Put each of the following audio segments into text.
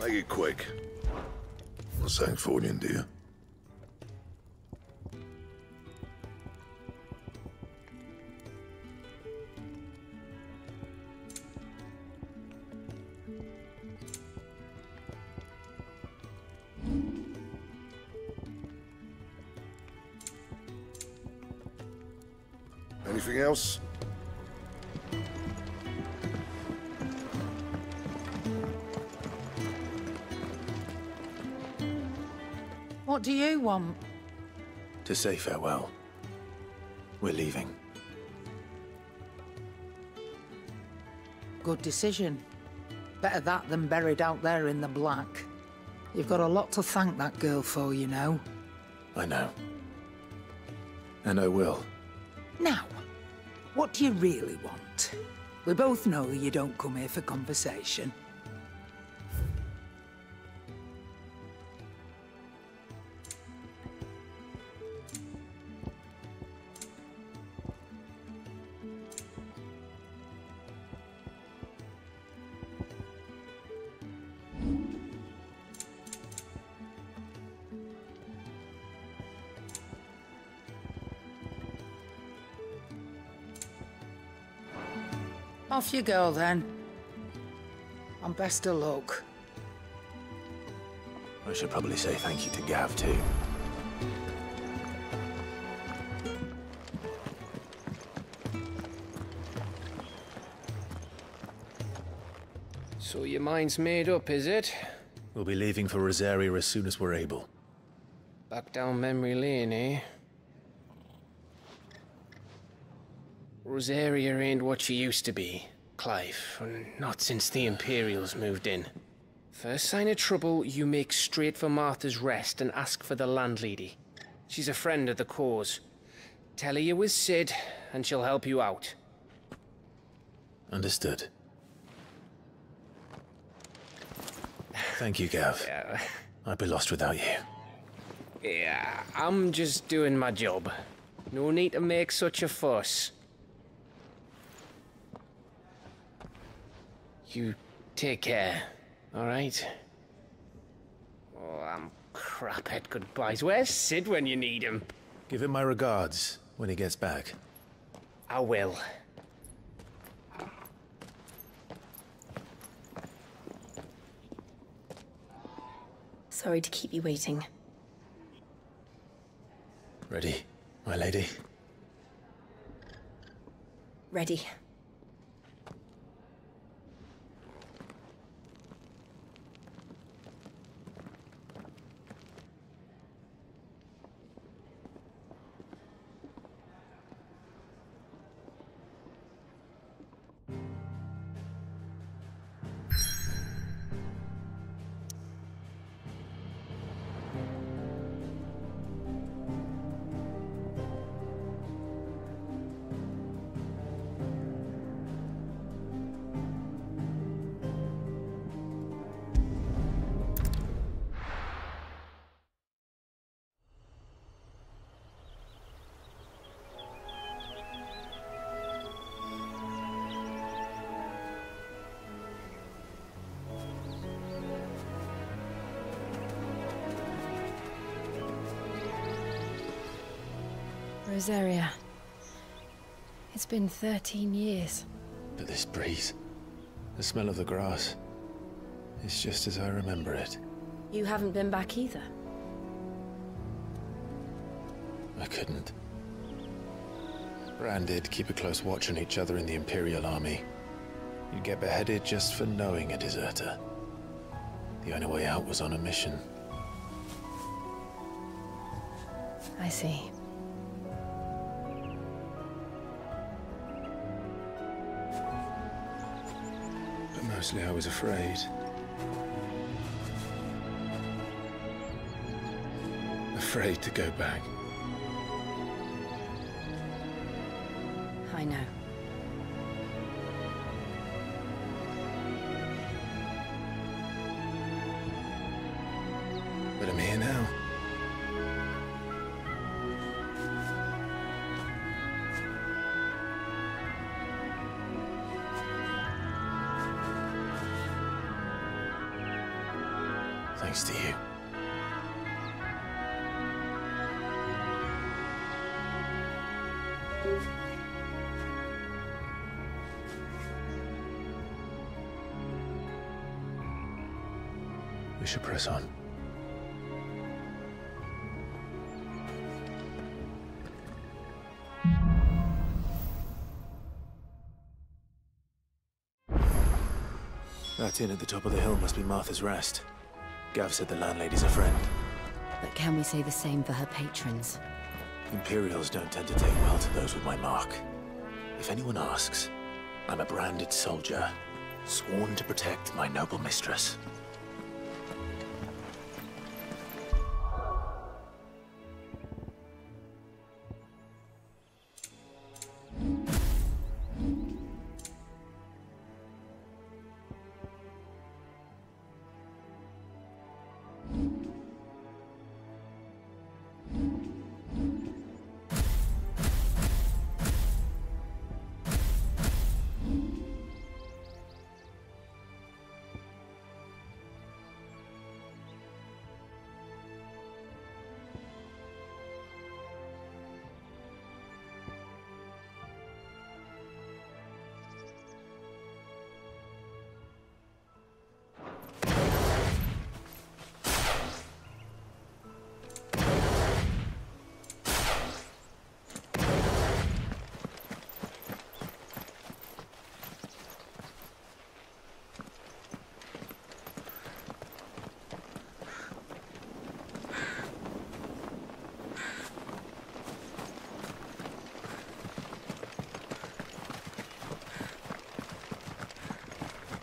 Make it quick. Not saying Fordian, do you? Anything else? What do you want? To say farewell. We're leaving. Good decision. Better that than buried out there in the black. You've got a lot to thank that girl for, you know. I know. And I will. Now, what do you really want? We both know you don't come here for conversation. Off you go, then. And best of luck. I should probably say thank you to Gav, too. So your mind's made up, is it? We'll be leaving for Rosaria as soon as we're able. Back down memory lane, eh? Rosaria ain't what she used to be, Clive. Not since the Imperials moved in. First sign of trouble, you make straight for Martha's Rest and ask for the landlady. She's a friend of the cause. Tell her you was Sid, and she'll help you out. Understood. Thank you, Gav. Yeah. I'd be lost without you. Yeah, I'm just doing my job. No need to make such a fuss. You take care, all right? Oh, I'm crap at goodbyes. Where's Sid when you need him? Give him my regards when he gets back. I will. Sorry to keep you waiting. Ready, my lady? Ready. Rosaria. It's been 13 years. But this breeze, the smell of the grass, it's just as I remember it. You haven't been back either. I couldn't. Bran did keep a close watch on each other in the Imperial Army. You'd get beheaded just for knowing a deserter. The only way out was on a mission. I see. But mostly I was afraid. Afraid to go back. I know. But I'm here now. Thanks to you. We should press on. That inn at the top of the hill must be Martha's Rest. Gav said the landlady's a friend. But can we say the same for her patrons? Imperials don't tend to take well to those with my mark. If anyone asks, I'm a branded soldier, sworn to protect my noble mistress.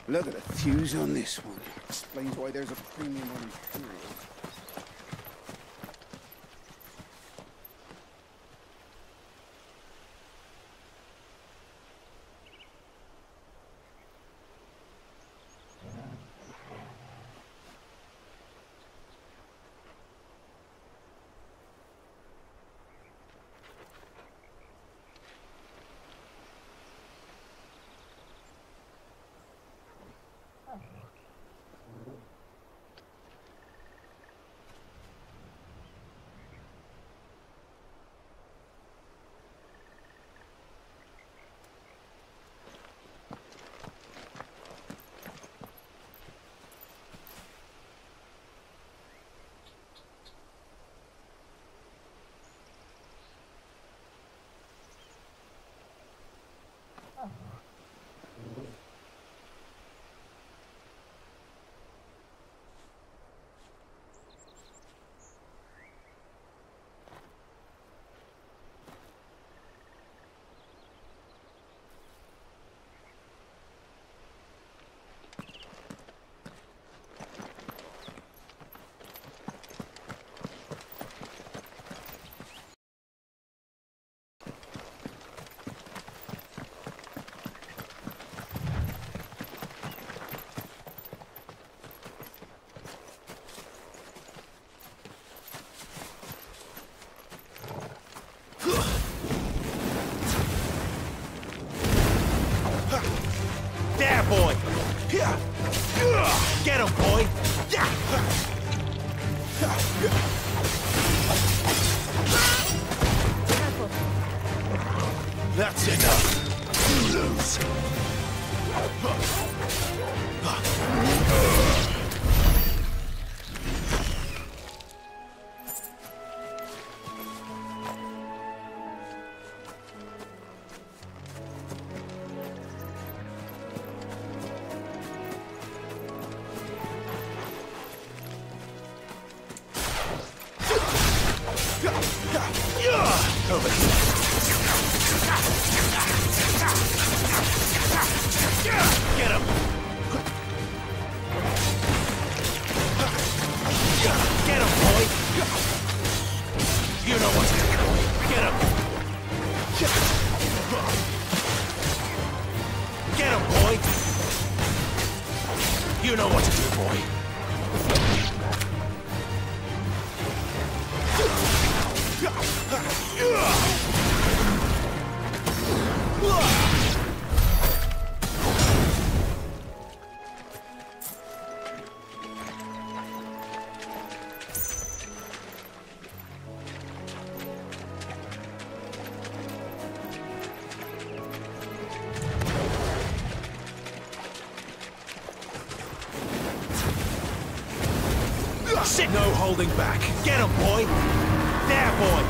Look at the fuse on this one. Explains why there's a premium on Imperial. There, boy! Get him, boy! That's enough! You lose! Over here. Get him! Get him, boy! You know what to do. Get him! Get him, boy! You know what to do, boy. No holding back. Get him, boy. There, boy.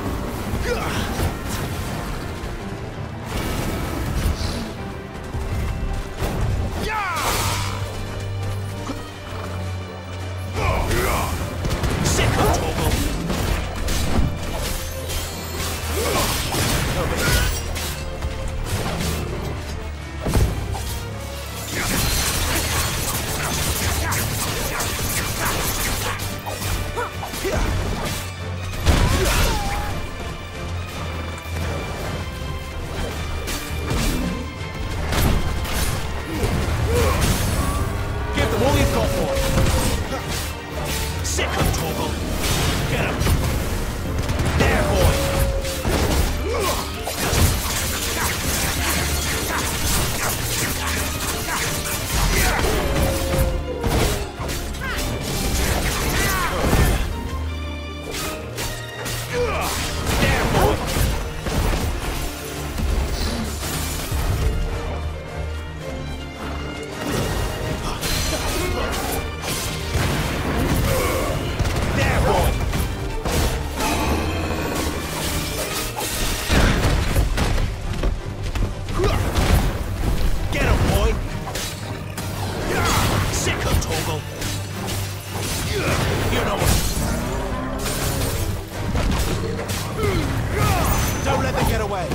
Sick of Torgal. Over here. Give them all you've got, boy. Sick of Torgal. Get him. There, boy. There, boy. There, boy. Get him, boy. Sick of Torgal. You know what? Don't let them get away.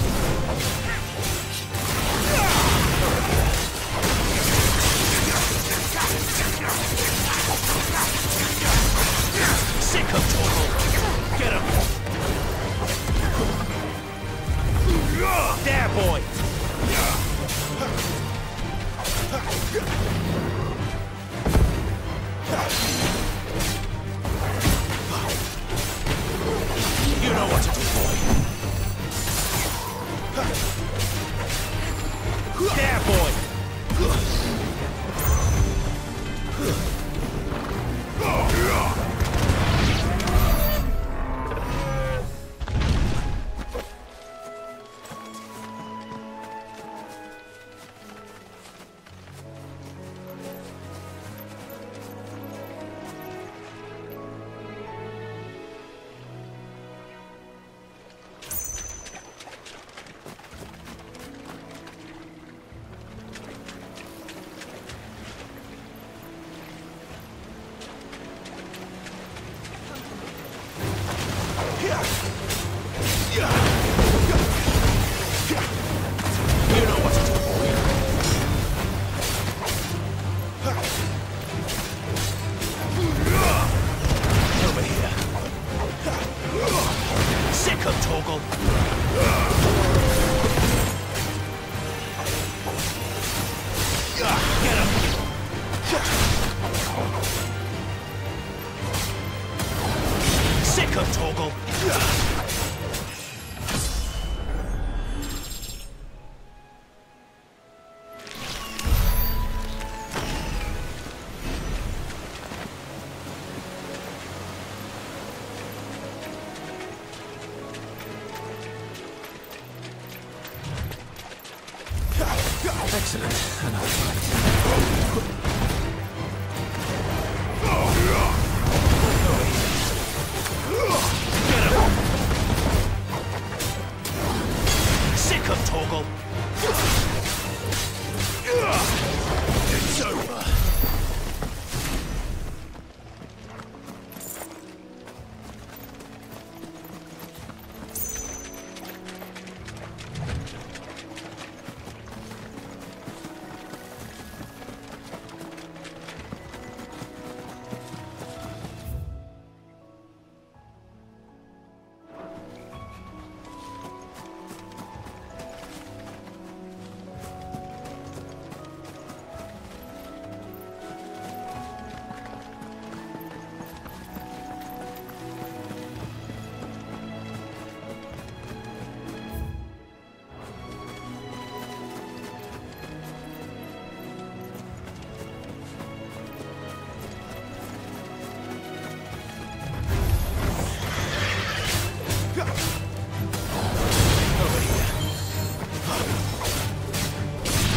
Sick of Torgal. Get him. There, boy. You know what to do, boy. There, boy. You know what to do, boy. Over here. Sick of Torgal. Get him. Sick of Torgal. Excellent. Another fight. Get him. Sick of Torgal. It's over.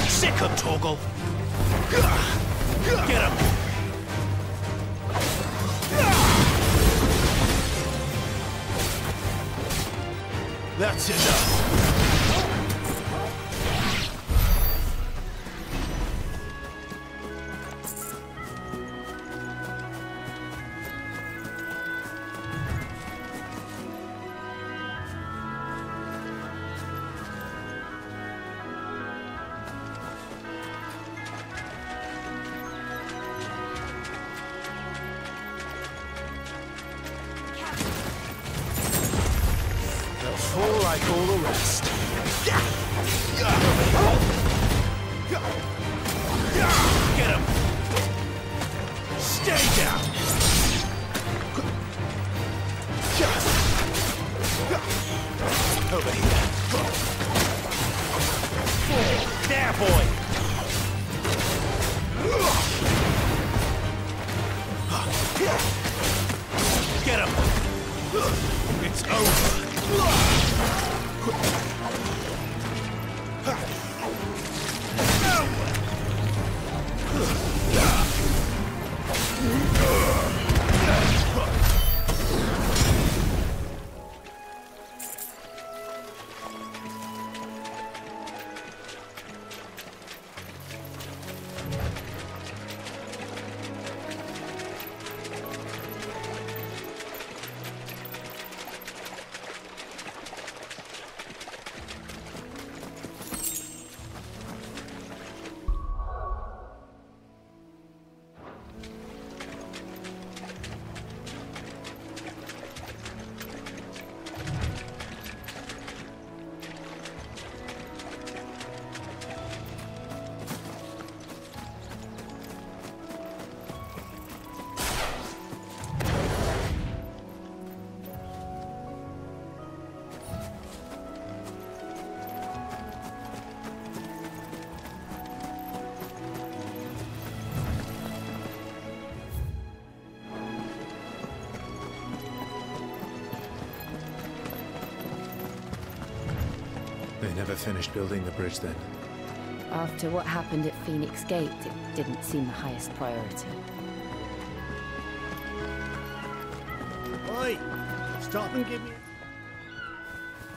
Sick of Torgal. Get him. That's enough. Fall like all the rest. Get him! Stay down! Over here. There, boy! Get him! It's over! They never finished building the bridge then. After what happened at Phoenix Gate, it didn't seem the highest priority. Oi! Stop and give me...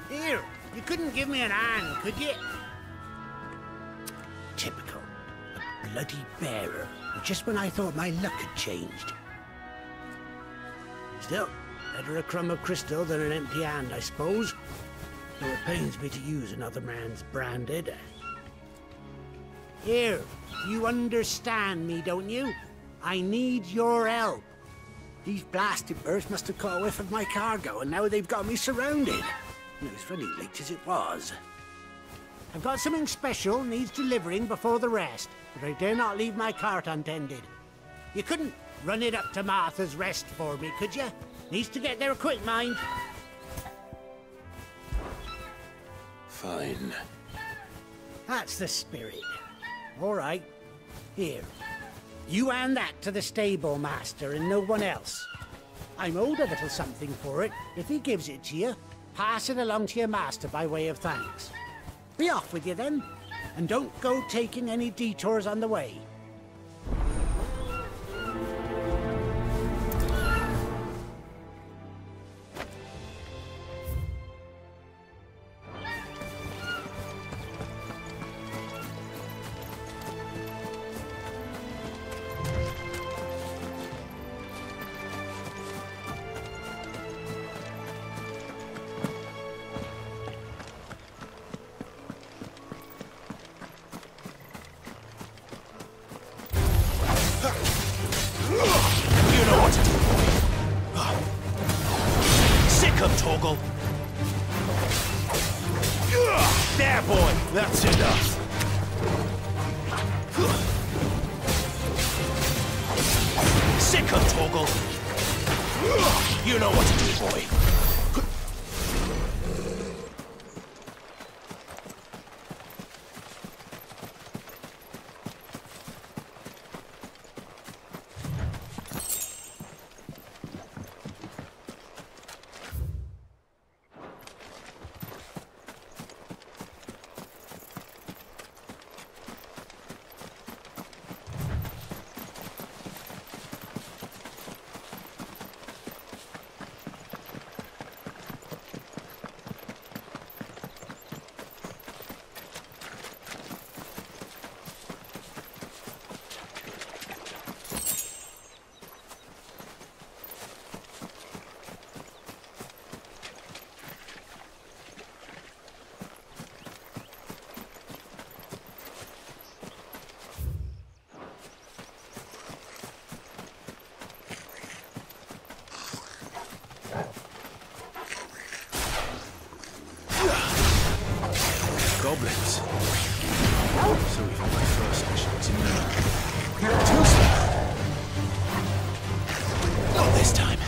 Here! You couldn't give me an hand, could you? Typical. A bloody bearer. Just when I thought my luck had changed. Still, better a crumb of crystal than an empty hand, I suppose. Though it pains me to use another man's branded. Here, you understand me, don't you? I need your help. These blasted birds must have caught a whiff of my cargo, and now they've got me surrounded. And it was funny late as it was. I've got something special needs delivering before the rest, but I dare not leave my cart untended. You couldn't run it up to Martha's Rest for me, could you? Needs to get there quick, mind. Fine. That's the spirit. All right. Here. You hand that to the stable master and no one else. I'm owed a little something for it. If he gives it to you, pass it along to your master by way of thanks. Be off with you then, and don't go taking any detours on the way. There, boy! That's enough. Sick of Toggle! You know what to do, boy. goblins. So even my first mission didn't too slow. Not this time.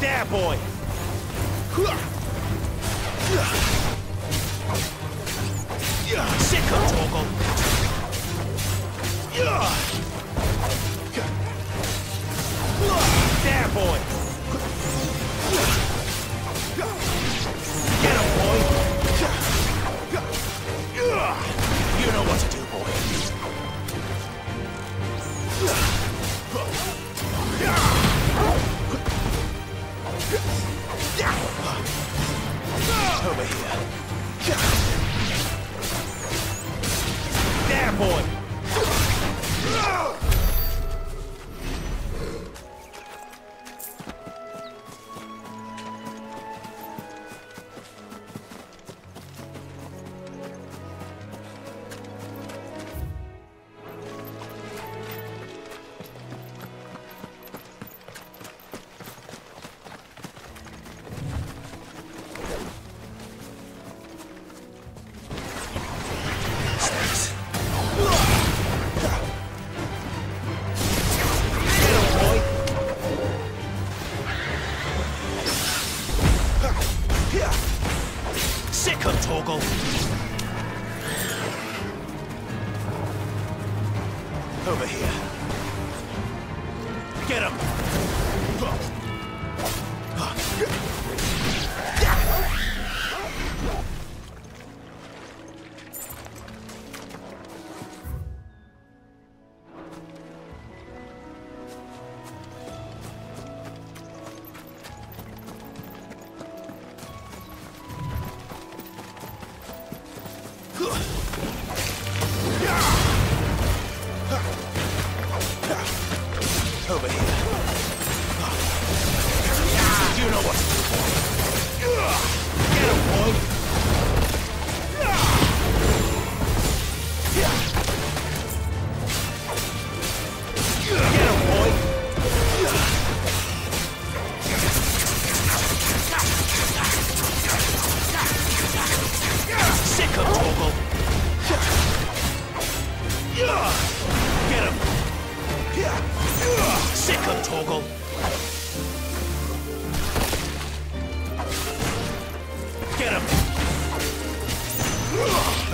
There, boy! Sick of Torgal! There, boy! Get him, boy! You know what to do, boy. Over here. There, boy! Over here. Get him! Over here. You know what to do, boy. Get him, boy. Get him, boy. Sick of Toggle. Get him. Sick of Toggle. Get him.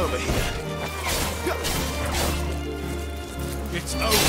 Over here. It's over.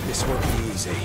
This won't be easy.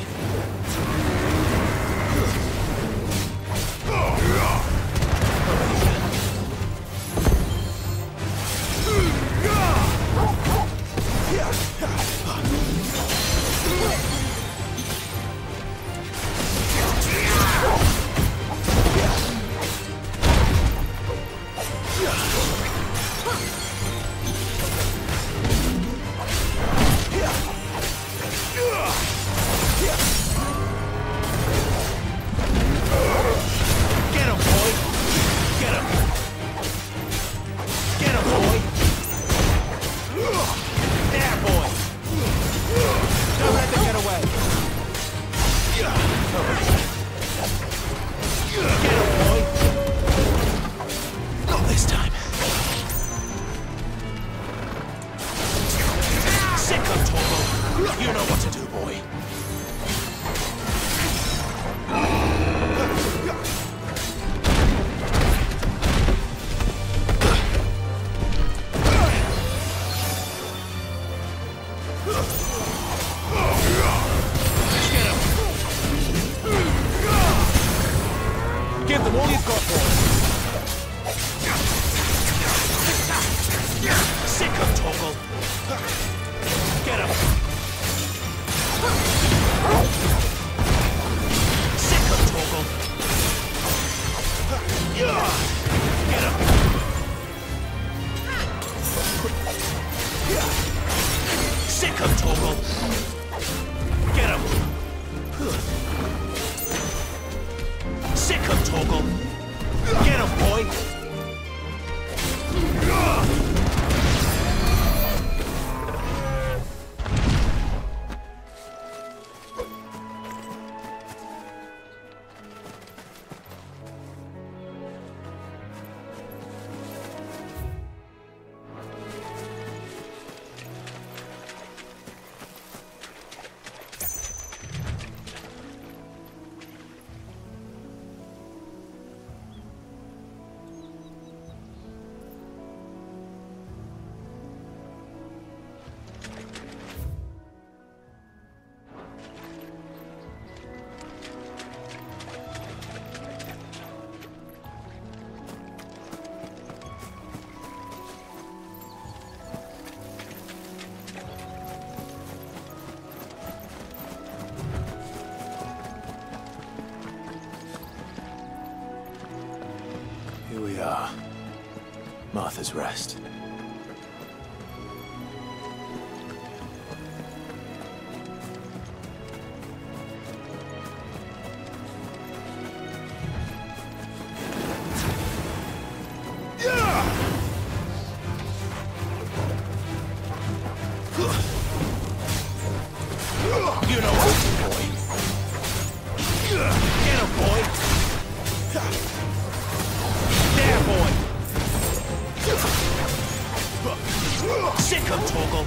You know what to do, boy. Give them all you've got, boy. Sick of Toggle. Get him. Sick of Toggle. Get him. Sick of Toggle. Get him. Sick of Toggle. Get him, boy. Here we are. Martha's Rest. You know what to do, boy. Get him, boy. There, boy. Sick him, Torgal.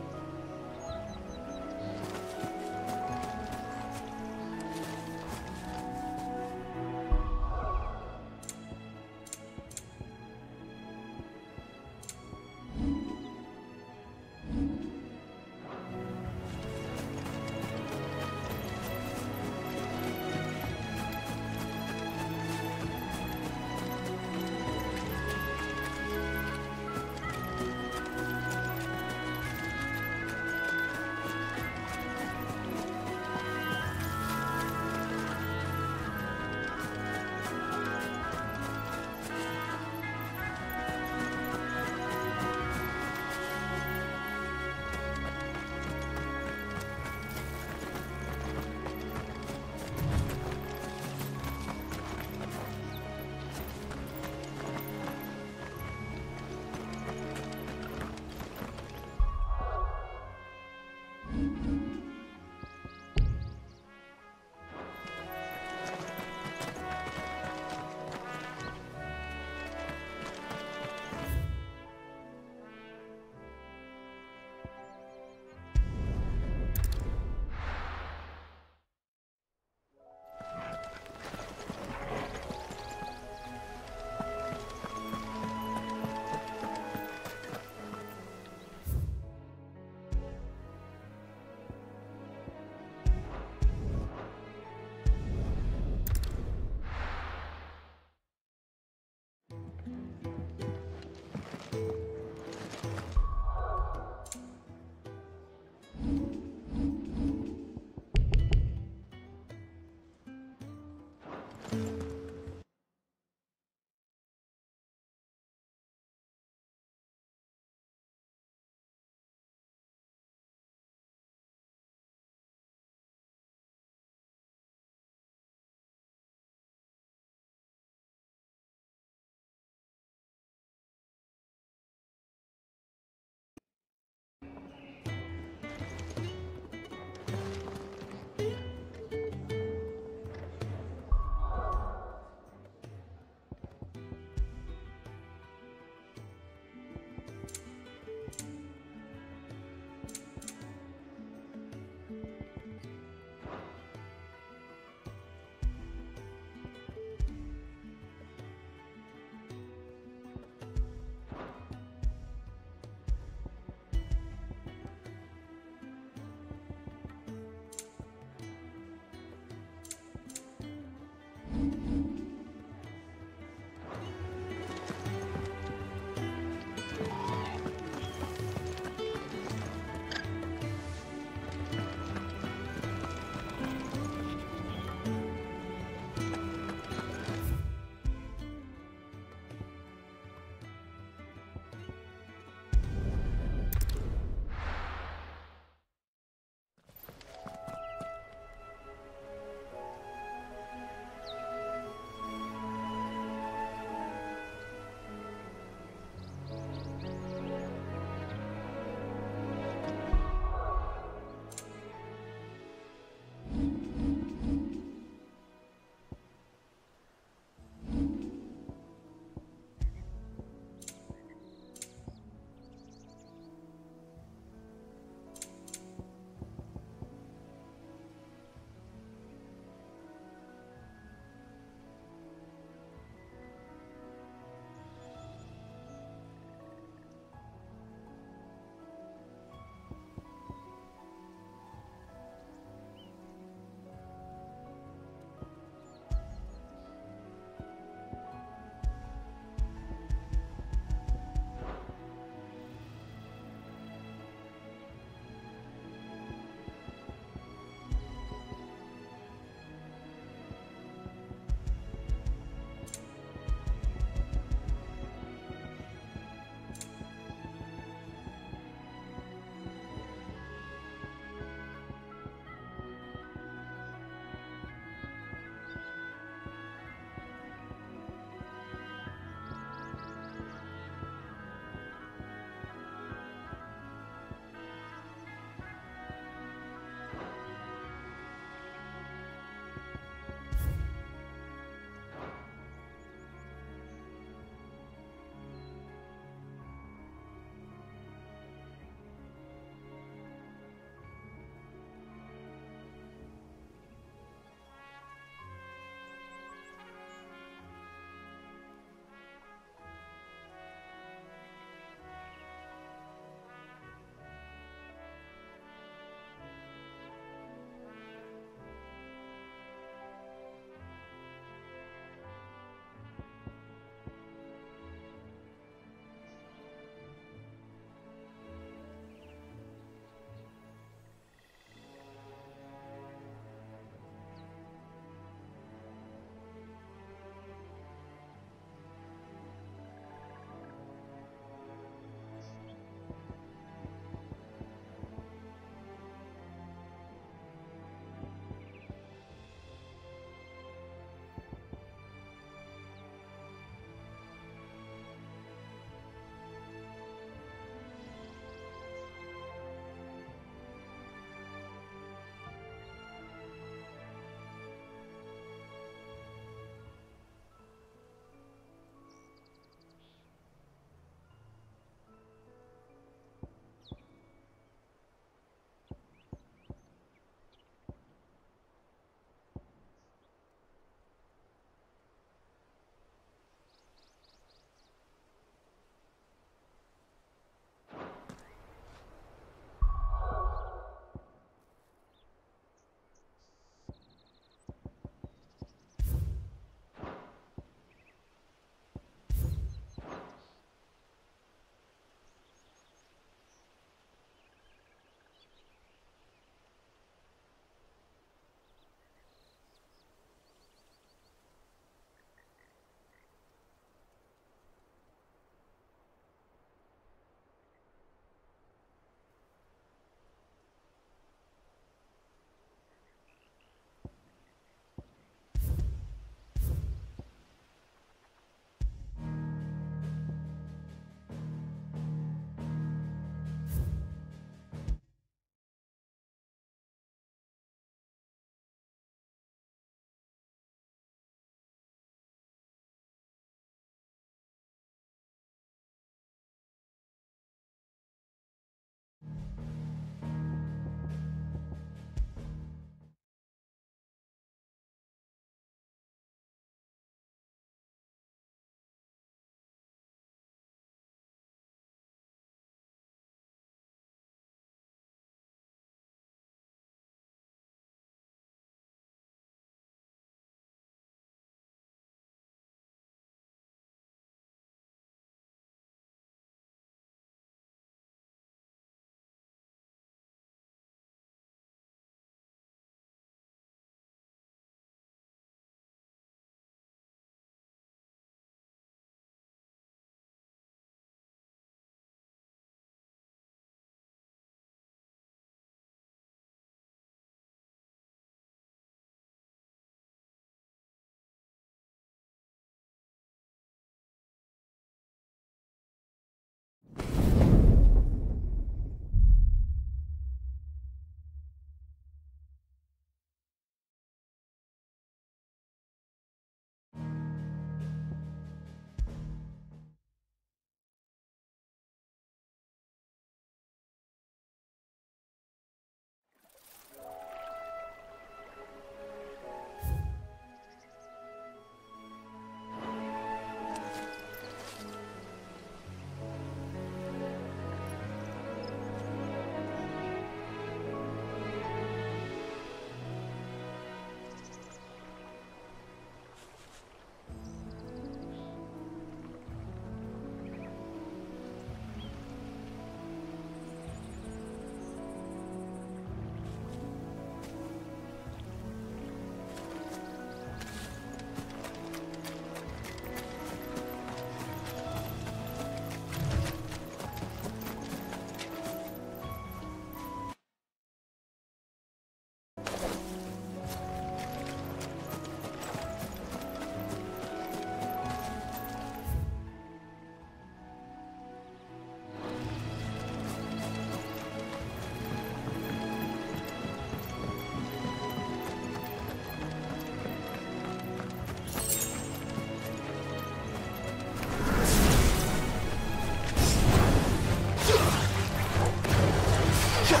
Get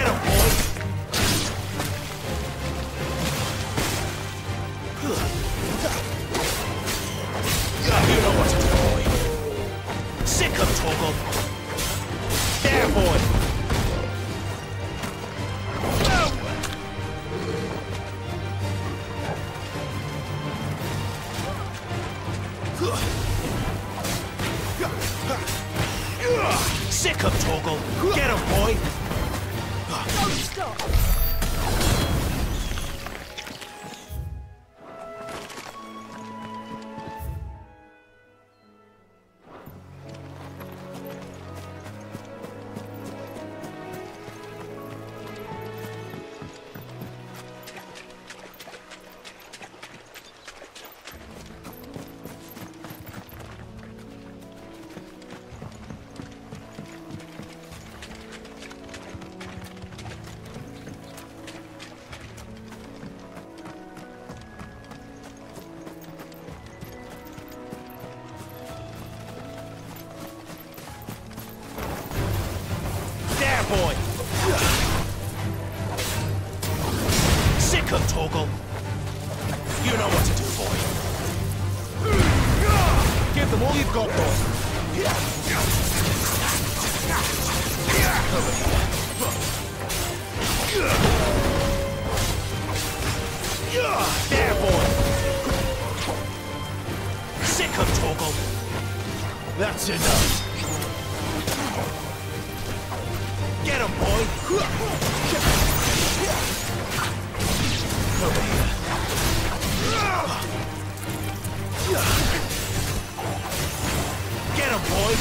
him, boy! You know what to do, boy. Sick him, Torgal. There, boy! Sick him, Torgal. Get him, boy! Don't stop! Boy! Sick him, Torgal! You know what to do, boy! Give them all you've got, boy! There, boy! Sick him, Torgal! That's enough! Get him, boy! Over here. Get him, boy!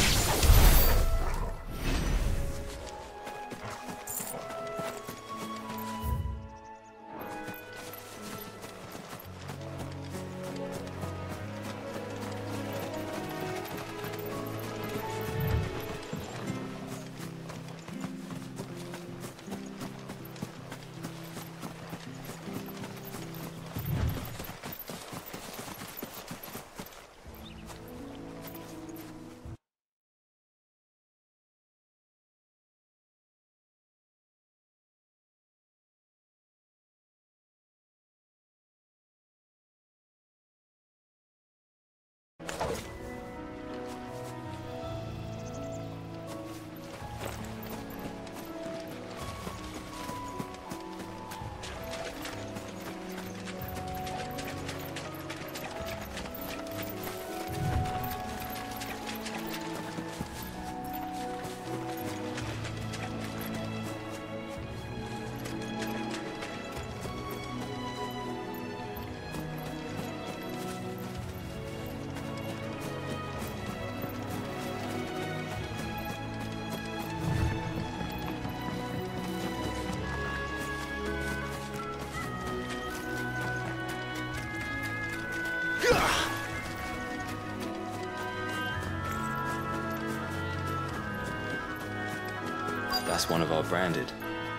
That's one of our branded.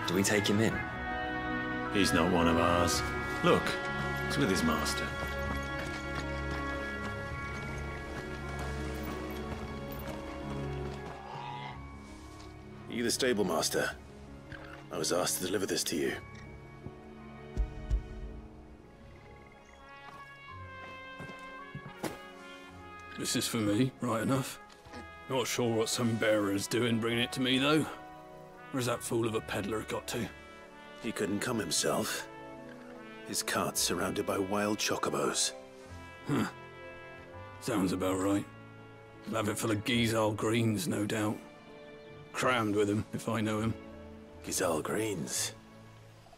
Do we take him in? He's not one of ours. Look, he's with his master. You the stable master? I was asked to deliver this to you. This is for me, right enough. Not sure what some bearer's doing bringing it to me, though. Where's that fool of a peddler got to? He couldn't come himself. His cart's surrounded by wild chocobos. Huh. Sounds about right. He'll have it full of Gizal greens, no doubt. Crammed with him, if I know him. Gizal greens?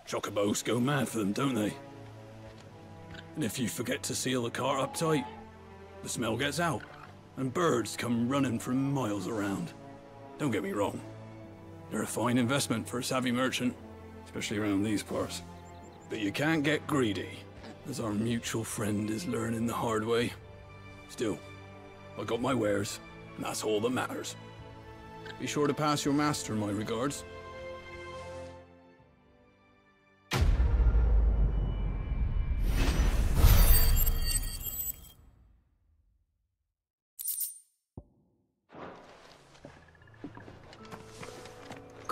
Chocobos go mad for them, don't they? And if you forget to seal the cart up tight, the smell gets out, and birds come running from miles around. Don't get me wrong. They're a fine investment for a savvy merchant, especially around these parts. But you can't get greedy, as our mutual friend is learning the hard way. Still, I got my wares, and that's all that matters. Be sure to pass your master my regards.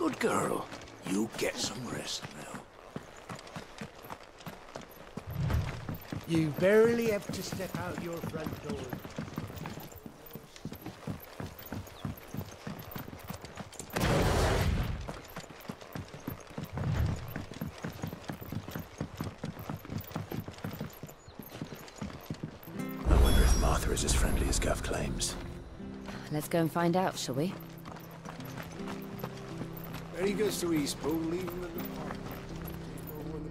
Good girl. You get some rest now. You barely have to step out your front door. I wonder if Martha is as friendly as Gav claims. Let's go and find out, shall we? There he goes to Eastpool, leaving them in the park. Over the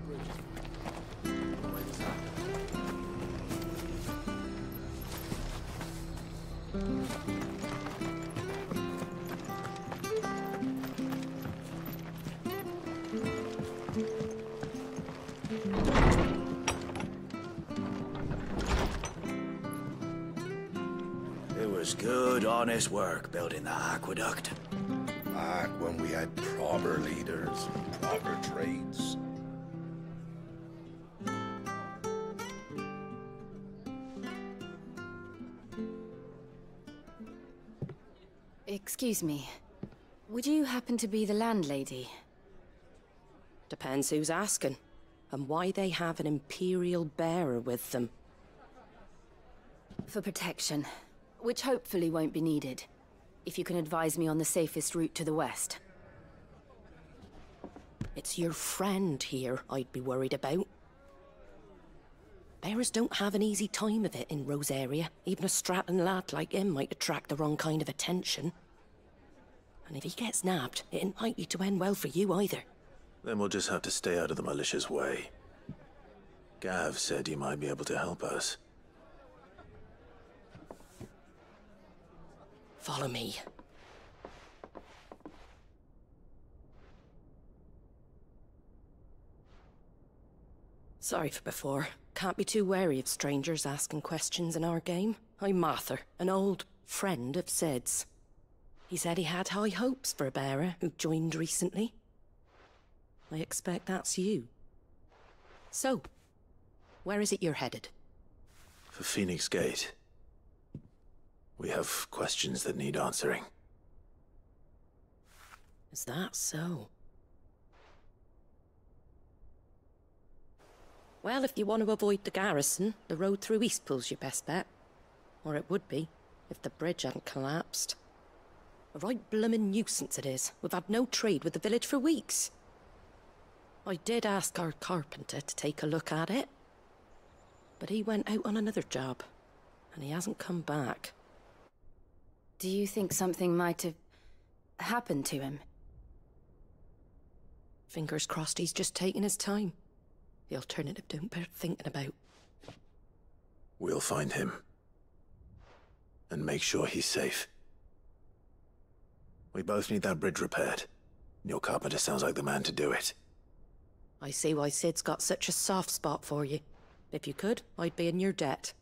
It was good, honest work building that aqueduct. Back when we had proper leaders, proper trades. Excuse me. Would you happen to be the landlady? Depends who's asking, and why they have an Imperial bearer with them. For protection, which hopefully won't be needed. If you can advise me on the safest route to the west. It's your friend here I'd be worried about. Bearers don't have an easy time of it in Rosaria. Even a strapping lad like him might attract the wrong kind of attention. And if he gets nabbed, it ain't likely to end well for you either. Then we'll just have to stay out of the malicious way. Gav said he might be able to help us. Follow me. Sorry for before. Can't be too wary of strangers asking questions in our game. I'm Martha, an old friend of Sid's. He said he had high hopes for a bearer who joined recently. I expect that's you. So, where is it you're headed? For Phoenix Gate. We have questions that need answering. Is that so? Well, if you want to avoid the garrison, the road through Eastpool's your best bet. Or it would be, if the bridge hadn't collapsed. A right bloomin' nuisance it is. We've had no trade with the village for weeks. I did ask our carpenter to take a look at it. But he went out on another job, and he hasn't come back. Do you think something might have happened to him? Fingers crossed he's just taking his time. The alternative don't bear thinking about. We'll find him. And make sure he's safe. We both need that bridge repaired. Your carpenter sounds like the man to do it. I see why Sid's got such a soft spot for you. If you could, I'd be in your debt.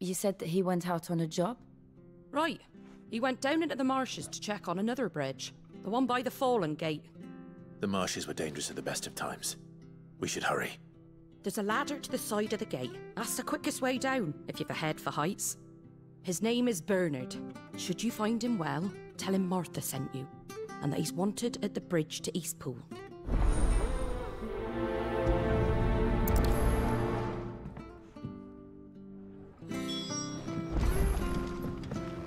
You said that he went out on a job? Right. He went down into the marshes to check on another bridge. The one by the Fallen Gate. The marshes were dangerous at the best of times. We should hurry. There's a ladder to the side of the gate. That's the quickest way down, if you've a head for heights. His name is Bernard. Should you find him well, tell him Martha sent you, and that he's wanted at the bridge to Eastpool.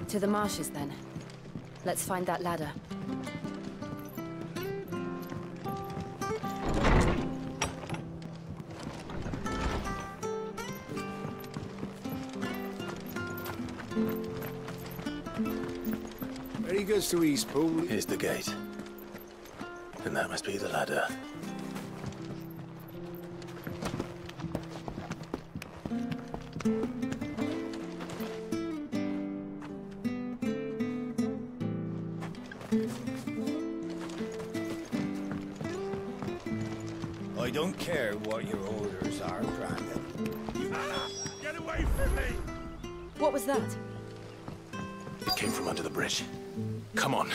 To the marshes, then. Let's find that ladder. There he goes to Eastpool. Here's the gate. And that must be the ladder. I don't care what your orders are, Brandon. Get away from me! What was that? It came from under the bridge. Come on.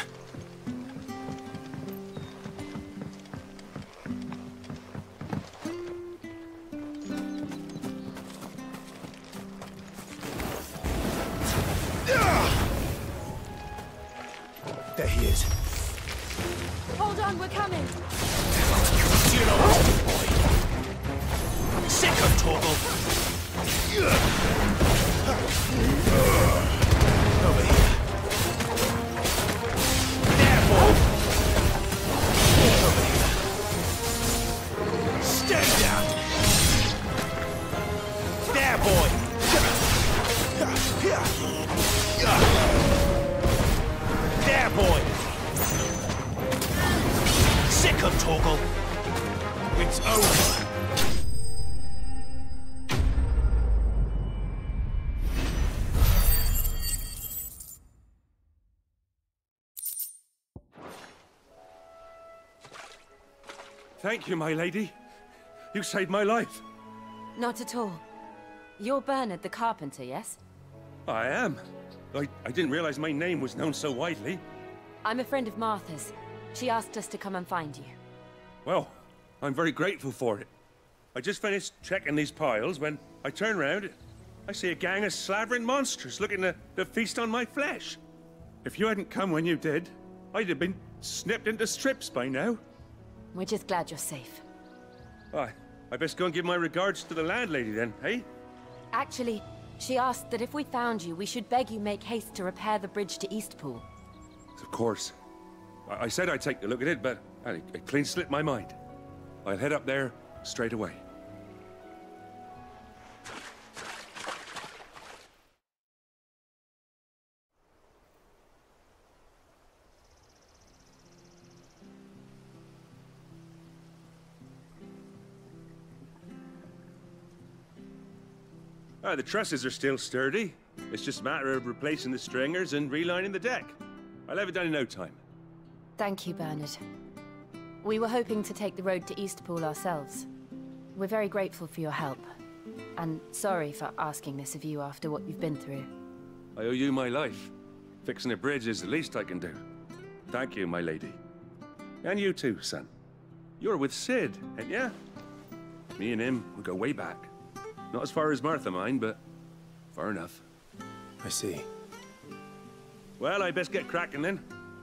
Devil! Over here. Devil! Over here. Stay down! There, boy! There, boy! Sick of Torgal! It's over! Thank you, my lady. You saved my life. Not at all. You're Bernard the carpenter, yes? I am. I didn't realize my name was known so widely. I'm a friend of Martha's. She asked us to come and find you. Well, I'm very grateful for it. I just finished checking these piles when I turn around. I see a gang of slavering monsters looking to feast on my flesh. If you hadn't come when you did, I'd have been snipped into strips by now. We're just glad you're safe. I best go and give my regards to the landlady then, eh? Actually, she asked that if we found you, we should beg you make haste to repair the bridge to Eastpool. Of course. I said I'd take a look at it, but it clean slipped my mind. I'll head up there straight away. The trusses are still sturdy. It's just a matter of replacing the stringers and relining the deck. I'll have it done in no time. Thank you, Bernard. We were hoping to take the road to Eastpool ourselves. We're very grateful for your help. And sorry for asking this of you after what you've been through. I owe you my life. Fixing a bridge is the least I can do. Thank you, my lady. And you too, son. You're with Sid, ain't ya? Me and him, we go way back. Not as far as Martha, mind, but far enough. I see. Well, I best get cracking then.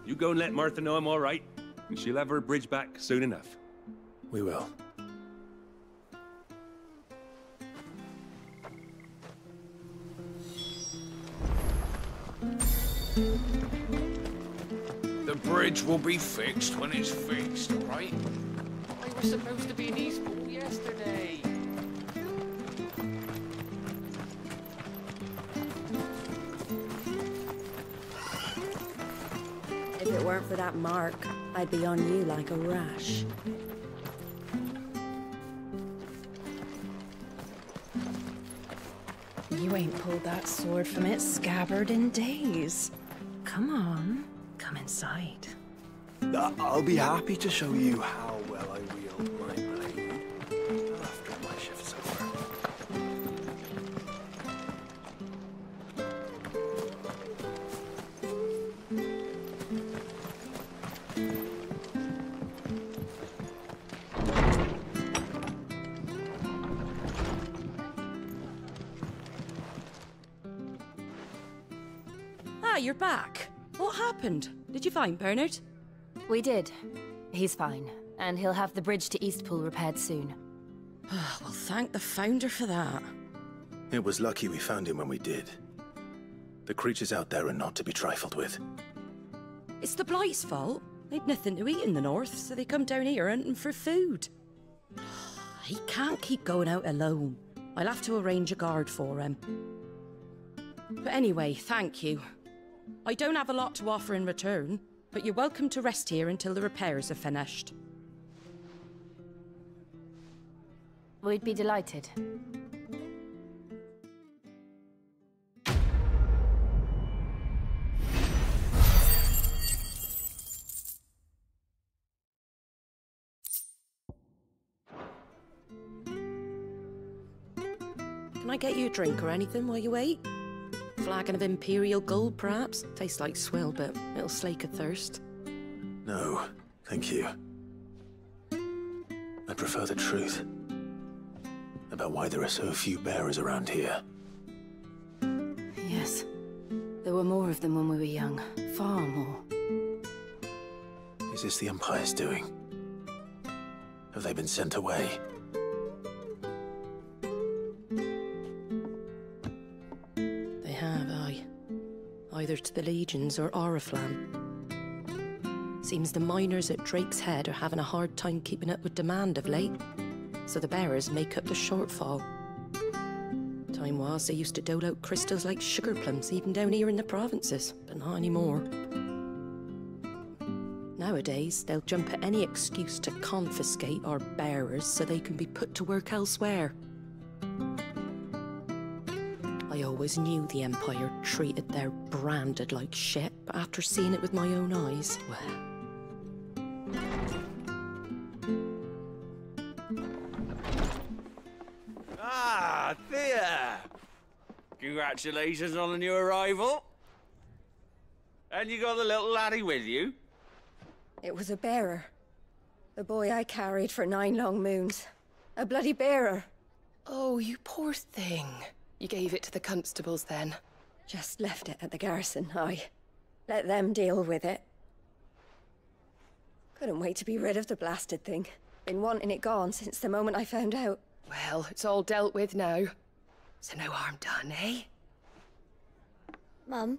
You go and let Martha know I'm all right, and she'll have her bridge back soon enough. We will. The bridge will be fixed when it's fixed, right? I was supposed to be in Eastpool yesterday. If it weren't for that mark, I'd be on you like a rash. You ain't pulled that sword from its scabbard in days. Come on, come inside. I'll be happy to show you how well I wield my blade after my shift's over. You're back. What happened? Did you find Bernard? We did. He's fine, and he'll have the bridge to Eastpool repaired soon. Well, thank the Founder for that. It was lucky we found him when we did. The creatures out there are not to be trifled with. It's the Blight's fault. They'd nothing to eat in the north, so they come down here hunting for food. He can't keep going out alone. I'll have to arrange a guard for him. But anyway, thank you. I don't have a lot to offer in return, but you're welcome to rest here until the repairs are finished. We'd be delighted. Can I get you a drink or anything while you wait? Flagon of Imperial Gold, perhaps? Tastes like swill, but it'll slake a thirst. No, thank you. I prefer the truth. About why there are so few bearers around here. Yes. There were more of them when we were young. Far more. Is this the Empire's doing? Have they been sent away? further to the Legions or Oriflamme. Seems the miners at Drake's Head are having a hard time keeping up with demand of late, so the bearers make up the shortfall. Time was they used to dole out crystals like sugar plums even down here in the provinces, but not anymore. Nowadays, they'll jump at any excuse to confiscate our bearers so they can be put to work elsewhere. I always knew the Empire treated their branded like shit, but after seeing it with my own eyes, well... Ah, Thea! Congratulations on the new arrival. And you got the little laddie with you? It was a bearer. The boy I carried for 9 long moons. A bloody bearer. Oh, you poor thing. You gave it to the constables then? Just left it at the garrison, aye. Let them deal with it. Couldn't wait to be rid of the blasted thing. Been wanting it gone since the moment I found out. Well, it's all dealt with now. So no harm done, eh? Mum,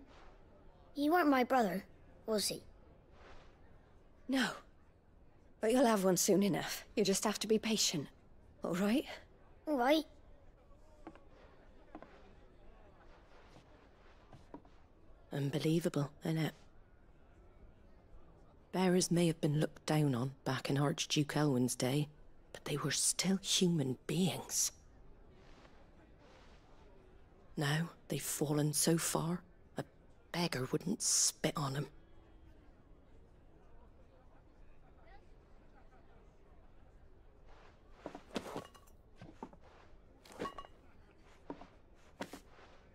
he weren't my brother, was he? No. But you'll have one soon enough. You just have to be patient. All right? All right. Unbelievable, innit? Bearers may have been looked down on back in Archduke Elwin's day, but they were still human beings. Now they've fallen so far, a beggar wouldn't spit on them.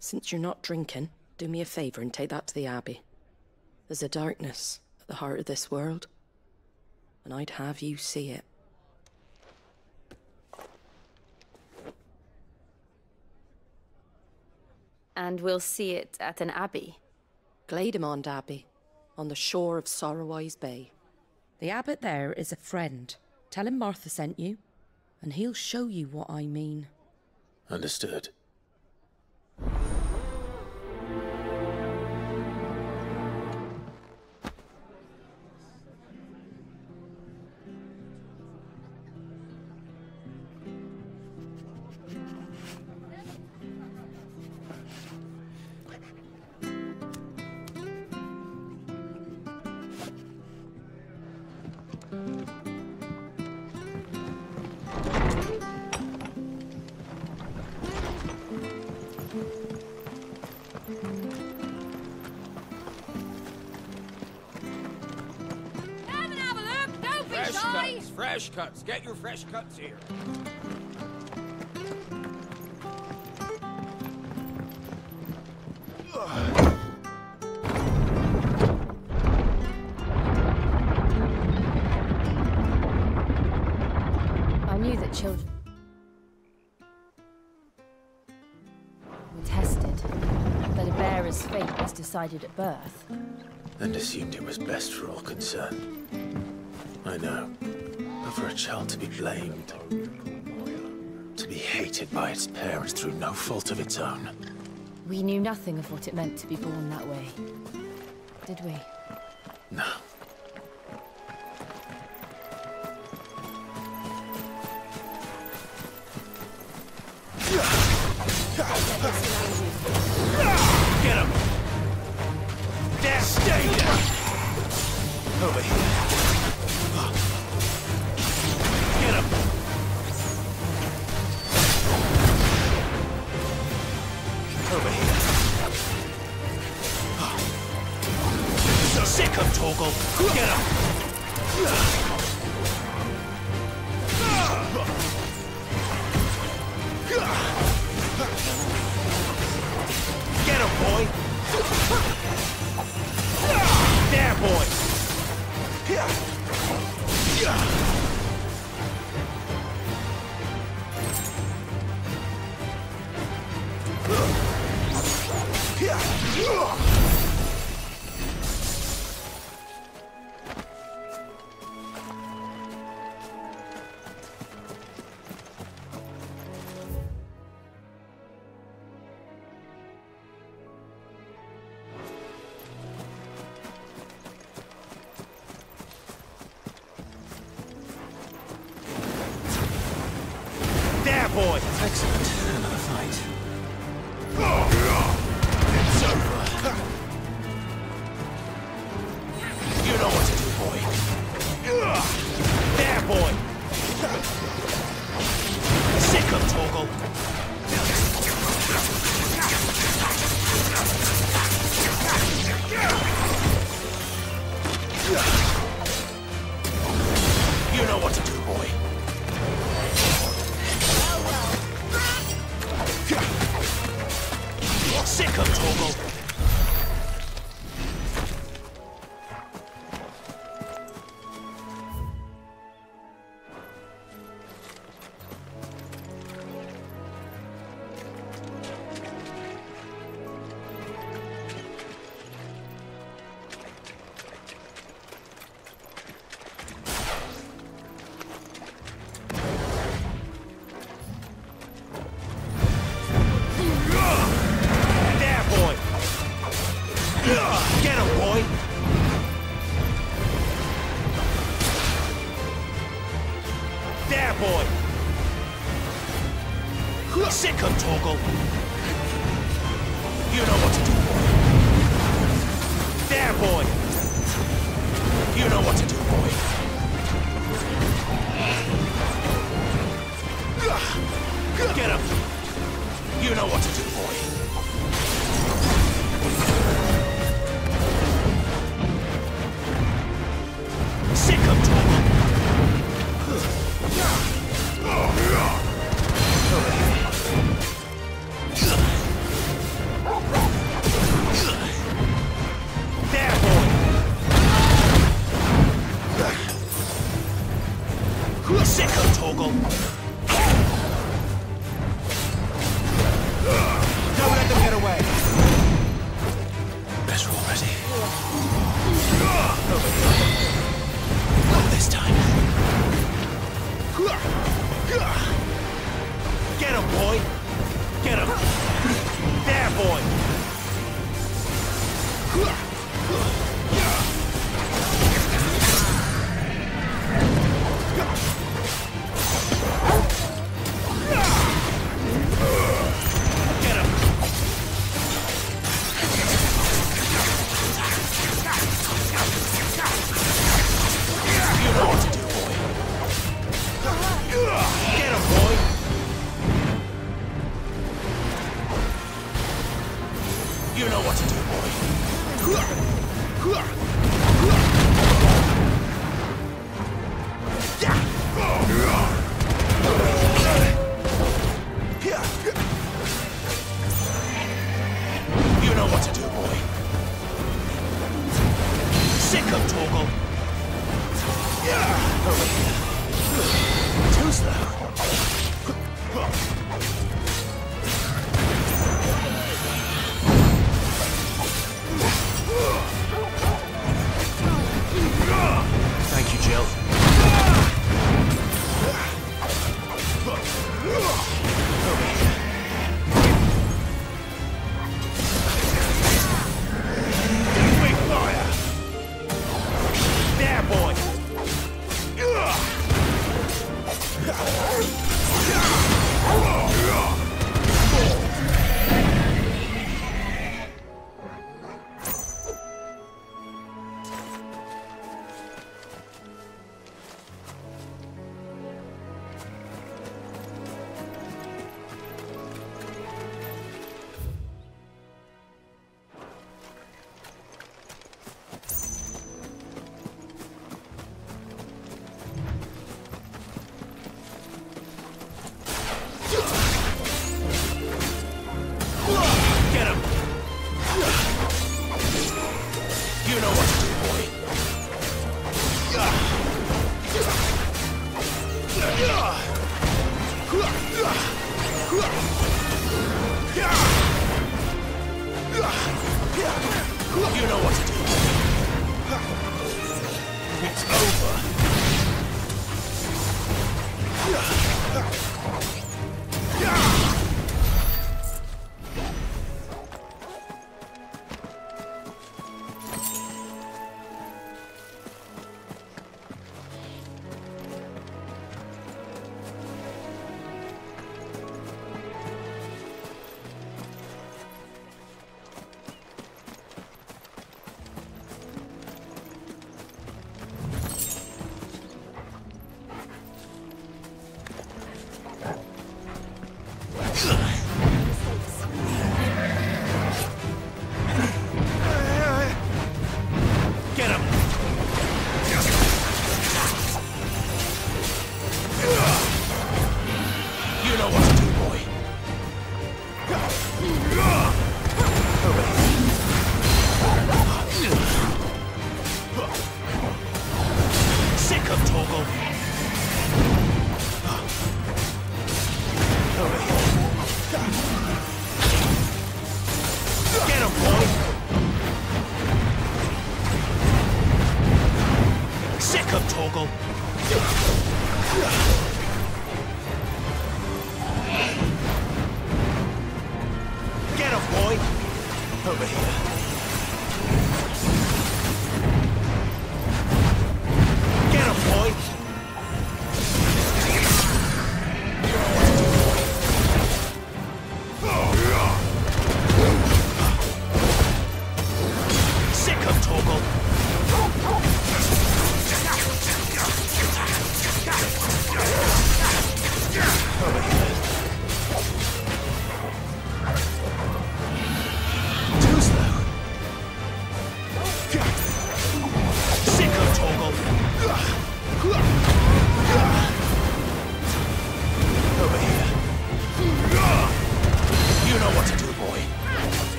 Since you're not drinking, do me a favour and take that to the Abbey. There's a darkness at the heart of this world, and I'd have you see it. And we'll see it at an abbey? Glademond Abbey, on the shore of Sorrowwise Bay. The abbot there is a friend. Tell him Martha sent you, and he'll show you what I mean. Understood. Fresh cuts. Get your fresh cuts here. I knew that children were tested, that a bearer's fate was decided at birth. And assumed it was best for all concerned. I know. But for a child to be blamed, to be hated by its parents through no fault of its own. We knew nothing of what it meant to be born that way, did we? No. Get him! There, stay there! Over here. Get him! Over here. So sick of Torgal. Get him! Get him, boy! There, boy! boy! Excellent. Another fight. It's over. You know what to do, boy. There, boy! Sick of Torgal. You know what to do, boy. Sick of Torgal. Get him, boy! There, boy! Sick of Torgal! You know what to do, boy. There, boy! You know what to do, boy. Get him! You know what to do, boy. Sick of Torgal! There, boy! Sick of Torgal! Don't let them get away! Better already. Not this time. Get him, boy! Get him! There, boy! Get him! You know what to do, boy. Get him, boy! You know what to do, boy. You know what to do, boy. Sick of Torgal. Too slow. Thank you, Jill. Big fire! There, boy! Get him! You know what to do, boy. You know what to do. It's over.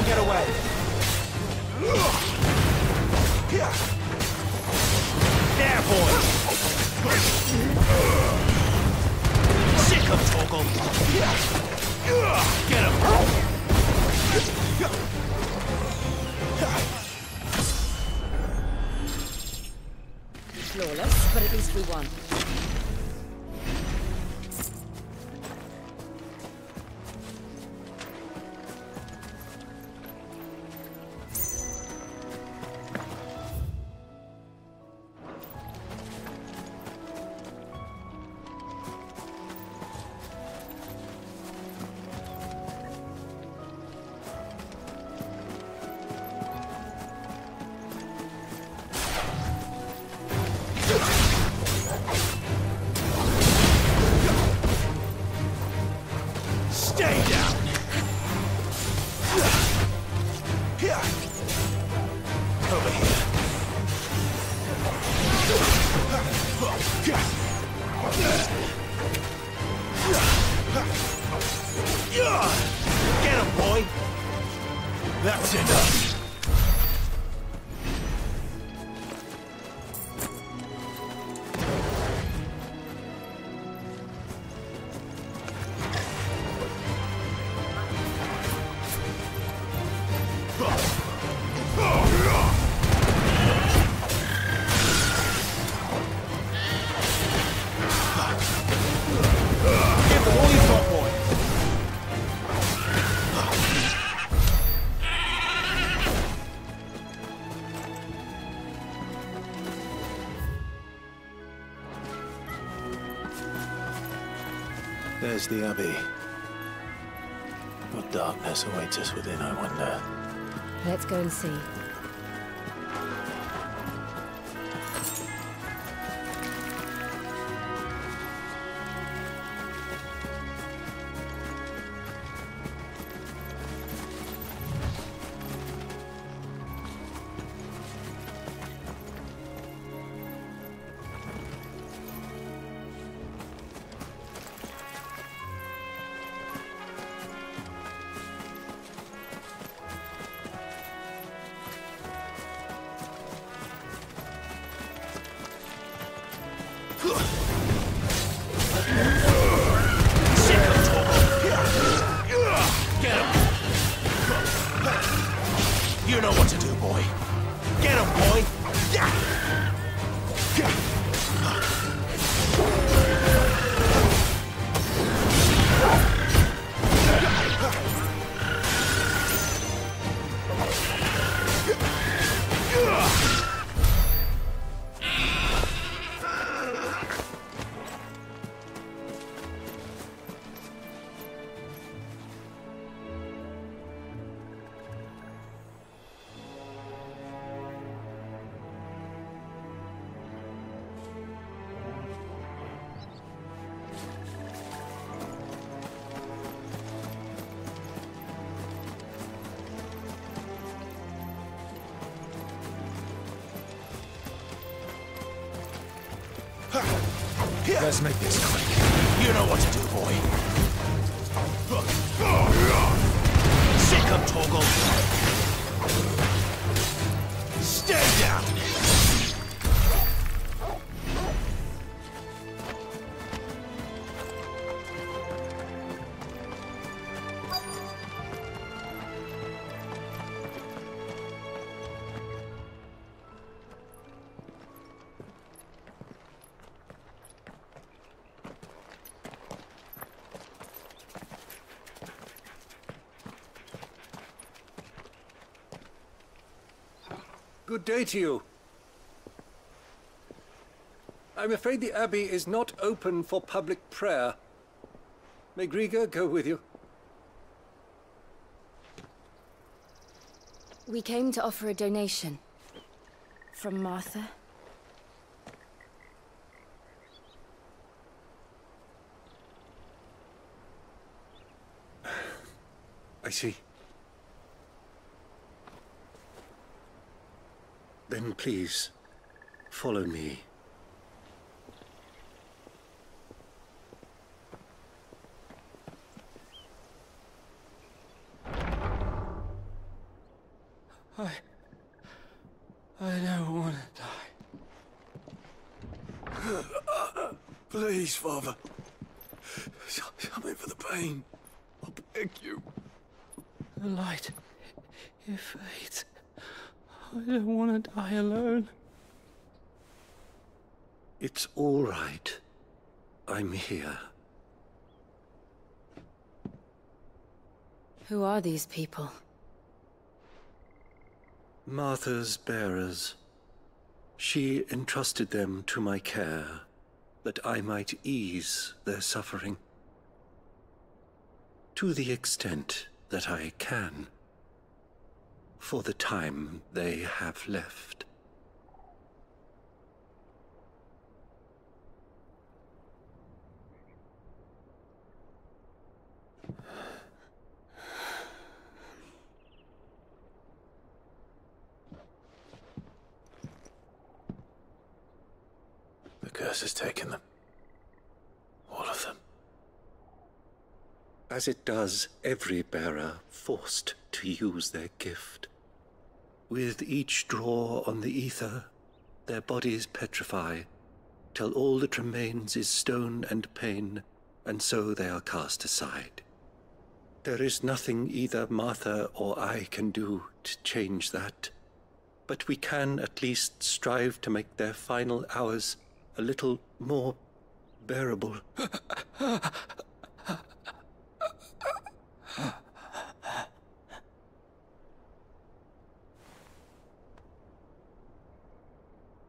and get away. There, boy. Sick of Torgal. Get him. Flawless, but at least we won. Get him, boy! That's enough! Give them all you've got, boy! There's the Abbey. What darkness awaits us within, I wonder. Let's go and see. You know what to do, boy. Get him, boy! Let's make this quick. You know what to do, boy. Sick of Torgal. Stay down. Good day to you. I'm afraid the Abbey is not open for public prayer. May Griga go with you? We came to offer a donation. From Martha. I see. Then please, follow me. I don't want to die. Please, Father. Come in for the pain. I'll beg you. The light, it fades. I don't want to die alone. It's all right. I'm here. Who are these people? Martha's bearers. She entrusted them to my care, that I might ease their suffering. To the extent that I can, for the time they have left. The curse has taken them. All of them. As it does every bearer forced to use their gift. With each draw on the ether, their bodies petrify, till all that remains is stone and pain, and so they are cast aside. There is nothing either Martha or I can do to change that, but we can at least strive to make their final hours a little more bearable.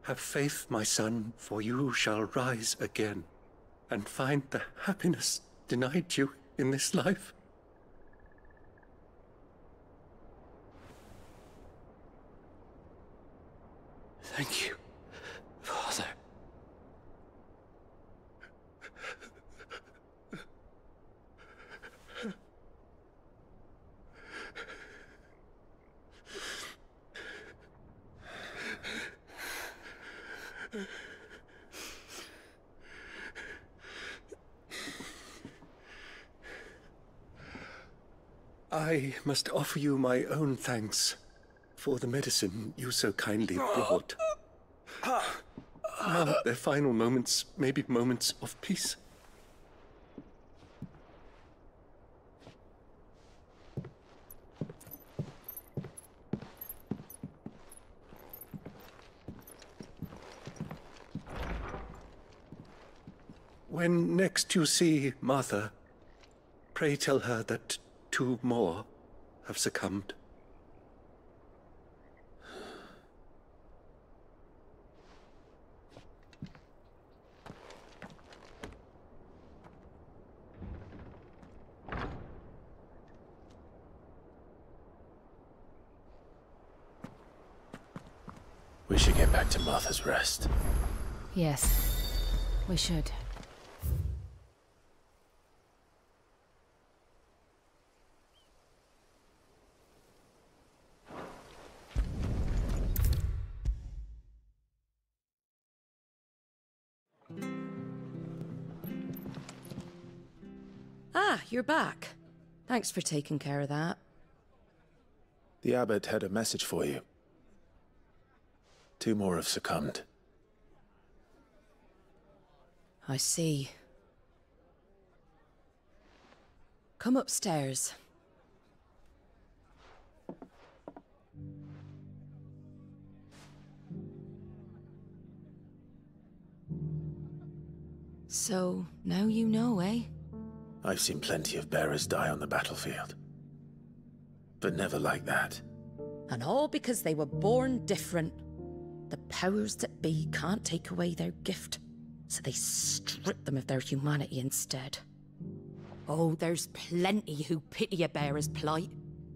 Have faith, my son, for you shall rise again, and find the happiness denied you in this life. Thank you, Father. I must offer you my own thanks for the medicine you so kindly brought. Now their final moments may be moments of peace. When next you see Martha, pray tell her that 2 more have succumbed. We should get back to Martha's Rest. Yes, we should. Ah, you're back. Thanks for taking care of that. The abbot had a message for you. 2 more have succumbed. I see. Come upstairs. So, now you know, eh? I've seen plenty of bearers die on the battlefield. But never like that. And all because they were born different. The powers that be can't take away their gift, so they strip them of their humanity instead. Oh, there's plenty who pity a bearer's plight.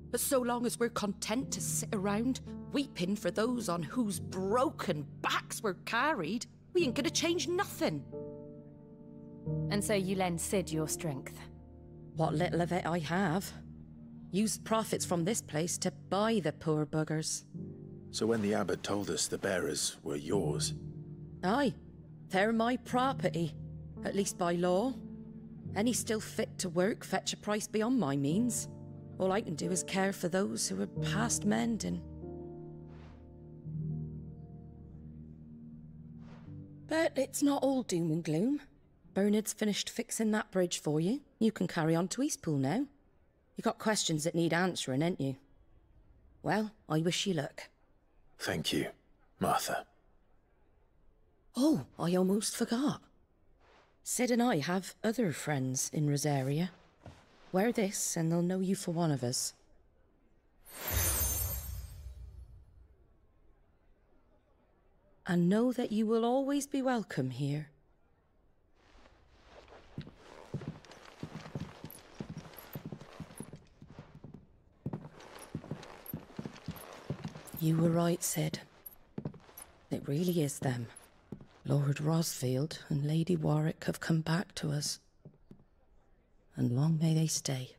But so long as we're content to sit around, weeping for those on whose broken backs we're carried, we ain't gonna change nothing. And so you lend Sid your strength? What little of it I have. Used profits from this place to buy the poor buggers. So when the abbot told us the bearers were yours... Aye, they're my property, at least by law. Any still fit to work fetch a price beyond my means. All I can do is care for those who are past mending. But it's not all doom and gloom. Bernard's finished fixing that bridge for you. You can carry on to Eastpool now. You got questions that need answering, ain't you? Well, I wish you luck. Thank you, Martha. Oh, I almost forgot. Sid and I have other friends in Rosaria. Wear this and they'll know you for one of us. And know that you will always be welcome here. You were right, Sid. It really is them. Lord Rosfield and Lady Warwick have come back to us. And long may they stay.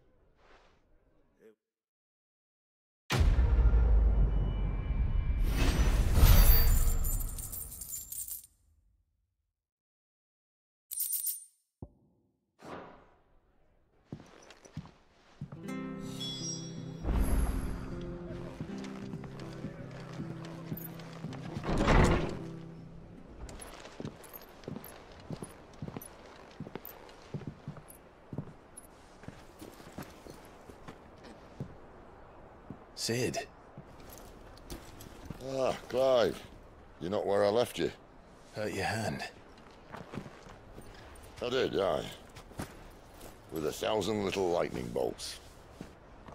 Sid. Ah, Clive. You're not where I left you. Hurt your hand. I did, aye. With 1,000 little lightning bolts.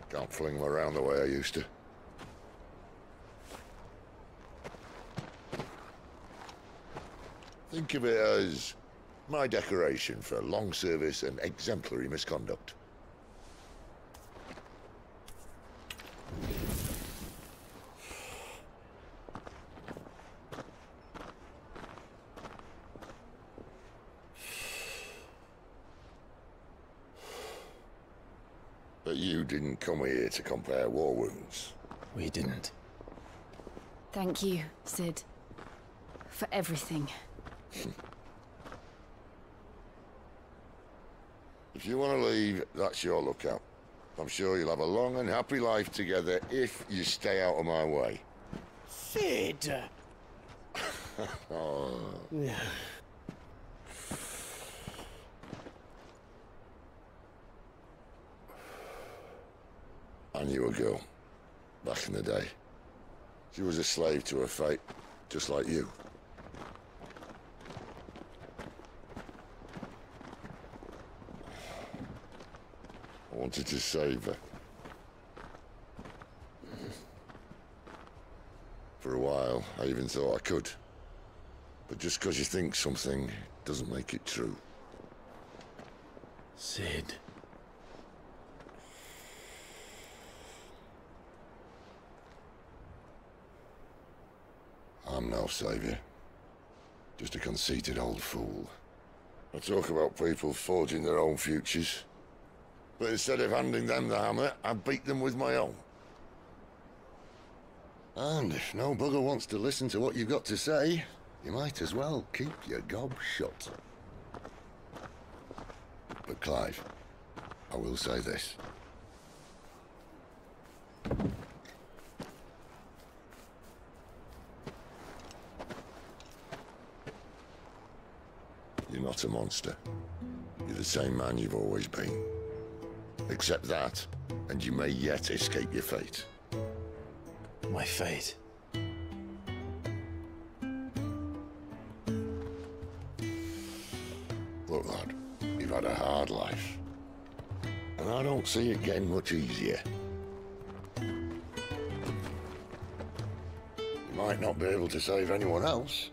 Can't fling them around the way I used to. Think of it as my decoration for long service and exemplary misconduct. But you didn't come here to compare war wounds. We didn't. Thank you, Sid. For everything. If you want to leave, that's your lookout. I'm sure you'll have a long and happy life together if you stay out of my way. Sid! Oh. Yeah. I knew a girl, back in the day. She was a slave to her fate, just like you. I wanted to save her. For a while, I even thought I could. But just because you think something doesn't make it true. Sid. I'm no savior. Just a conceited old fool. I talk about people forging their own futures. But instead of handing them the hammer, I beat them with my own. And if no bugger wants to listen to what you've got to say, you might as well keep your gob shut. But Clive, I will say this. You're not a monster. You're the same man you've always been. Accept that, and you may yet escape your fate. My fate? Look, lad, you've had a hard life. And I don't see it getting much easier. You might not be able to save anyone else,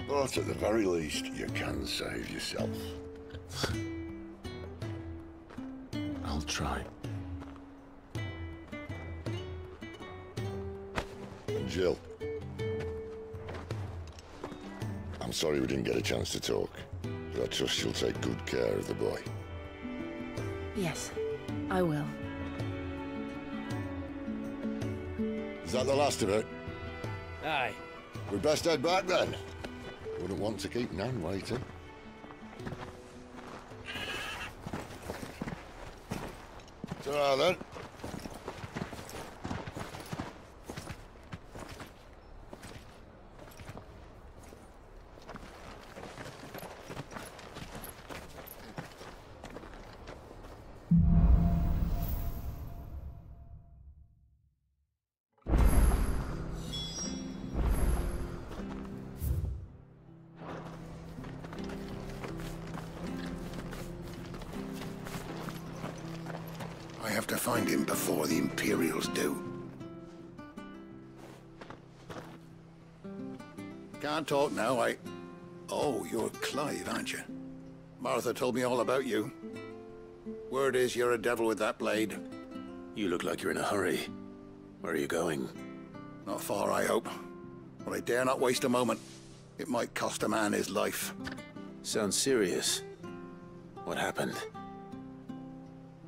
but at the very least, you can save yourself. I'll try. And Jill. I'm sorry we didn't get a chance to talk, but I trust you'll take good care of the boy. Yes, I will. Is that the last of it? Aye. We'd best head back then. Wouldn't want to keep Nan waiting. Ta-ra then. I have to find him before the Imperials do. Can't talk now, Oh, you're Clive, aren't you? Martha told me all about you. Word is you're a devil with that blade. You look like you're in a hurry. Where are you going? Not far, I hope. But I dare not waste a moment. It might cost a man his life. Sounds serious. What happened?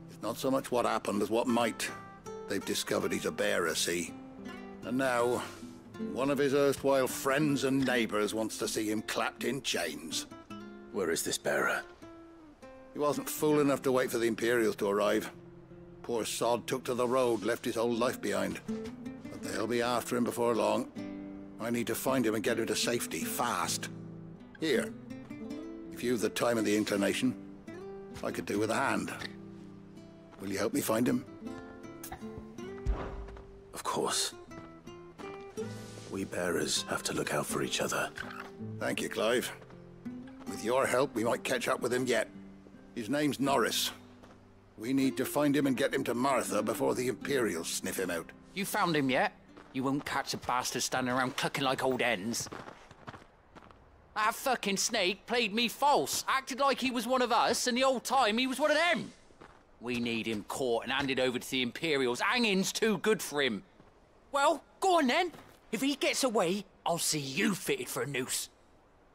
It's not so much what happened as what might. They've discovered he's a bearer, see? And now, one of his erstwhile friends and neighbors wants to see him clapped in chains. Where is this bearer? He wasn't fool enough to wait for the Imperials to arrive. Poor sod took to the road, left his whole life behind. But they'll be after him before long. I need to find him and get him to safety, fast. Here, if you've the time and the inclination, I could do with a hand. Will you help me find him? Of course. We bearers have to look out for each other. Thank you, Clive. With your help, we might catch up with him yet. His name's Norris. We need to find him and get him to Martha before the Imperials sniff him out. You found him yet? You won't catch a bastard standing around clucking like old hens. That fucking snake played me false, acted like he was one of us, and the whole time he was one of them. We need him caught and handed over to the Imperials. Hanging's too good for him. Well, go on then. If he gets away, I'll see you fitted for a noose.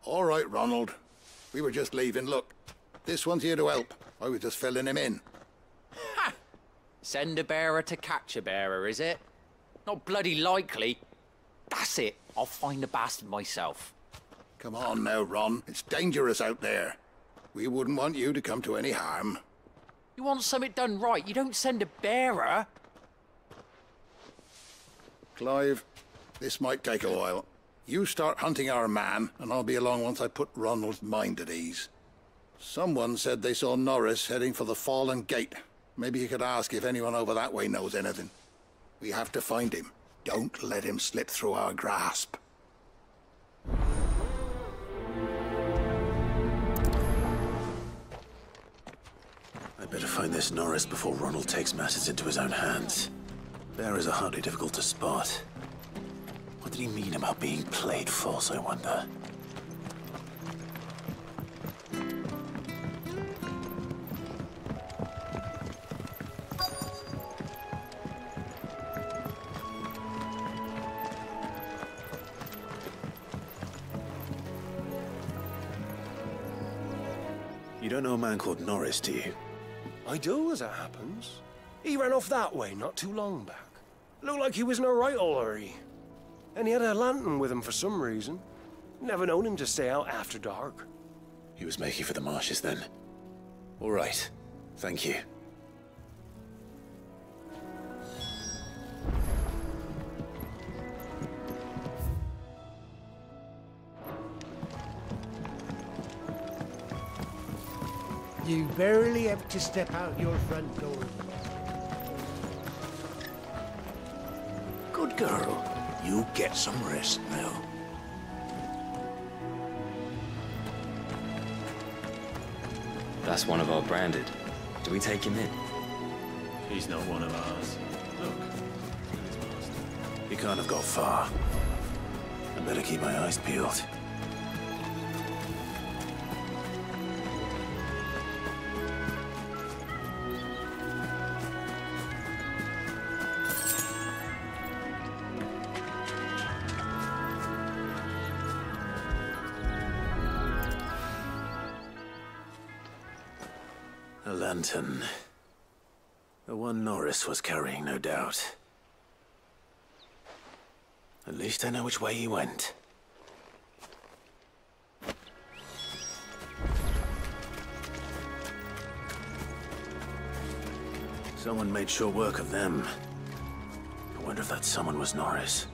All right, Ronald. We were just leaving. Look, this one's here to help. I was just filling him in. Ha! Send a bearer to catch a bearer, is it? Not bloody likely. That's it. I'll find the bastard myself. Come on now, Ron. It's dangerous out there. We wouldn't want you to come to any harm. You want something done right, you don't send a bearer. Clive, this might take a while. You start hunting our man, and I'll be along once I put Ronald's mind at ease. Someone said they saw Norris heading for the Fallen Gate. Maybe you could ask if anyone over that way knows anything. We have to find him. Don't let him slip through our grasp. I'd better find this Norris before Ronald takes matters into his own hands. Bearers are hardly difficult to spot. What did he mean about being played false, I wonder? You don't know a man called Norris, do you? I do, as it happens. He ran off that way not too long back. Looked like he was in a right old hurry. And he had a lantern with him for some reason. Never known him to stay out after dark. He was making for the marshes then. All right. Thank you. You barely have to step out your front door. Good girl. You get some rest now. That's one of our branded. Do we take him in? He's not one of ours. Look. He can't have got far. I better keep my eyes peeled. A lantern. The one Norris was carrying, no doubt. At least I know which way he went. Someone made short work of them. I wonder if that someone was Norris.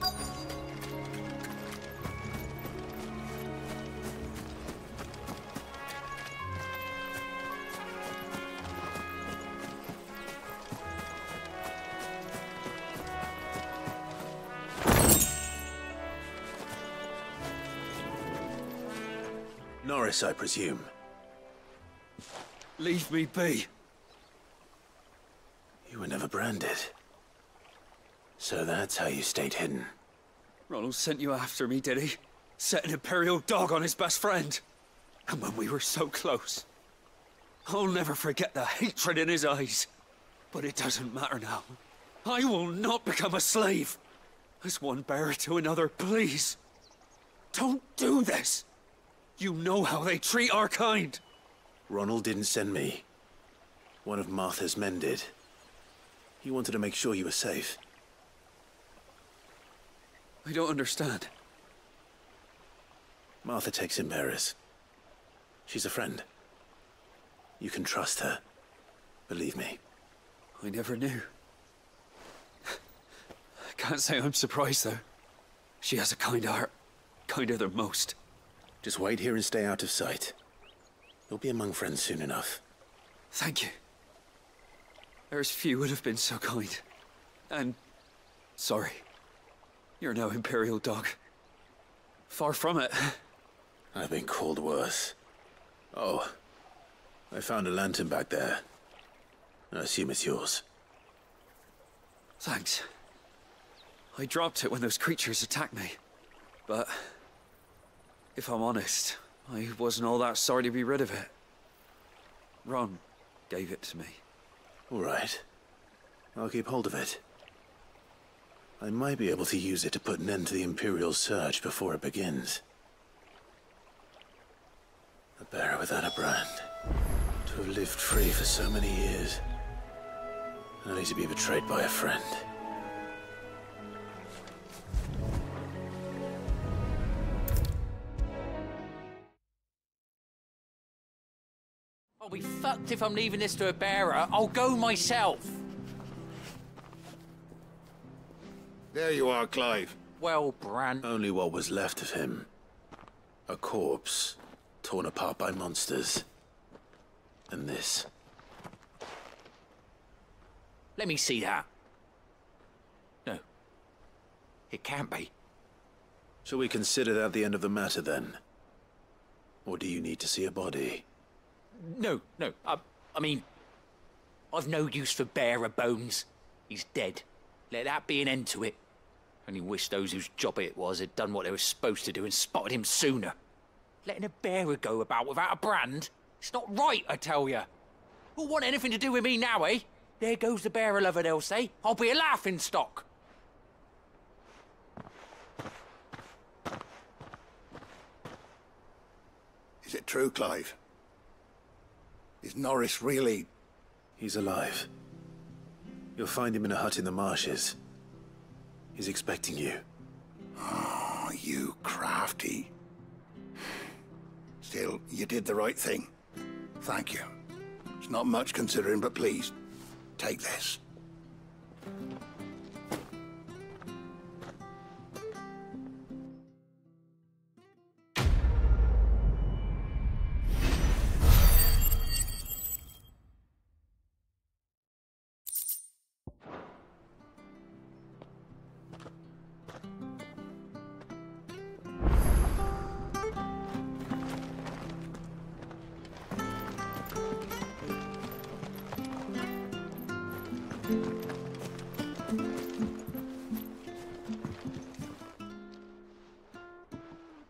Norris, I presume. Leave me be. You were never branded. So that's how you stayed hidden. Ronald sent you after me, did he? Set an Imperial dog on his best friend. And when we were so close. I'll never forget the hatred in his eyes. But it doesn't matter now. I will not become a slave. As one bearer to another, please. Don't do this. You know how they treat our kind. Ronald didn't send me. One of Martha's men did. He wanted to make sure you were safe. I don't understand. Martha takes in bearers. She's a friend. You can trust her. Believe me. I never knew. I can't say I'm surprised, though. She has a kind heart. Kinder than most. Just wait here and stay out of sight. You'll be among friends soon enough. Thank you. There's few would have been so kind. And... sorry. You're no Imperial dog. Far from it. I've been called worse. Oh. I found a lantern back there. I assume it's yours. Thanks. I dropped it when those creatures attacked me. But... if I'm honest, I wasn't all that sorry to be rid of it. Ron gave it to me. All right. I'll keep hold of it. I might be able to use it to put an end to the Imperial surge before it begins. A bearer without a brand. To have lived free for so many years. Only to be betrayed by a friend. I'll be fucked if I'm leaving this to a bearer. I'll go myself. There you are, Clive. Well, Bran. Only what was left of him. A corpse, torn apart by monsters. And this. Let me see that. No. It can't be. Shall we consider that the end of the matter, then? Or do you need to see a body? No. I mean... I've no use for bearer bones. He's dead. Let that be an end to it. Only wish those whose job it was had done what they were supposed to do and spotted him sooner. Letting a bearer go about without a brand? It's not right, I tell you. Who'll want anything to do with me now, eh? There goes the bearer lover, they'll say. I'll be a laughingstock. Is it true, Clive? Is Norris really... He's alive. You'll find him in a hut in the marshes. He's expecting you. Oh, you crafty. Still, you did the right thing. Thank you. It's not much considering, but please, take this.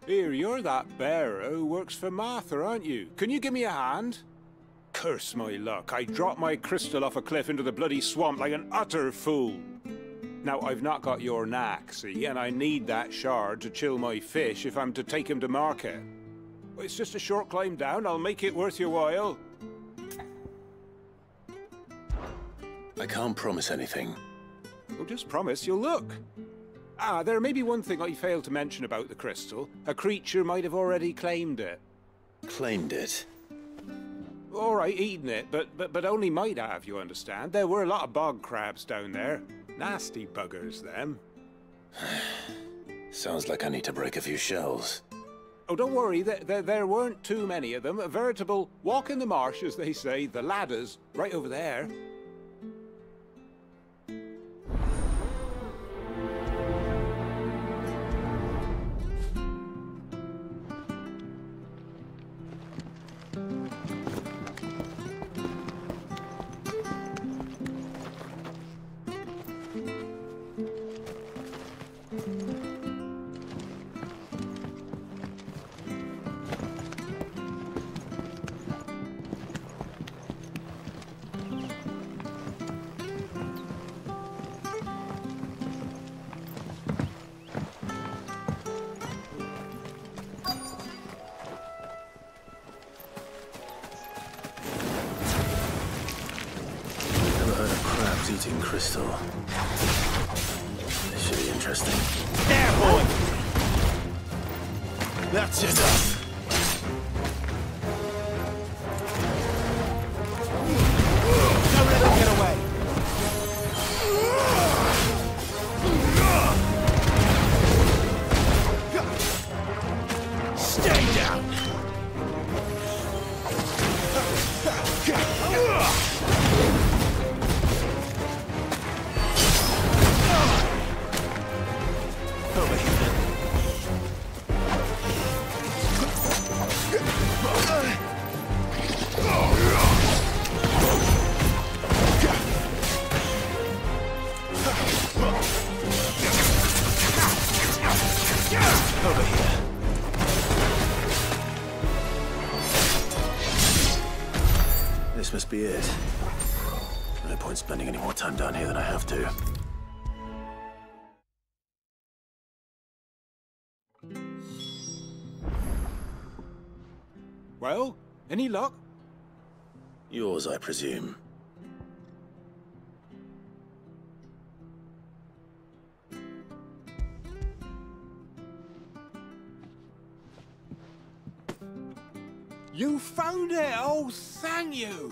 Here, you're that bearer who works for Martha, aren't you? Can you give me a hand? Curse my luck, I dropped my crystal off a cliff into the bloody swamp like an utter fool. Now, I've not got your knack, see, and I need that shard to chill my fish if I'm to take him to market. It's just a short climb down, I'll make it worth your while. I can't promise anything. Well, just promise you'll look. Ah, there may be one thing I failed to mention about the crystal. A creature might have already claimed it. Claimed it? All right, eaten it, but only might have, you understand. There were a lot of bog crabs down there. Nasty buggers, them. Sounds like I need to break a few shells. Oh, don't worry, there weren't too many of them. A veritable walk in the marsh, as they say, the ladders, right over there. Shooting crystal. This should be interesting. There, boy! That's enough. Don't let him get away. Stay down. Over here. Over here. This must be it. No point spending any more time down here than I have to. Well, any luck? Yours, I presume. You found it! Oh, thank you!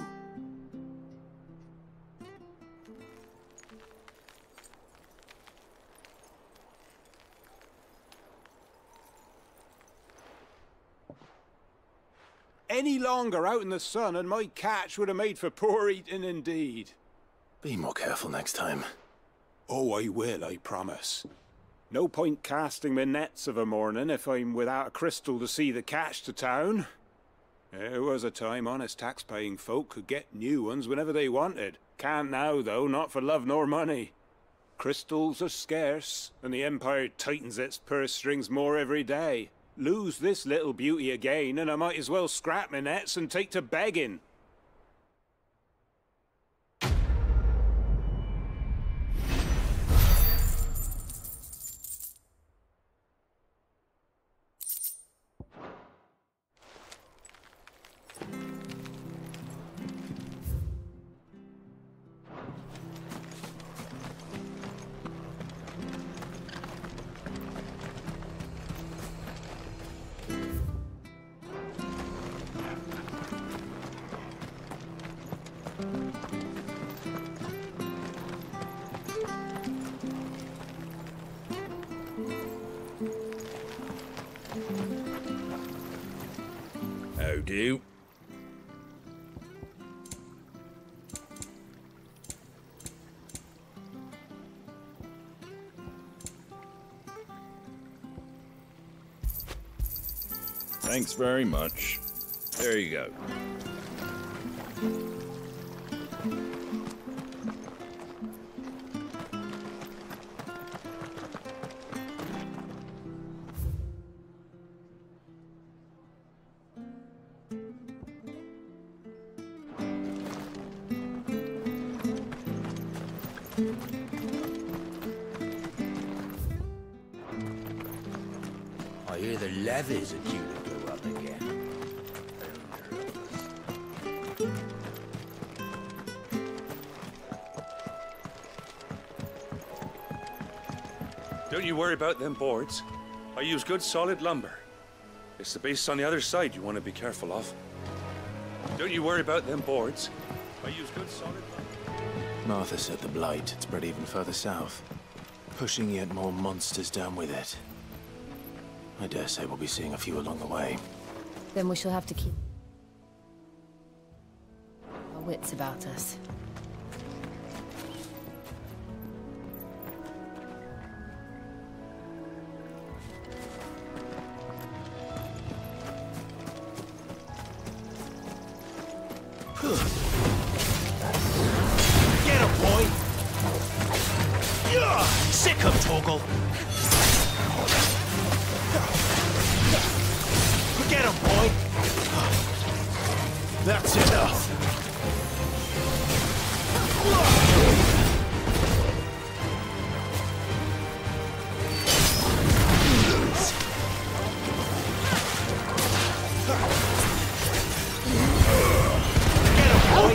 Any longer out in the sun and my catch would have made for poor eating indeed. Be more careful next time. Oh, I will, I promise. No point casting my nets of a morning if I'm without a crystal to see the catch to town. There was a time honest tax-paying folk could get new ones whenever they wanted. Can't now, though, not for love nor money. Crystals are scarce, and the Empire tightens its purse strings more every day. Lose this little beauty again, and I might as well scrap my nets and take to begging. How do? Thanks very much. There you go. I hear the levies are due to go up again. Don't you worry about them boards. I use good solid lumber. It's the base on the other side you want to be careful of. Don't you worry about them boards. I use good solid lumber. Martha said the blight had spread even further south, pushing yet more monsters down with it. I dare say we'll be seeing a few along the way. Then we shall have to keep our wits about us. Get him, boy! Sick him, Torgal! Get him, boy! That's enough! Get him, boy!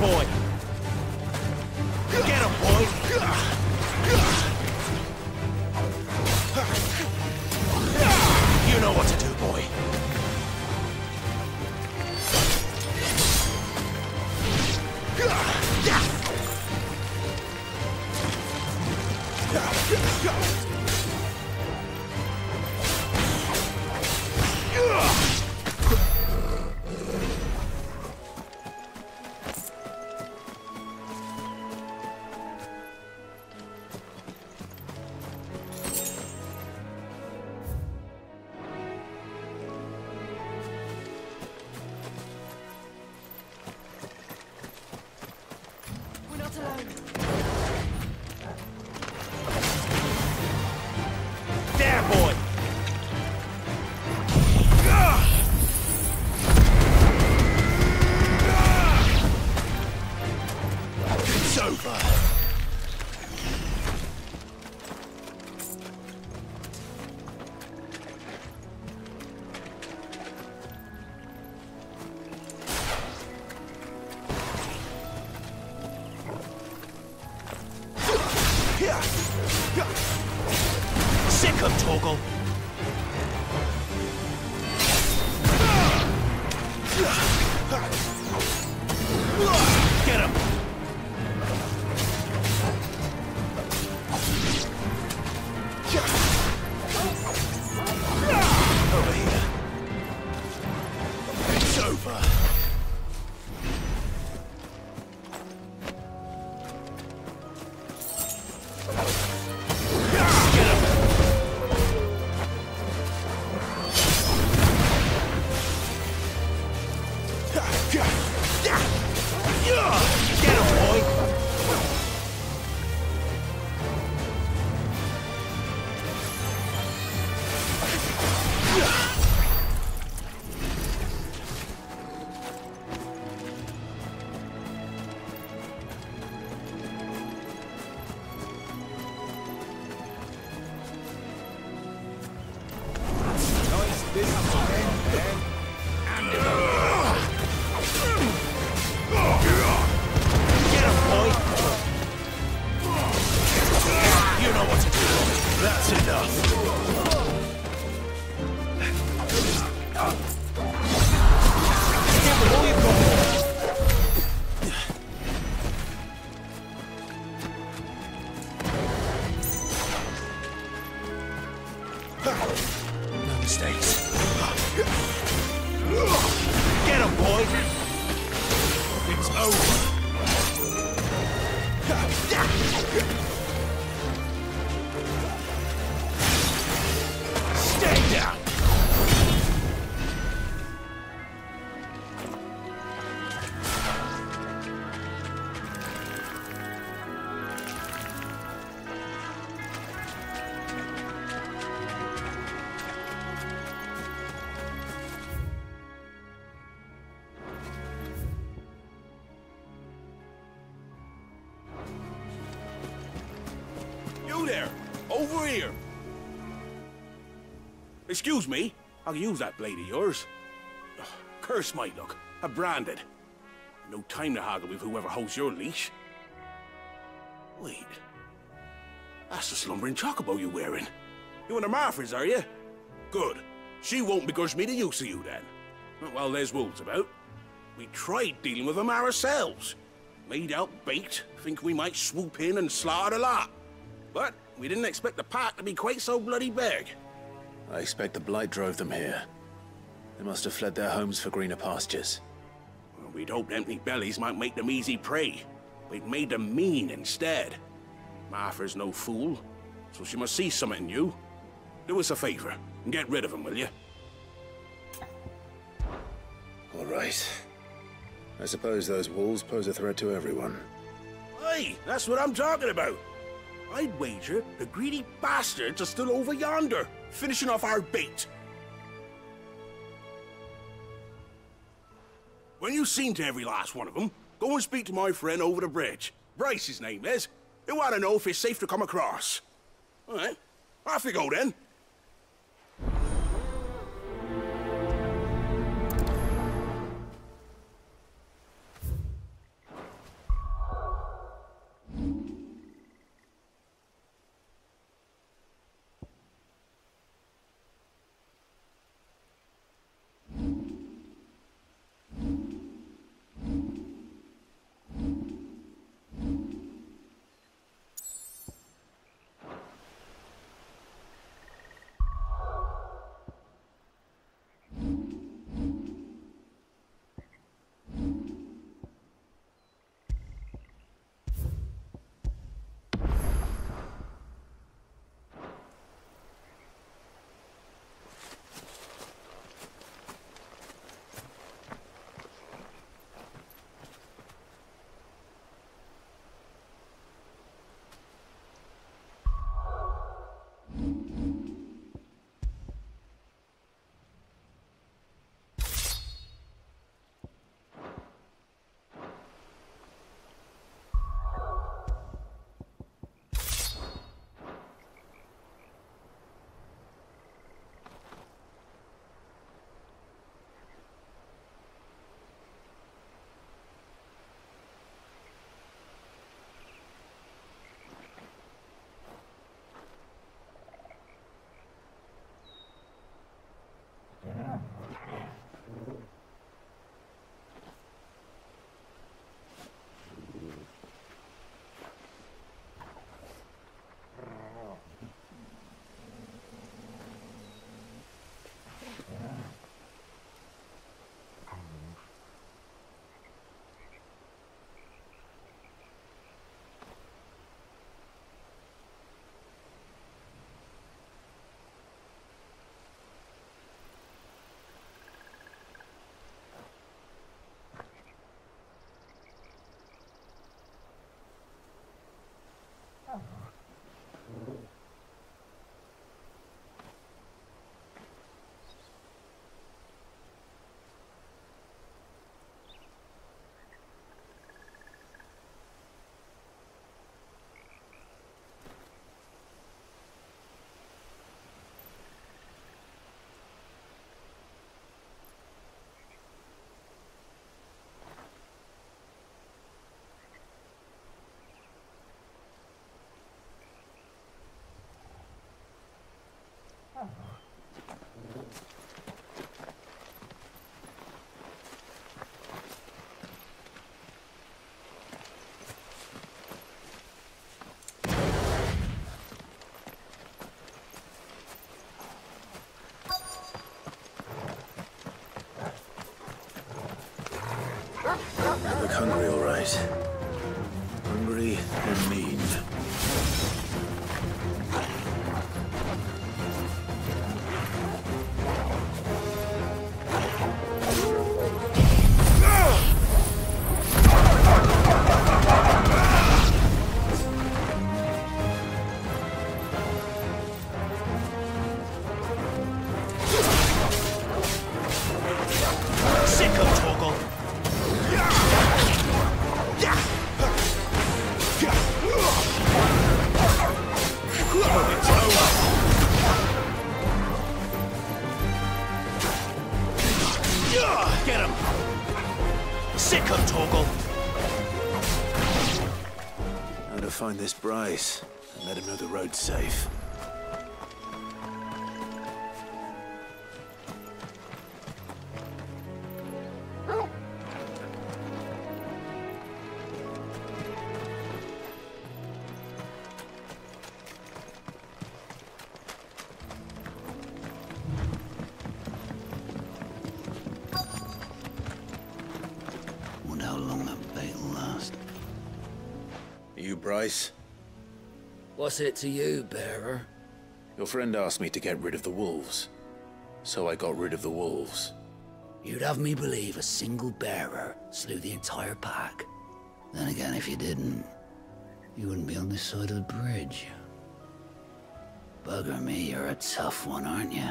boy! Get him, boy! You know what to do, boy. We're not alone. There, boy! It's over. Sick of Torgal. Get him. Over here. It's over. Get him, boy! Get him, boy! You know what to do. That's enough. Give him all you've got. No mistakes. Get him, boy! It's over. Stay down! You there! Over here! Excuse me, I'll use that blade of yours. Ugh, curse my luck, I'm branded. No time to haggle with whoever holds your leash. Wait. That's the slumbering chocobo you're wearing. You one of Martha's, are you? Good. She won't begrudge me the use of you, then. Well, there's wolves about. We tried dealing with them ourselves. Made out baked, think we might swoop in and slaughter the lot. But we didn't expect the pack to be quite so bloody big. I expect the blight drove them here. They must have fled their homes for greener pastures. Well, we'd hoped empty bellies might make them easy prey. We'd made them mean instead. Martha's no fool, so she must see something in you. Do us a favor and get rid of them, will you? All right. I suppose those wolves pose a threat to everyone. Hey, that's what I'm talking about. I'd wager the greedy bastards are still over yonder, finishing off our bait. When you've seen to every last one of them, go and speak to my friend over the bridge. Bryce, his name is. He'll want to know if it's safe to come across. All right, off you go then. right. Hungry and mean. Find this Bryce and let him know the road's safe. Wonder how long that bait will last. You, Bryce? What's it to you, bearer? Your friend asked me to get rid of the wolves, so I got rid of the wolves. You'd have me believe a single bearer slew the entire pack. Then again, if you didn't, you wouldn't be on this side of the bridge. Bugger me, you're a tough one, aren't you?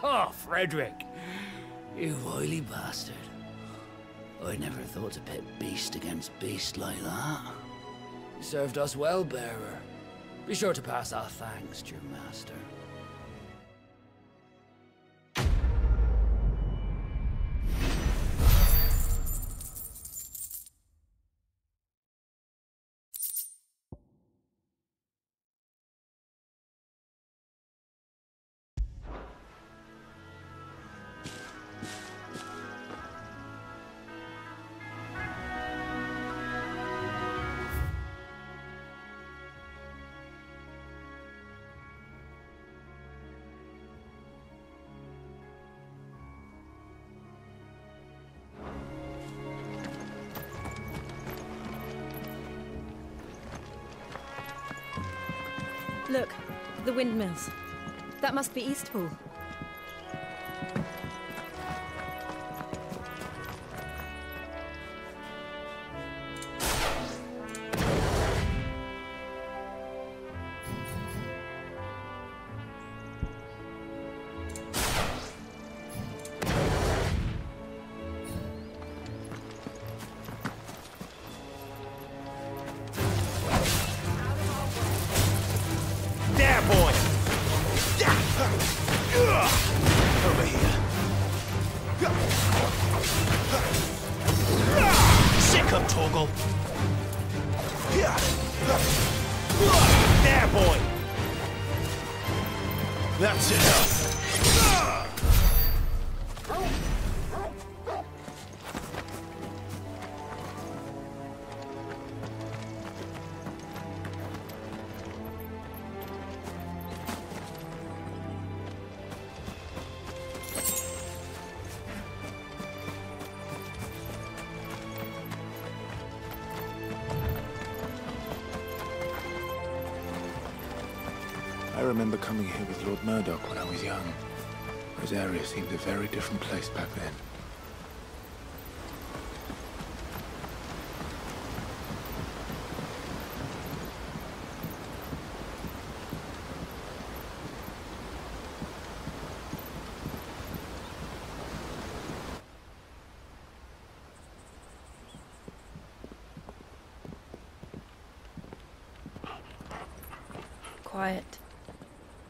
Oh, Frederick! You wily bastard. I'd never thought to pit beast against beast like that. You served us well, bearer. Be sure to pass our thanks to your master. Look, the windmills. That must be Eastpool. I remember coming here with Lord Murdoch when I was young. Rosaria seemed a very different place back then. Quiet,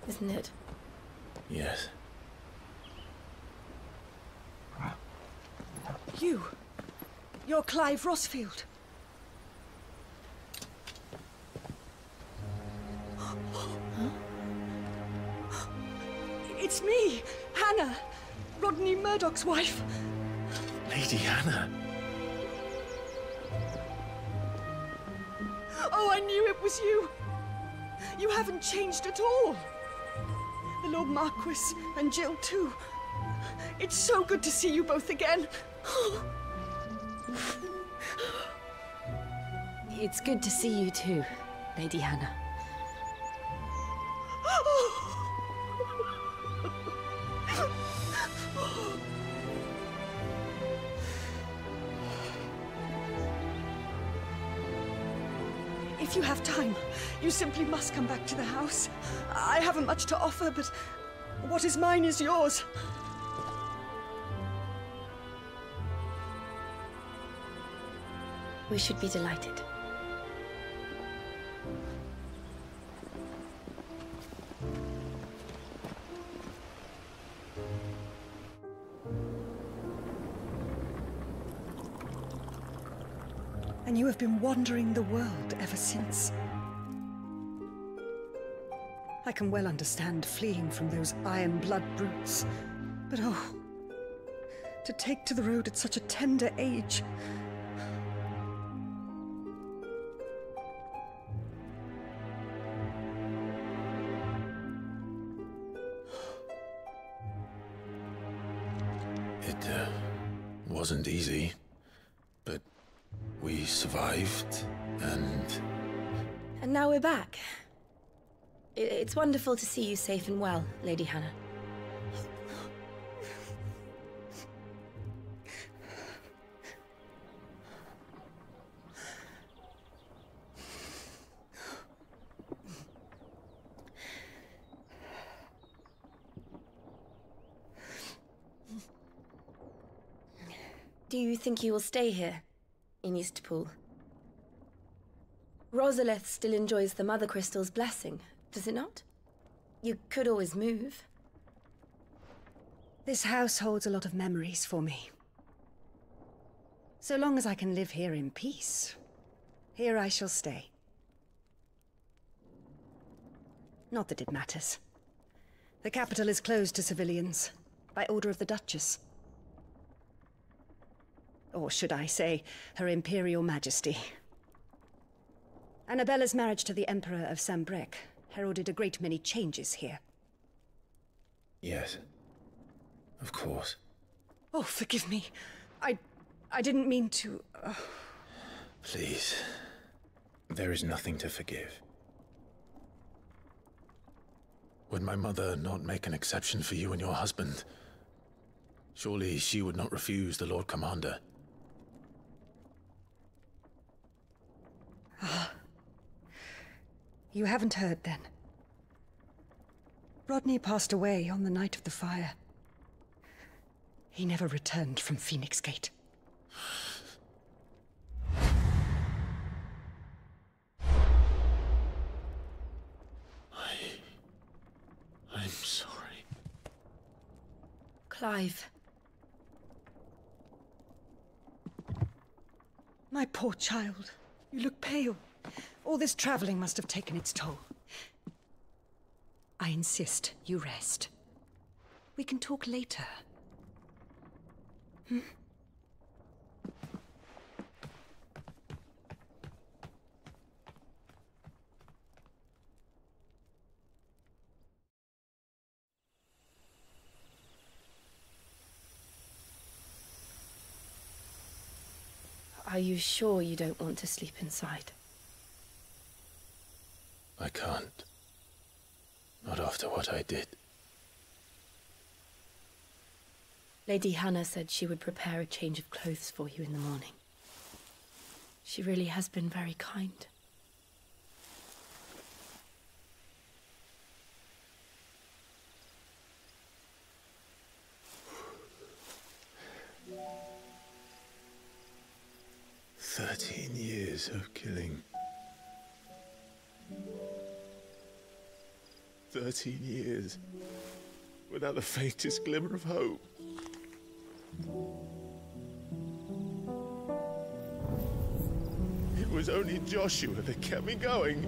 isn't it? Yes. You're Clive Rossfield. It's me, Hannah, Rodney Murdoch's wife. Lady Hannah. Oh, I knew it was you. You haven't changed at all. The Lord Marquis and Jill too. It's so good to see you both again. It's good to see you too, Lady Hannah. If you have time, you simply must come back to the house. I haven't much to offer, but what is mine is yours. We should be delighted. And you have been wandering the world ever since. I can well understand fleeing from those iron blood brutes, but oh, to take to the road at such a tender age. It wasn't easy, but we survived, and now we're back. It's wonderful to see you safe and well, Lady Hannah. Do you think you will stay here, in Eastpool? Rosalith still enjoys the Mother Crystal's blessing, does it not? You could always move. This house holds a lot of memories for me. So long as I can live here in peace, here I shall stay. Not that it matters. The capital is closed to civilians, by order of the Duchess. Or should I say, Her Imperial Majesty. Annabella's marriage to the Emperor of Sambrec heralded a great many changes here. yes, of course. Oh, forgive me. I didn't mean to... Please, there is nothing to forgive. Would my mother not make an exception for you and your husband? Surely she would not refuse the Lord Commander. You haven't heard, then? Rodney passed away on the night of the fire. He never returned from Phoenix Gate. I'm sorry. Clive. My poor child. You look pale. All this traveling must have taken its toll. I insist you rest. We can talk later. Hmm? Are you sure you don't want to sleep inside? I can't. Not after what I did. Lady Hannah said she would prepare a change of clothes for you in the morning. She really has been very kind. "13 years of killing. 13 years without the faintest glimmer of hope. It was only Joshua that kept me going.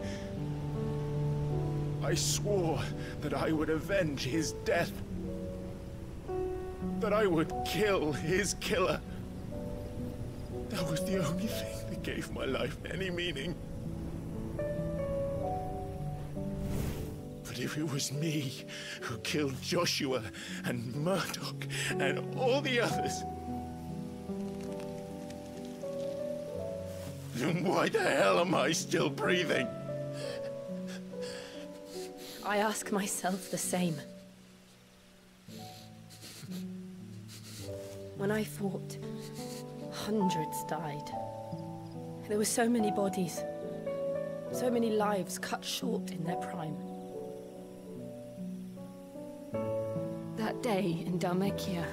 I swore that I would avenge his death. That I would kill his killer. That was the only thing that gave my life any meaning. But if it was me who killed Joshua and Murdoch and all the others, Then why the hell am I still breathing? I ask myself the same. When I fought, hundreds died. There were so many bodies, so many lives cut short in their prime. That day in Dalmekia,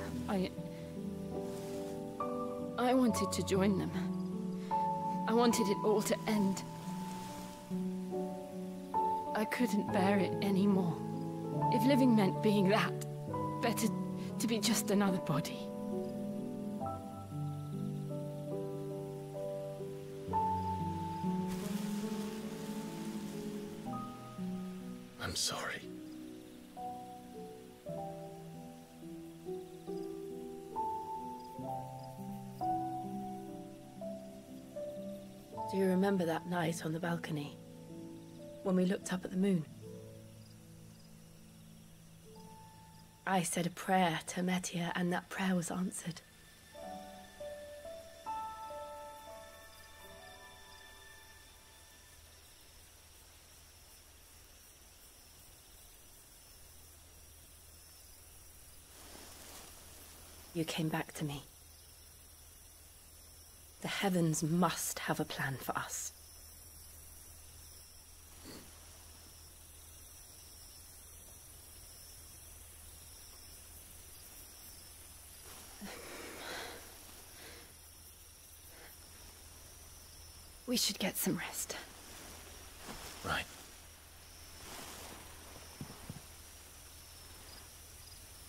I wanted to join them. I wanted it all to end. I couldn't bear it anymore. If living meant being that, better to be just another body. I'm sorry. Do you remember that night on the balcony? When we looked up at the moon? I said a prayer to Metia, and that prayer was answered. You came back to me. The heavens must have a plan for us. We should get some rest. Right.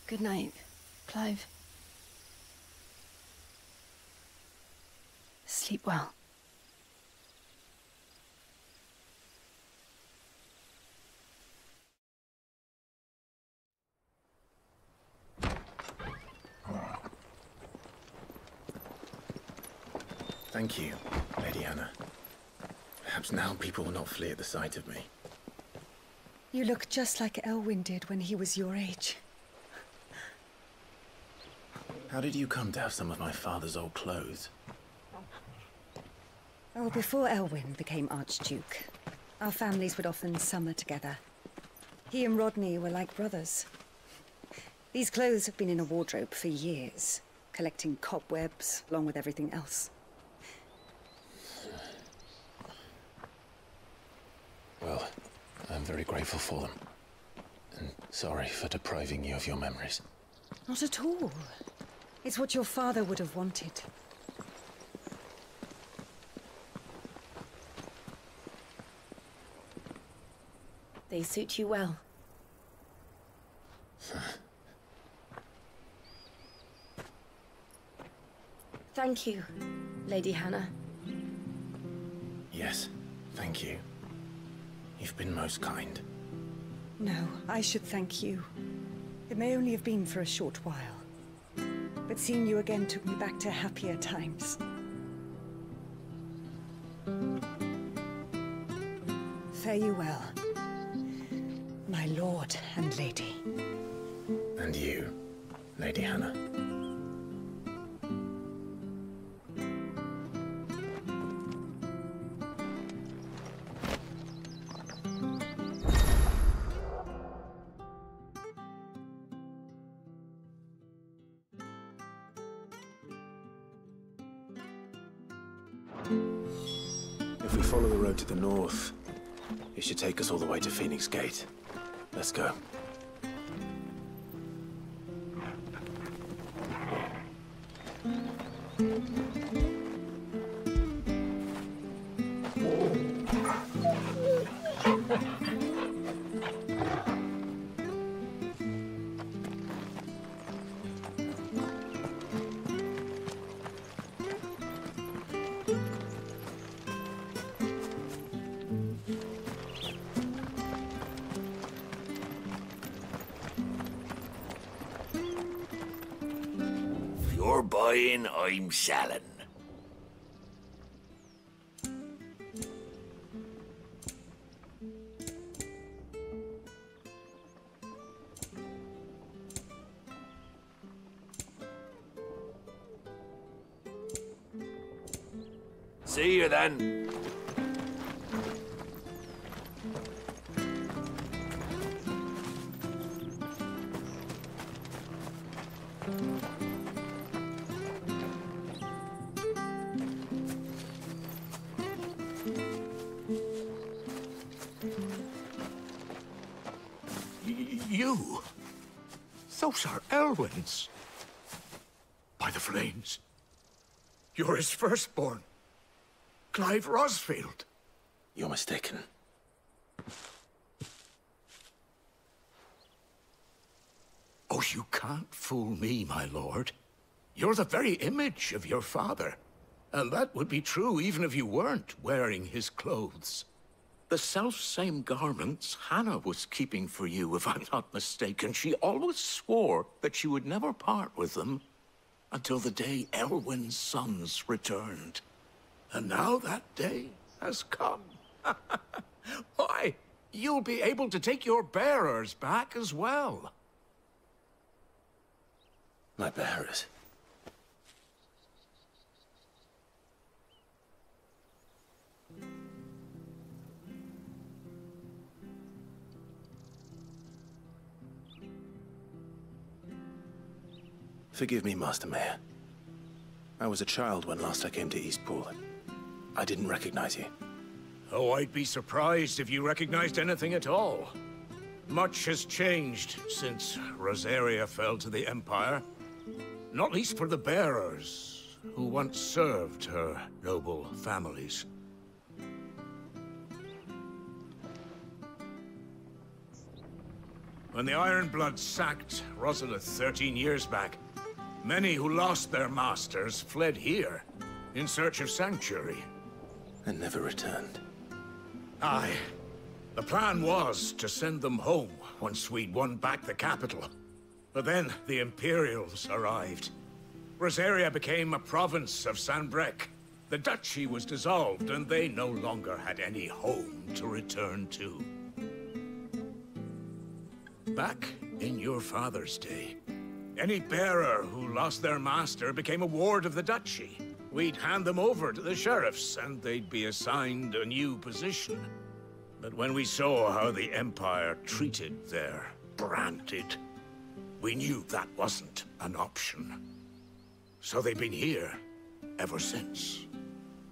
Good night, Clive. Sleep well. Thank you, Lady Hannah. Perhaps now people will not flee at the sight of me. You look just like Elwyn did when he was your age. How did you come to have some of my father's old clothes? Oh, before Elwyn became Archduke, our families would often summer together. He and Rodney were like brothers. These clothes have been in a wardrobe for years, collecting cobwebs along with everything else. Well, I'm very grateful for them. And sorry for depriving you of your memories. Not at all. It's what your father would have wanted. They suit you well. Thank you, Lady Hannah. Yes, thank you. You've been most kind. No, I should thank you. It may only have been for a short while, but seeing you again took me back to happier times. Fare you well, my lord and lady. And you, Lady Hannah. If we follow the road to the north, it should take us all the way to Phoenix Gate. Let's go. You're buying, I'm selling. See you then. You? Those are Elwyn's. By the flames. You're his firstborn. Clive Rosfield. You're mistaken. Oh, you can't fool me, my lord. You're the very image of your father. And that would be true even if you weren't wearing his clothes. The self-same garments Hannah was keeping for you, if I'm not mistaken. She always swore that she would never part with them until the day Elwyn's sons returned. And now that day has come. Why, you'll be able to take your bearers back as well. My bearers? Forgive me, Master Mayor. I was a child when last I came to Eastpool. I didn't recognize you. Oh, I'd be surprised if you recognized anything at all. Much has changed since Rosaria fell to the Empire. Not least for the bearers, who once served her noble families. When the Ironbloods sacked Rosalith 13 years back, many who lost their masters fled here, in search of sanctuary. And never returned. Aye. The plan was to send them home once we'd won back the capital. But then the Imperials arrived. Rosaria became a province of Sanbreque. The duchy was dissolved, and they no longer had any home to return to. Back in your father's day, any bearer who lost their master became a ward of the duchy. We'd hand them over to the sheriffs, and they'd be assigned a new position. But when we saw how the Empire treated their branded, we knew that wasn't an option. So they've been here ever since.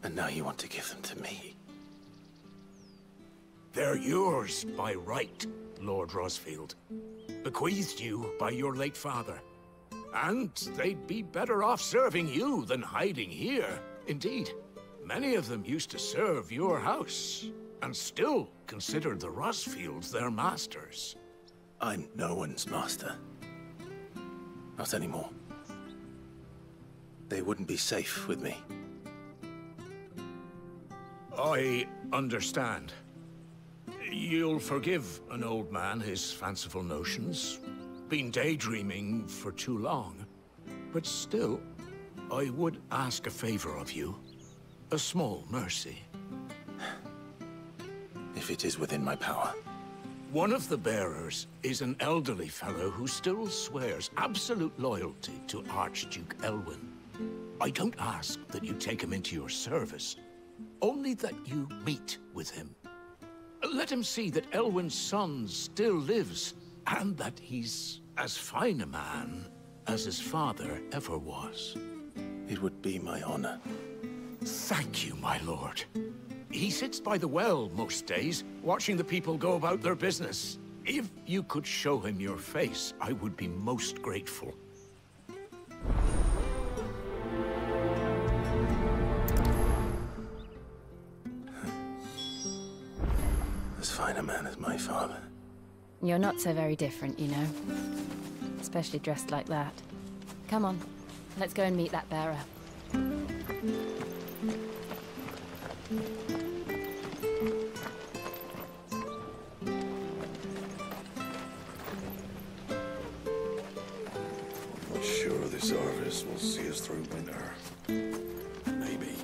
And now you want to give them to me? They're yours by right, Lord Rosfield. Bequeathed you by your late father. And they'd be better off serving you than hiding here. Indeed, many of them used to serve your house, and still considered the Rosfields their masters. I'm no one's master. Not anymore. They wouldn't be safe with me. I understand. You'll forgive an old man his fanciful notions. Been daydreaming for too long. But still, I would ask a favor of you. A small mercy. If it is within my power. One of the bearers is an elderly fellow who still swears absolute loyalty to Archduke Elwyn. I don't ask that you take him into your service, only that you meet with him. Let him see that Elwyn's son still lives, and that he's as fine a man as his father ever was. It would be my honor. Thank you, my lord. He sits by the well most days, watching the people go about their business. If you could show him your face, I would be most grateful. As fine a man as my father. You're not so very different, you know. Especially dressed like that. Come on, let's go and meet that bearer. Not sure this harvest will see us through winter. Maybe.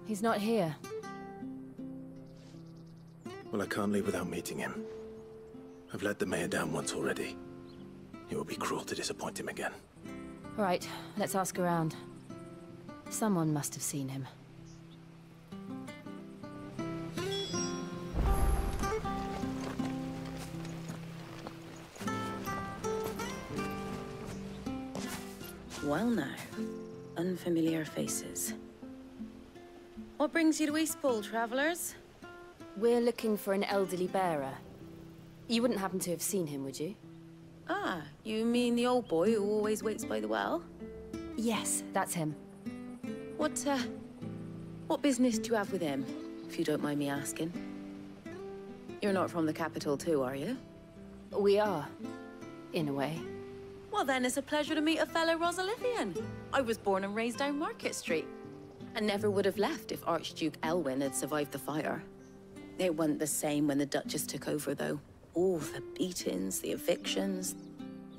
He's not here. Well, I can't leave without meeting him. I've let the mayor down once already. It would be cruel to disappoint him again. All right, let's ask around. Someone must have seen him. Well now, unfamiliar faces. What brings you to Eastpool, travellers? We're looking for an elderly bearer. You wouldn't happen to have seen him, would you? Ah, you mean the old boy who always waits by the well? Yes, that's him. What business do you have with him, if you don't mind me asking? You're not from the capital too, are you? We are, in a way. Well then, it's a pleasure to meet a fellow Rosalithian. I was born and raised down Market Street. And never would have left if Archduke Elwyn had survived the fire. It wasn't the same when the Duchess took over, though. All the beatings, the evictions,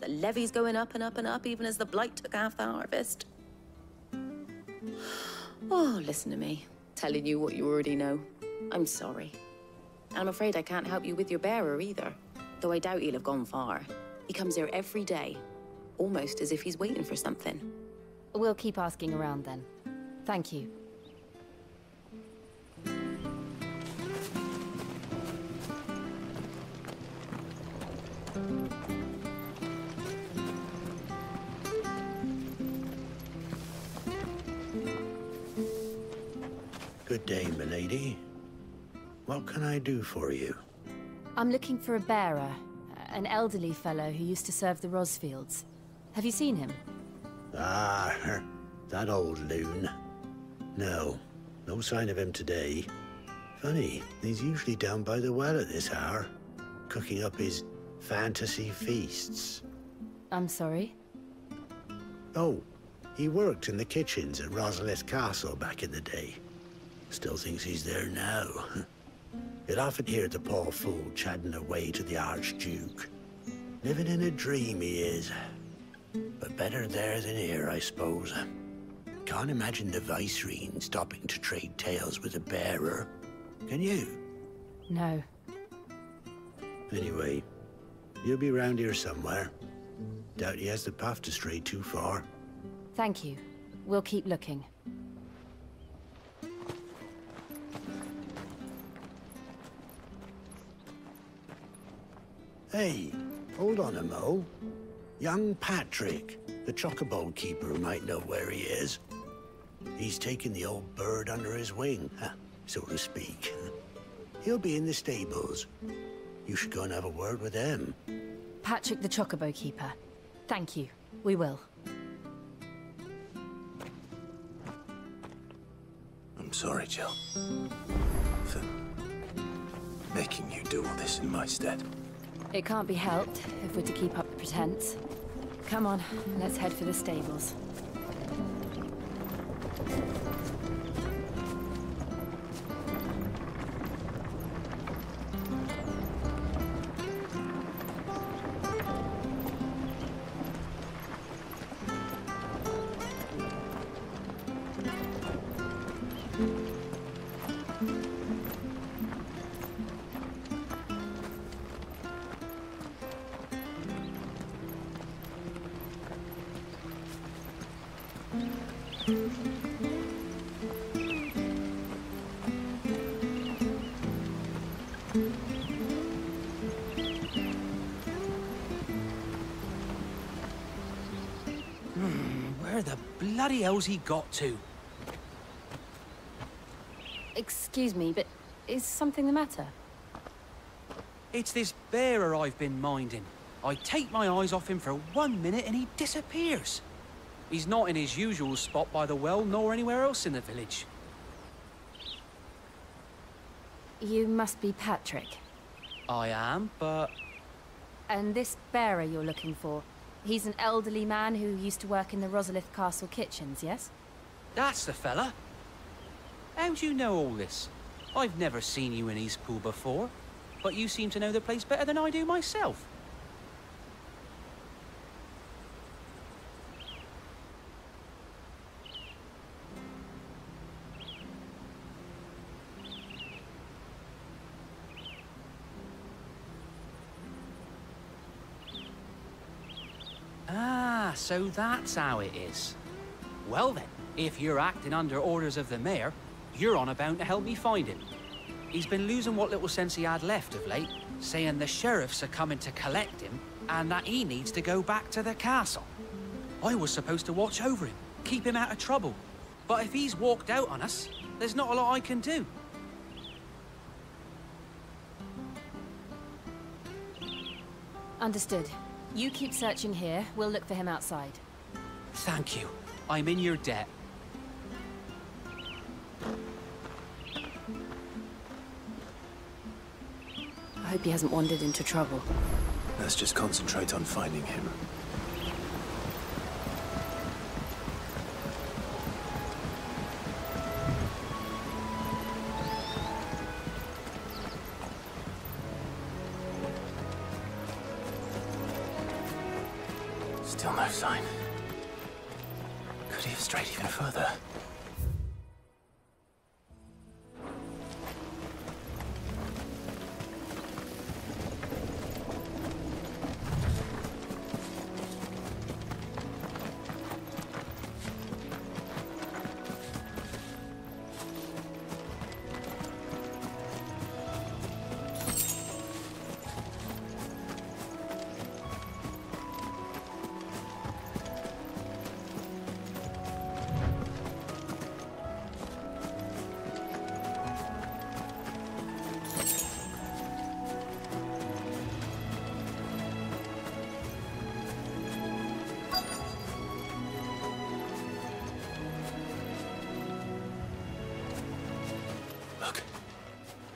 the levies going up and up and up, even as the blight took half the harvest. Oh, listen to me, telling you what you already know. I'm sorry. I'm afraid I can't help you with your bearer either, though I doubt he'll have gone far. He comes here every day, almost as if he's waiting for something. We'll keep asking around then. Thank you. Good day, milady. What can I do for you? I'm looking for a bearer, an elderly fellow who used to serve the Rosfields. Have you seen him? Ah, that old loon. No sign of him today. Funny, he's usually down by the well at this hour, cooking up his fantasy feasts. I'm sorry? Oh, he worked in the kitchens at Rosalith Castle back in the day. Still thinks he's there now. You'd often hear the poor fool chatting away to the Archduke. Living in a dream he is. But better there than here, I suppose. Can't imagine the Vicereine stopping to trade tales with a bearer. Can you? No. Anyway, you'll be round here somewhere. Doubt he has the path to stray too far. Thank you. We'll keep looking. Hey, hold on a mo. Young Patrick, the chocobo keeper, might know where he is. He's taken the old bird under his wing, so to speak. He'll be in the stables. You should go and have a word with him. Patrick the chocobo keeper. Thank you. We will. I'm sorry, Jill. For making you do all this in my stead. It can't be helped if we're to keep up the pretense. Come on, let's head for the stables. Where the bloody hell's he got to? Excuse me, but is something the matter? It's this bearer I've been minding. I take my eyes off him for 1 minute and he disappears. He's not in his usual spot by the well, nor anywhere else in the village. You must be Patrick. I am, but... And this bearer you're looking for, he's an elderly man who used to work in the Rosalith Castle kitchens, yes? That's the fella. How do you know all this? I've never seen you in Eastpool before, but you seem to know the place better than I do myself. Ah, so that's how it is. Well then, if you're acting under orders of the mayor, you're on about to help me find him. He's been losing what little sense he had left of late, saying the sheriffs are coming to collect him and that he needs to go back to the castle. I was supposed to watch over him, keep him out of trouble. But if he's walked out on us, there's not a lot I can do. Understood. You keep searching here, we'll look for him outside. Thank you. I'm in your debt. I hope he hasn't wandered into trouble. Let's just concentrate on finding him. Still no sign. Could he have strayed even further?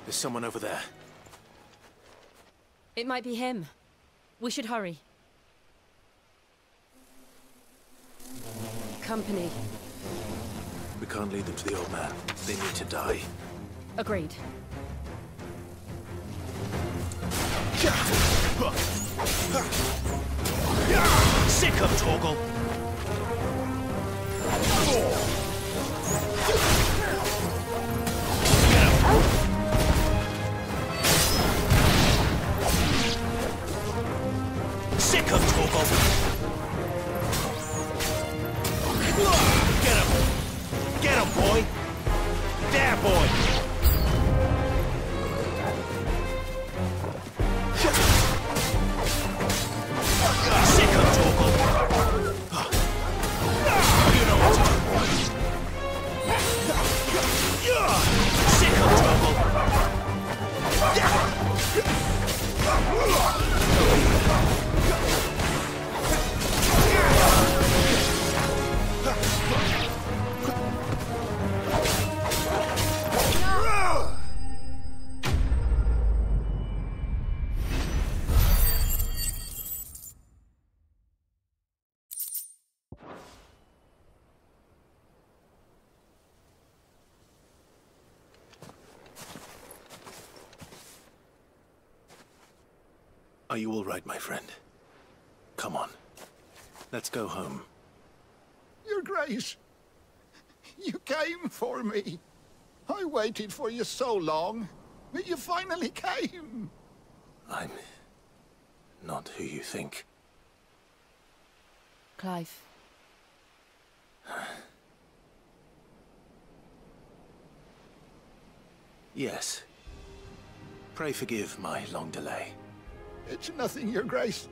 There's someone over there. It might be him. We should hurry. Company. We can't lead them to the old man. They need to die. Agreed. Sick of Torgal! Sick of Torgal! Get him! Get him, boy! There, boy! Sick of Torgal! You know what to do, boy! Sick of Torgal! Are you all right, my friend? Come on. Let's go home. Your Grace, you came for me. I waited for you so long, but you finally came. I'm not who you think. Clive. Yes. Pray forgive my long delay. It's nothing, Your Grace.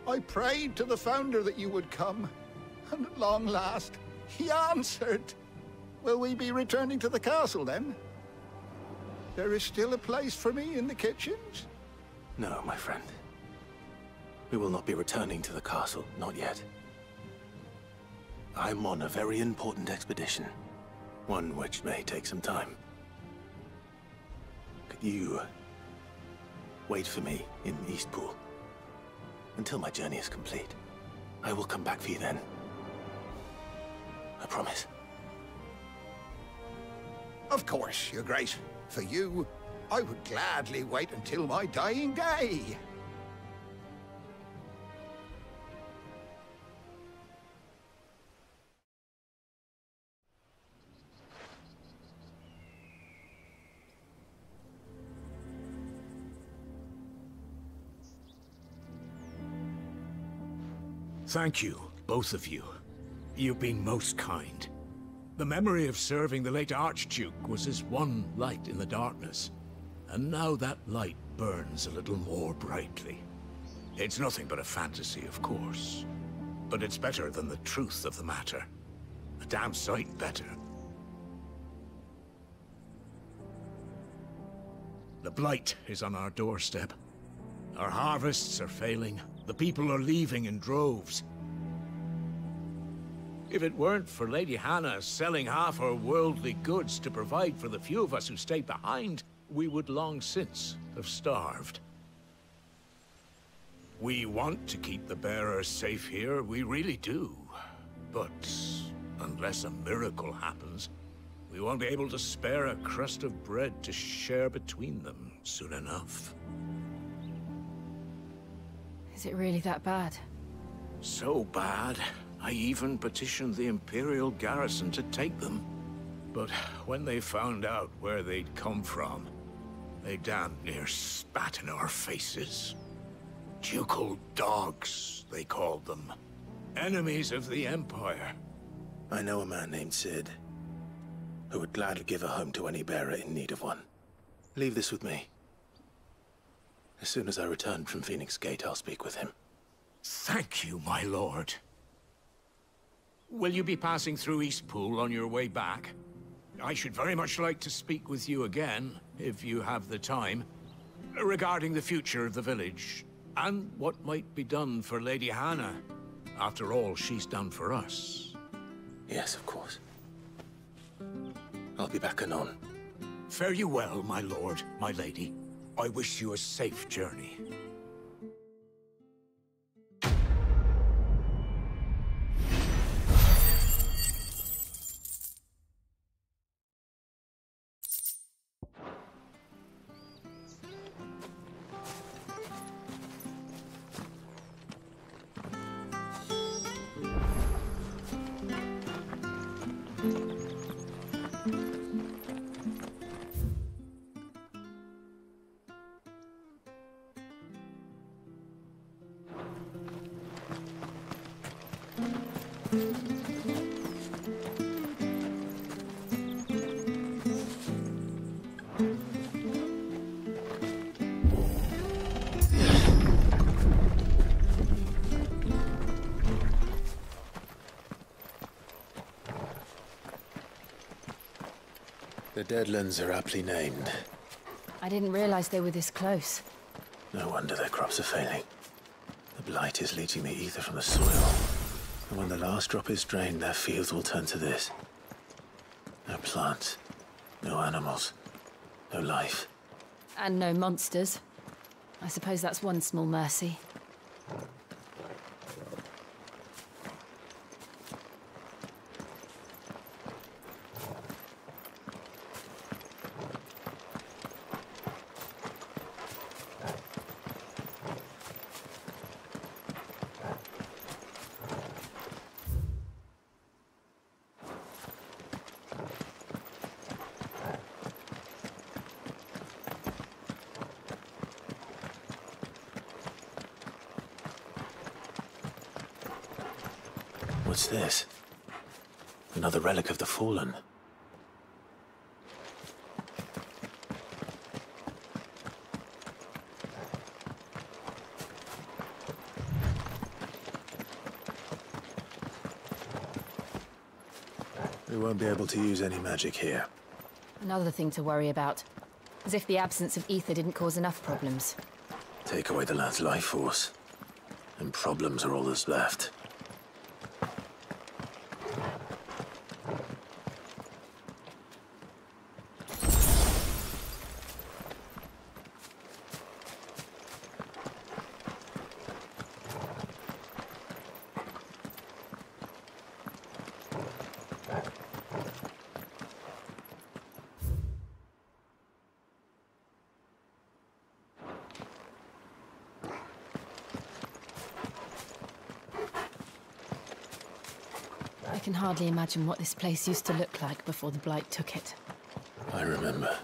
I prayed to the Founder that you would come, and at long last, he answered. Will we be returning to the castle, then? There is still a place for me in the kitchens? No, my friend. We will not be returning to the castle, not yet. I'm on a very important expedition, one which may take some time. Could you wait for me in Eastpool until my journey is complete? I will come back for you then. I promise. Of course, Your Grace. For you, I would gladly wait until my dying day. Thank you, both of you. You've been most kind. The memory of serving the late Archduke was as one light in the darkness, and now that light burns a little more brightly. It's nothing but a fantasy, of course, but it's better than the truth of the matter. A damn sight better. The blight is on our doorstep. Our harvests are failing. The people are leaving in droves. If it weren't for Lady Hannah selling half her worldly goods to provide for the few of us who stayed behind, we would long since have starved. We want to keep the bearers safe here, we really do. But unless a miracle happens, we won't be able to spare a crust of bread to share between them soon enough. Is it really that bad? So bad, I even petitioned the Imperial garrison to take them. But when they found out where they'd come from, they damn near spat in our faces. Ducal dogs, they called them. Enemies of the Empire. I know a man named Sid, who would gladly give a home to any bearer in need of one. Leave this with me. As soon as I return from Phoenix Gate, I'll speak with him. Thank you, my lord. Will you be passing through Eastpool on your way back? I should very much like to speak with you again, if you have the time, regarding the future of the village, and what might be done for Lady Hannah, after all she's done for us. Yes, of course. I'll be back anon. Fare you well, my lord, my lady. I wish you a safe journey. The Deadlands are aptly named. I didn't realize they were this close. No wonder their crops are failing. The blight is leaching the ether from the soil. And when the last drop is drained, their fields will turn to this. No plants, no animals, no life. And no monsters. I suppose that's one small mercy. What's this? Another relic of the Fallen. We won't be able to use any magic here. Another thing to worry about. As if the absence of ether didn't cause enough problems. Take away the lad's life force, and problems are all that's left. I can hardly imagine what this place used to look like before the blight took it. I remember.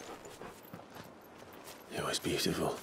It was beautiful.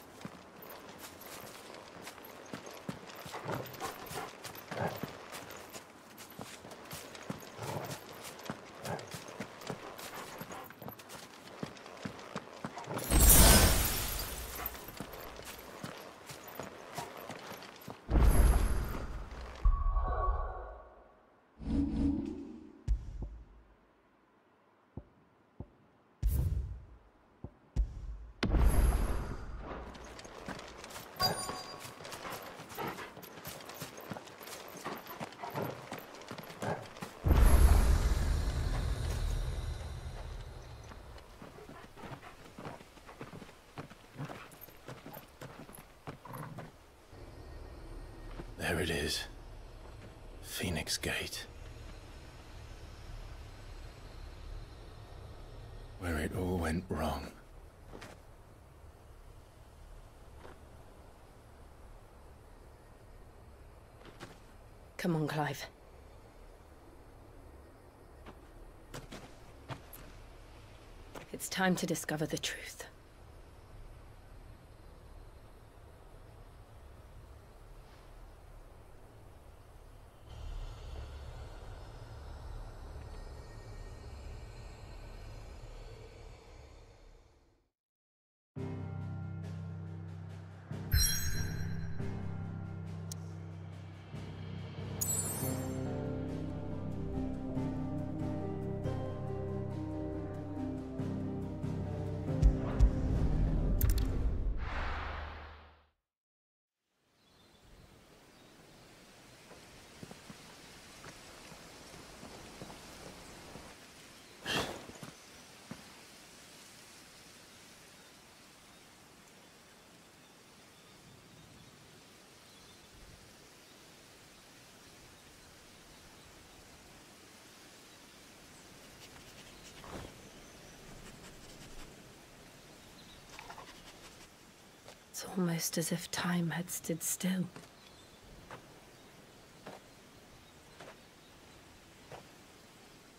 There it is. Phoenix Gate. Where it all went wrong. Come on, Clive. It's time to discover the truth. It's almost as if time had stood still.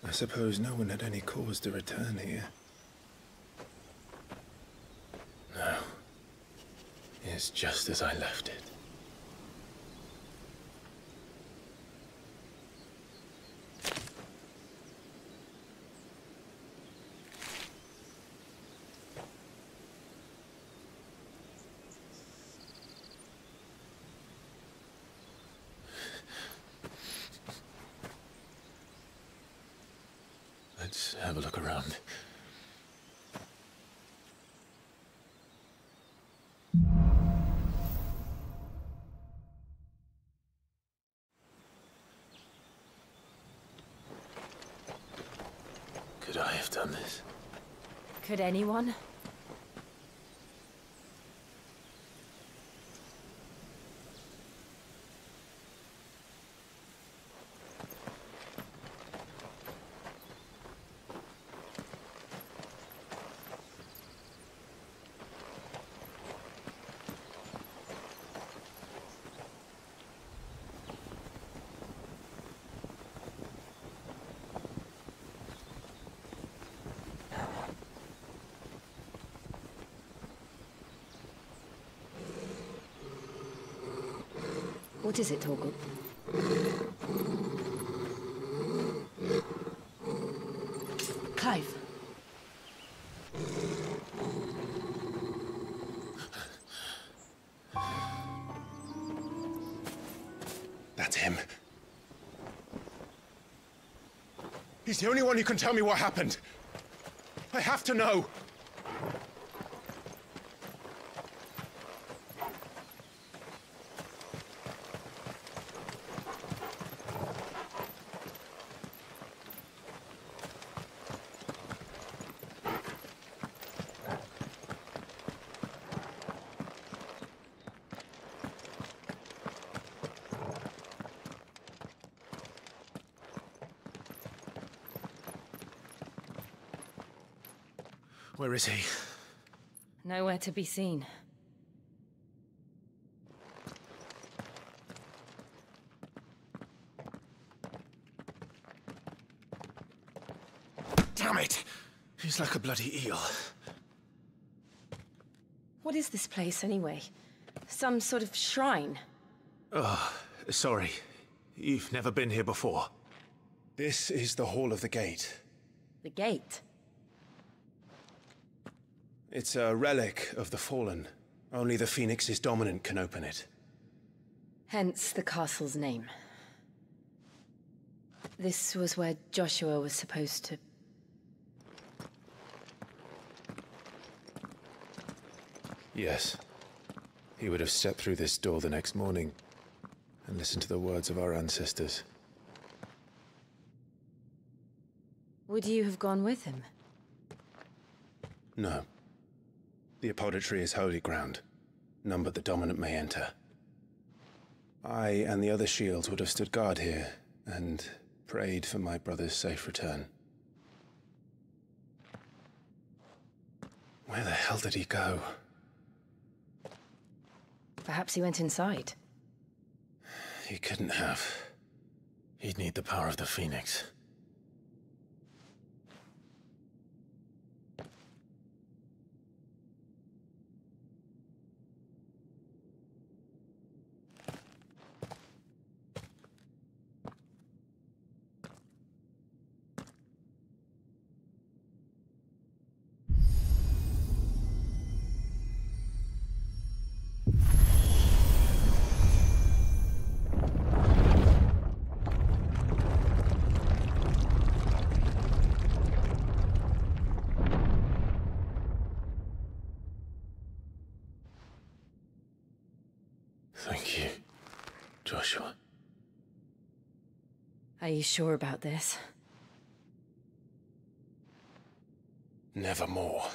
I suppose no one had any cause to return here. No. It's just as I left it. Let's have a look around. Could I have done this? Could anyone? What is it, Torgal? Clive. That's him. He's the only one who can tell me what happened. I have to know. Where is he? Nowhere to be seen. Damn it! He's like a bloody eel. What is this place, anyway? Some sort of shrine? Oh, sorry. You've never been here before. This is the Hall of the Gate. The gate? It's a relic of the Fallen. Only the Phoenix's dominant can open it. Hence the castle's name. This was where Joshua was supposed to... Yes. He would have stepped through this door the next morning and listened to the words of our ancestors. Would you have gone with him? No. The apodatory is holy ground. None but the dominant may enter. I and the other shields would have stood guard here and prayed for my brother's safe return. Where the hell did he go? Perhaps he went inside. He couldn't have. He'd need the power of the Phoenix. Thank you, Joshua. Are you sure about this? Nevermore.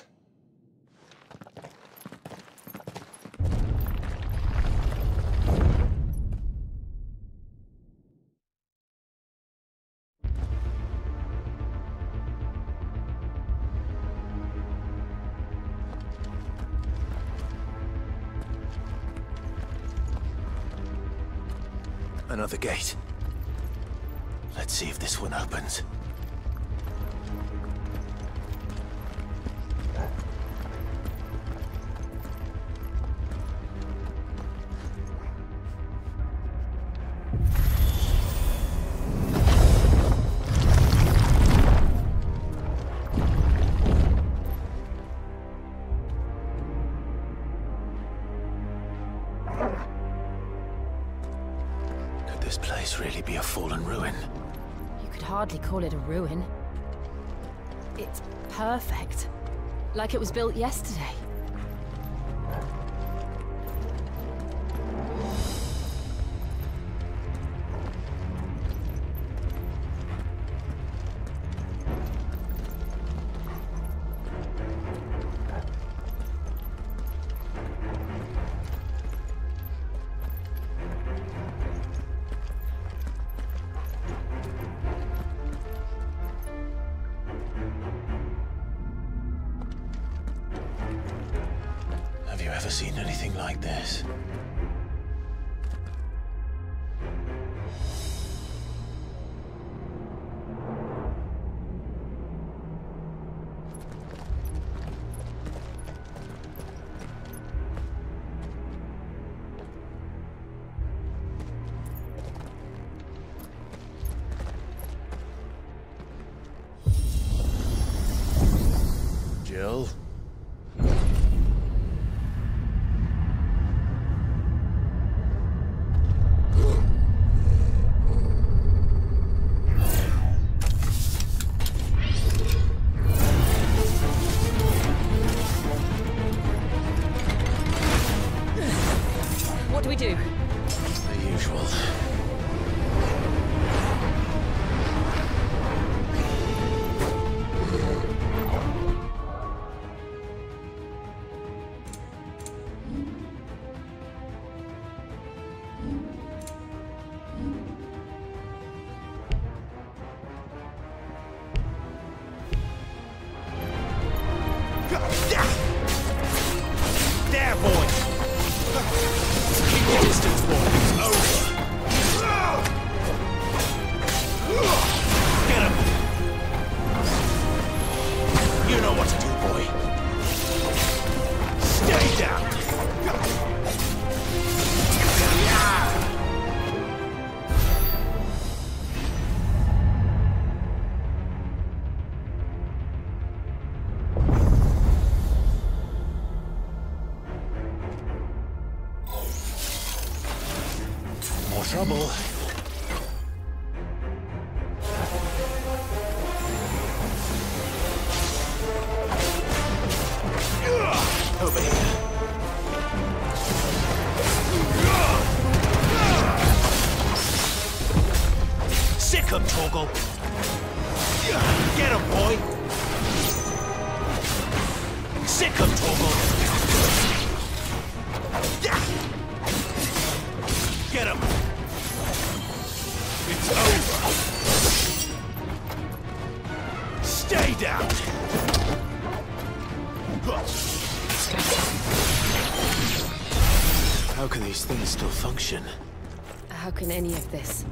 Another gate. Let's see if this one opens. This place really be a fallen ruin? You could hardly call it a ruin. It's perfect. Like it was built yesterday. Have you ever seen anything like this? Jill? What do we do? The usual. There, boy! Keep your distance, boy. It's over. Get him! You know what to do, boy. Stay down! More trouble. Over here. Sick him, Torgal. Get him, boy. Sick him, Torgal. Get him. these things still function? How can any of this?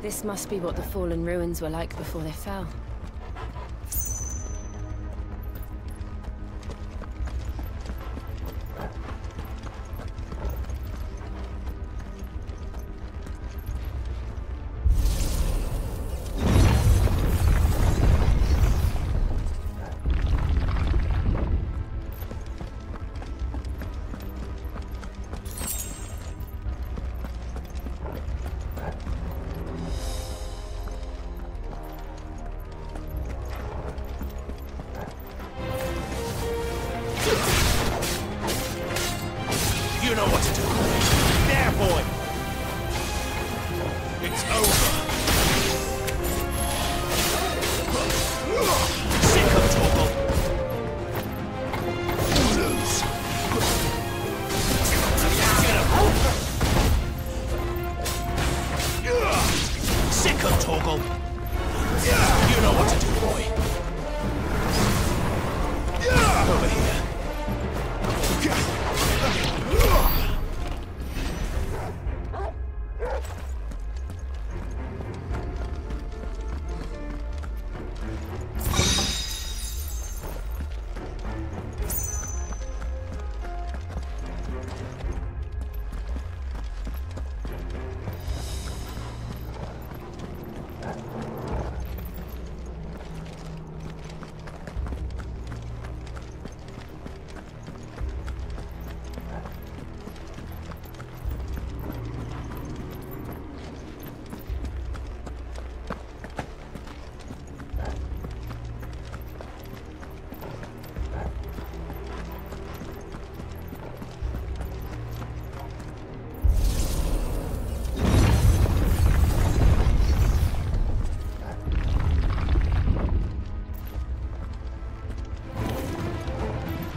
This must be what the fallen ruins were like before they fell. You know what to do. There, boy. It's over. Sick of Torgal. Lose. Get him. Sick of Torgal. You know what to do, boy. Over here.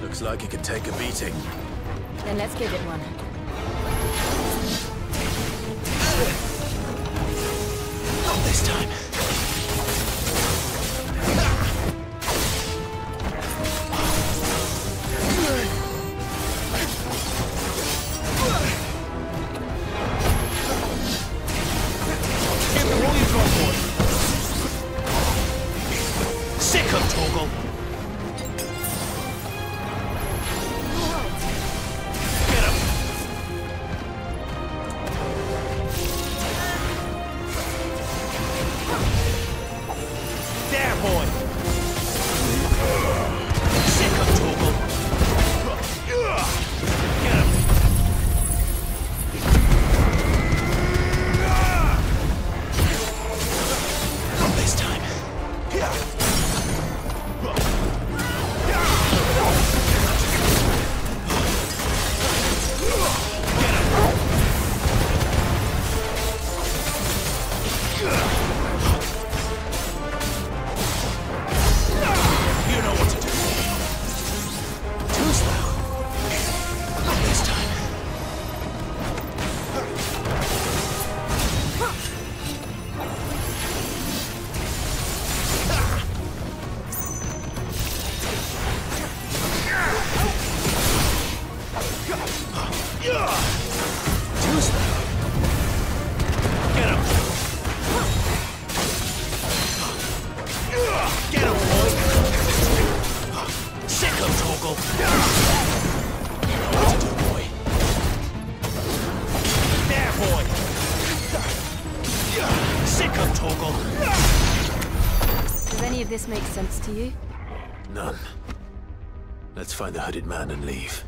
Looks like it could take a beating. Then let's give it one. Not this time. Give it all you've got, boy. Sick of Torgal. This makes sense to you? None. Let's find the hooded man and leave.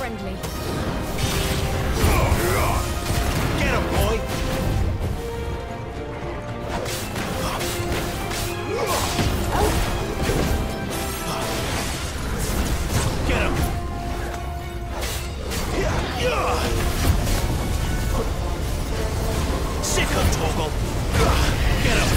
friendly. Get him, boy! Get him! Sick him, Torgal! Get him!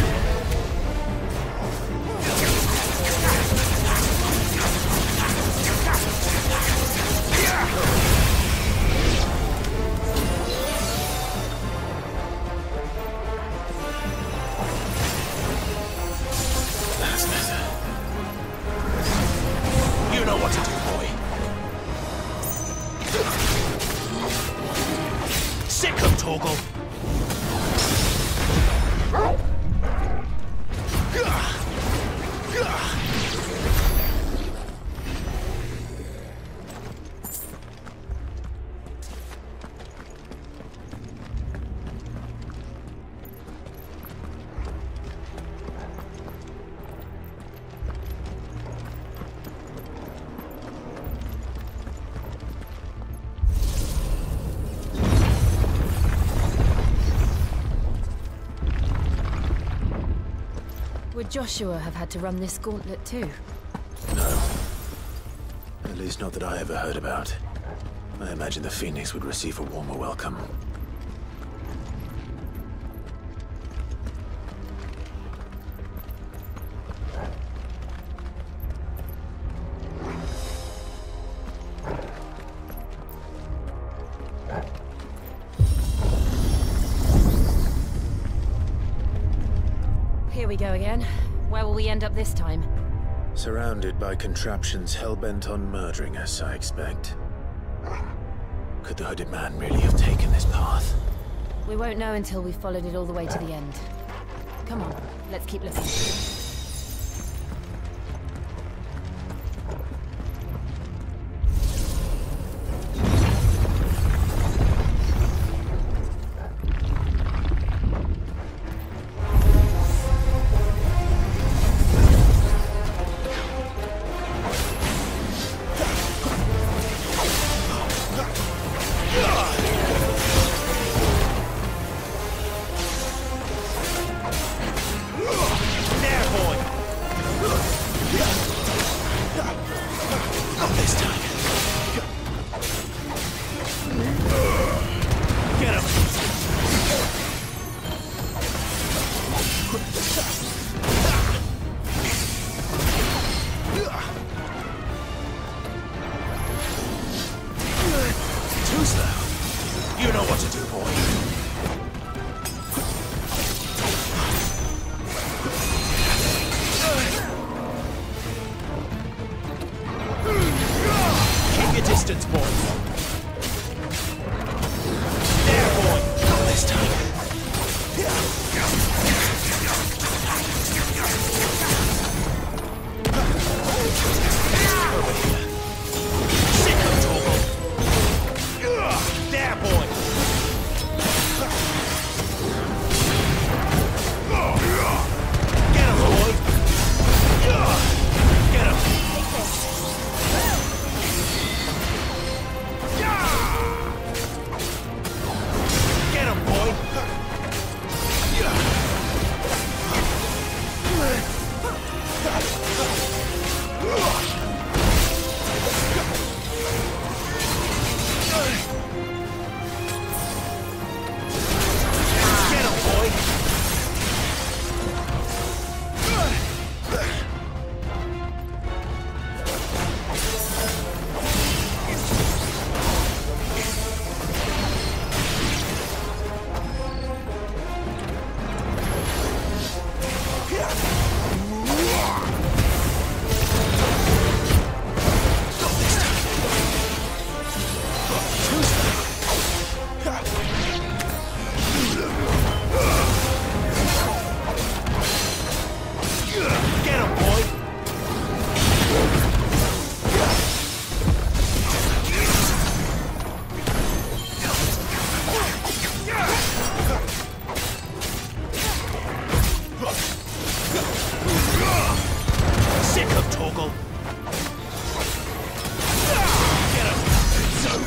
That's better. You know what to do, boy. Sick him, Torgal! Would Joshua have had to run this gauntlet too? No. At least not that I ever heard about. I imagine the Phoenix would receive a warmer welcome. Here we go again. Where will we end up this time? Surrounded by contraptions hell-bent on murdering us, I expect. Could the hooded man really have taken this path? We won't know until we've followed it all the way to the end. Come on, let's keep looking. You know what to do, boy. Keep your distance, boy. There, boy. Not this time. Over here. Sick of Torgal. There, boy. Get him, boy. Get him. Get him, boy. Get him, boy. Get him, boy. Sick of Torgal. Get him.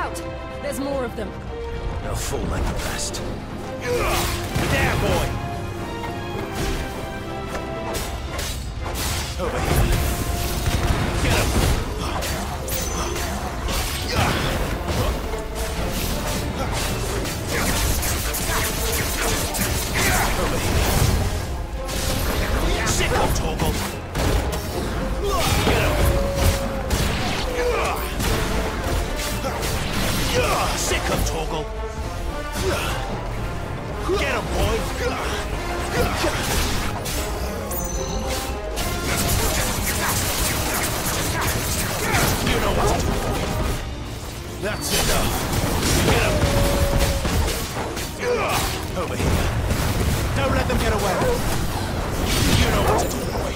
out! There's more of them. They'll fall like the rest. There, boy! Over here. Get him! Over here. Sick of Torgal! Get him! Sick of Torgal! Get him, boy! You know what to do. That's enough. Get him! Over here. Don't let them get away. You know what to do, boy.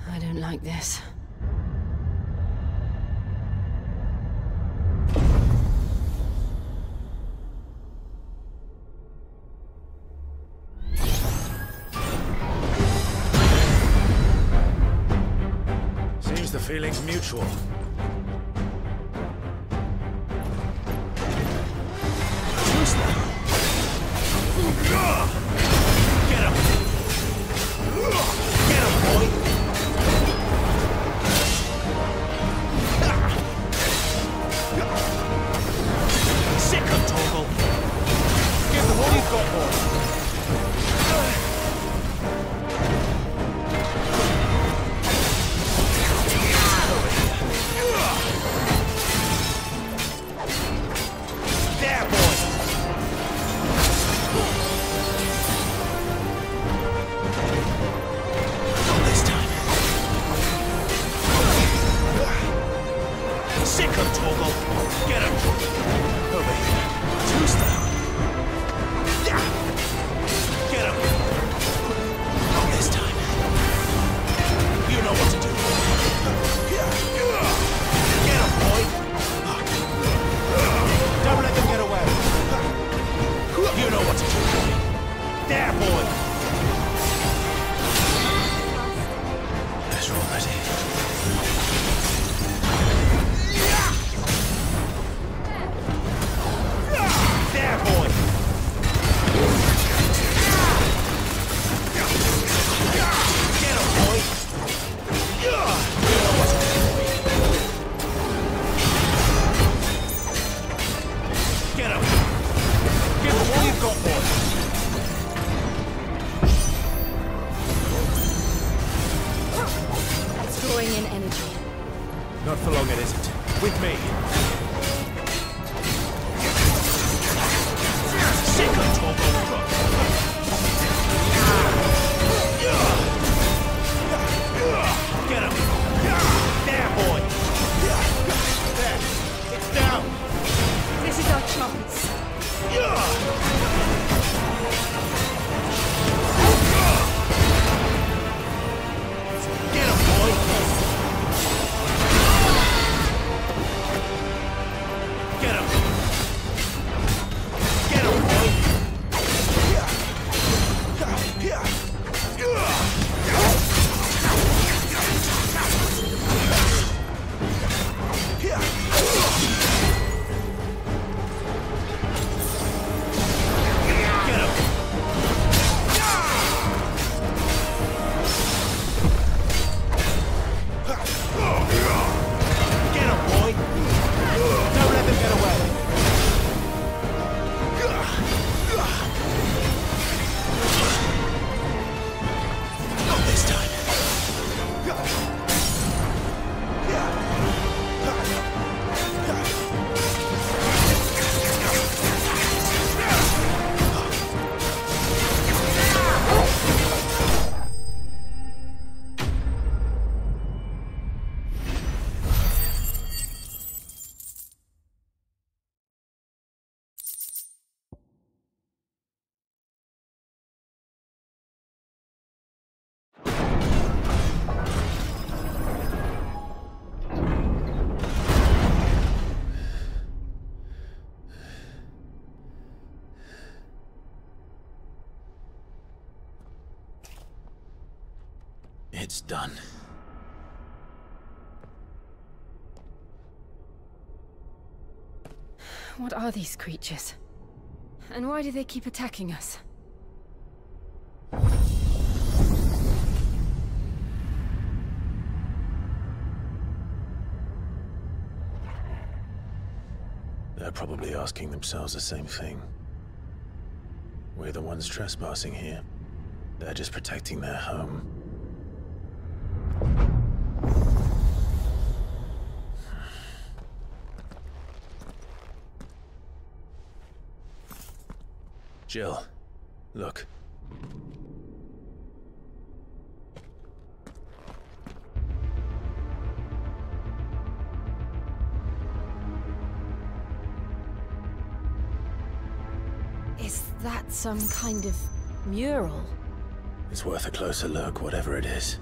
I don't like this. Seems the feeling's mutual. Who's that? Get him! Get him, boy! Sick of Torgal! Give them all you've got, boy! There, boy! Not this time. Sick of Torgal! Get him! Over here. Who's that? Get him! Not this time. You know what to do. Get him, boy! Don't let them get away. You know what to do. There, boy! They're already. Not for long, it isn't. With me. Get him! There, boy! There! It's down! This is our chance. Get him, boy! Get him! Get him, boy! It's done. What are these creatures? And why do they keep attacking us? They're probably asking themselves the same thing. We're the ones trespassing here. They're just protecting their home. Jill, look. Is that some kind of mural? It's worth a closer look, whatever it is.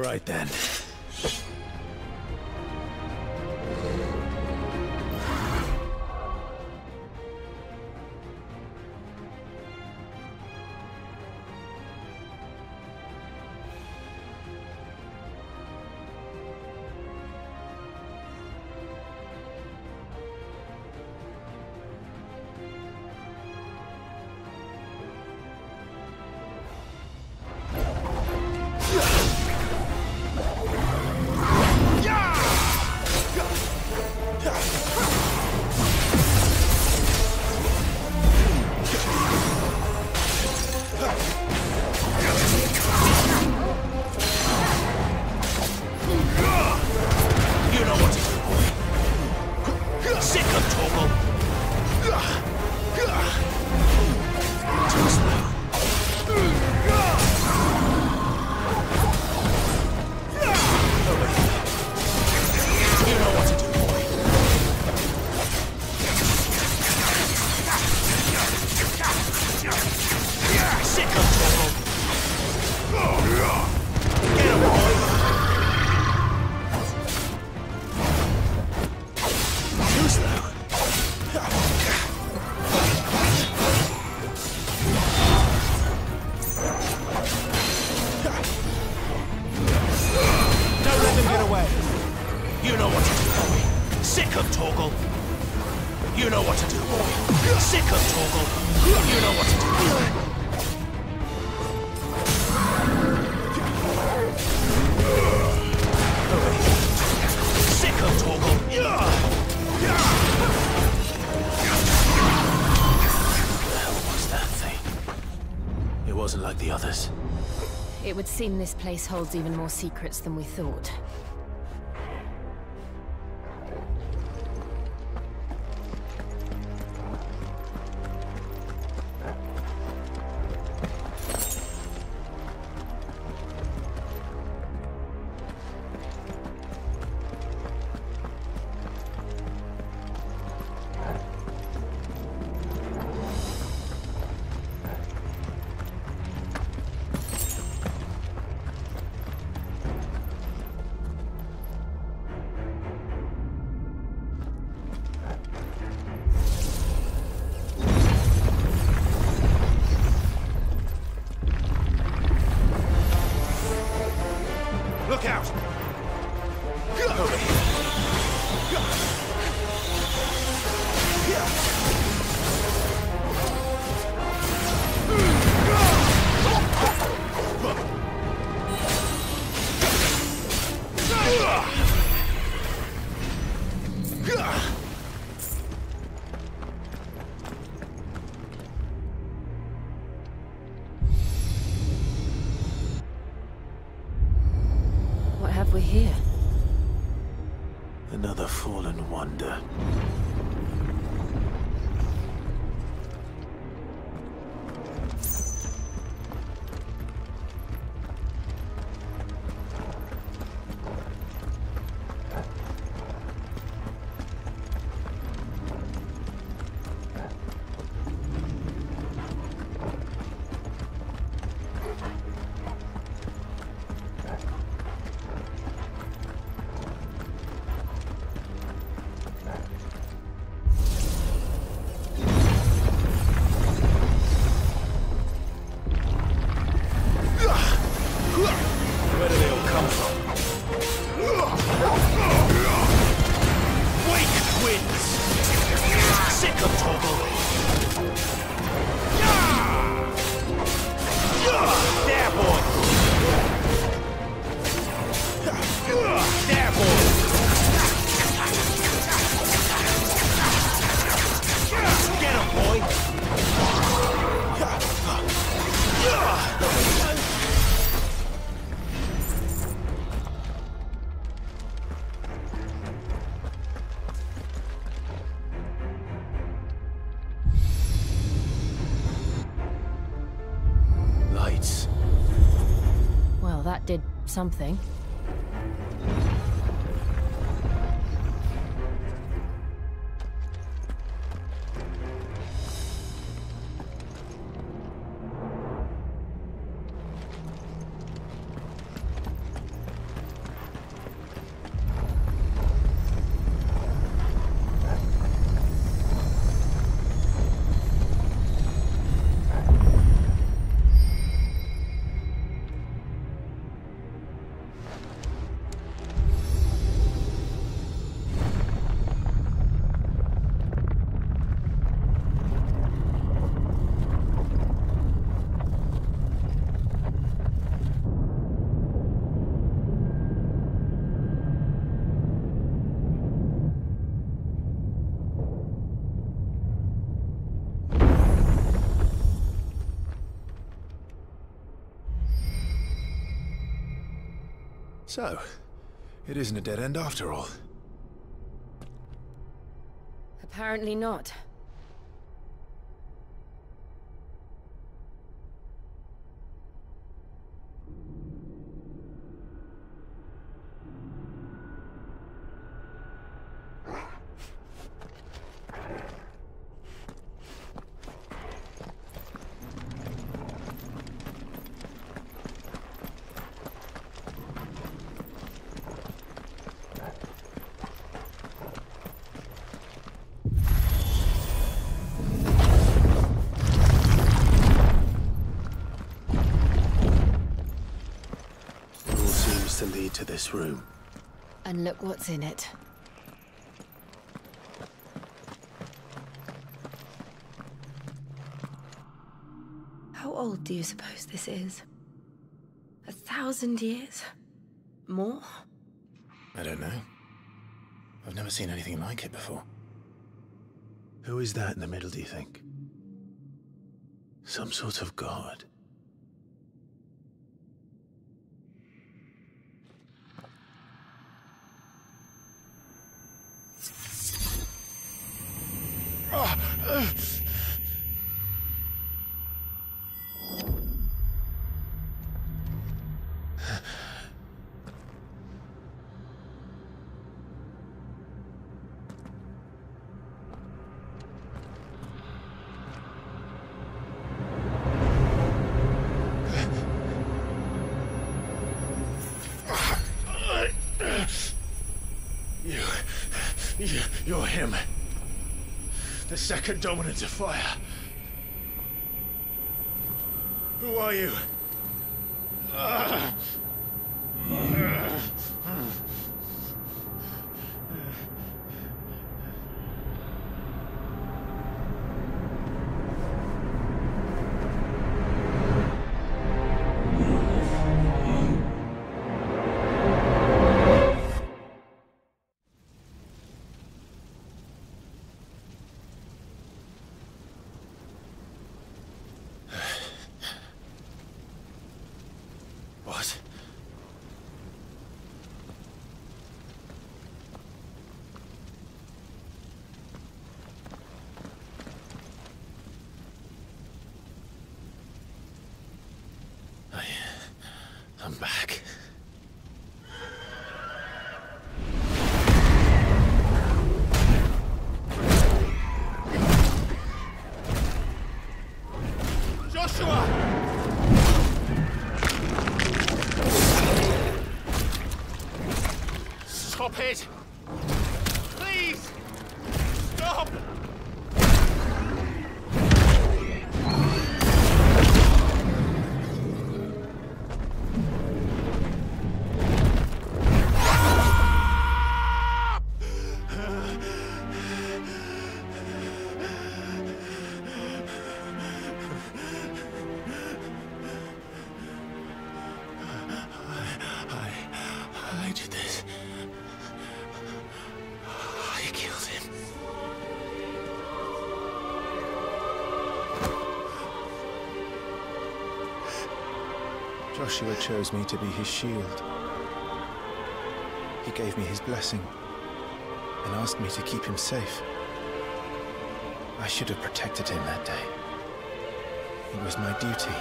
right then. It would seem this place holds even more secrets than we thought. Look out! What have we here? Another fallen wonder. Well, that did something. So, it isn't a dead end after all. Apparently not. To lead to this room. And look what's in it. How old do you suppose this is? 1,000 years? More? I don't know. I've never seen anything like it before. Who is that in the middle, do you think? Some sort of god? You're him. The second dominant of fire. Who are you? What? I'm back. Joshua! Stop it! Please! Stop! I did this. I killed him. Joshua chose me to be his shield. He gave me his blessing and asked me to keep him safe. I should have protected him that day. It was my duty.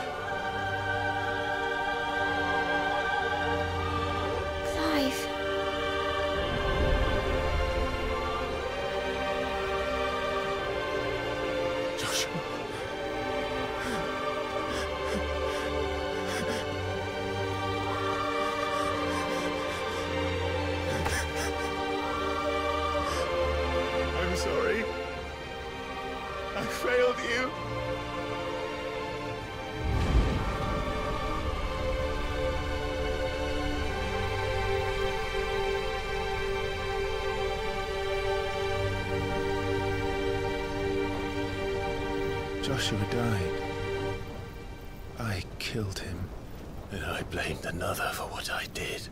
Clive. Joshua. I'm sorry. I failed you. Joshua died. I killed him. And I blamed another for what I did.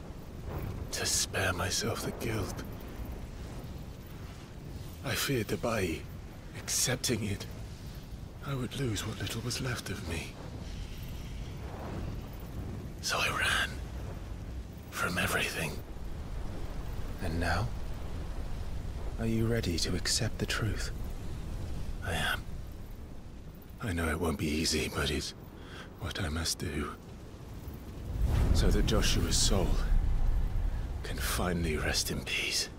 To spare myself the guilt. I feared that by accepting it, I would lose what little was left of me. So I ran. from everything. And now? Are you ready to accept the truth? I am. I know it won't be easy, but it's what I must do. So that Joshua's soul can finally rest in peace.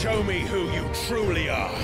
Show me who you truly are.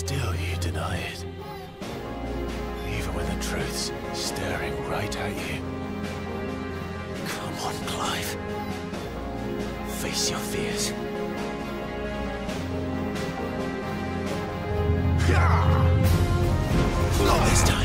Still you deny it. Even when the truth's staring right at you. Come on, Clive. Face your fears. Not this time.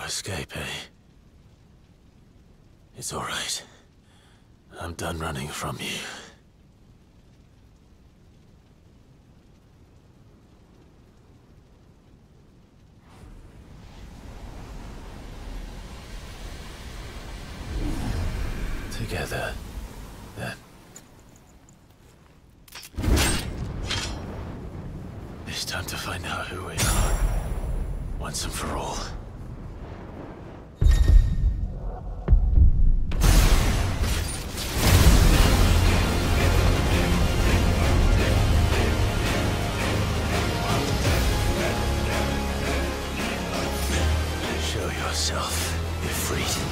escape, eh? It's all right. I'm done running from you. Together, then. It's time to find out who we are, once and for all. Show yourself, Ifrit.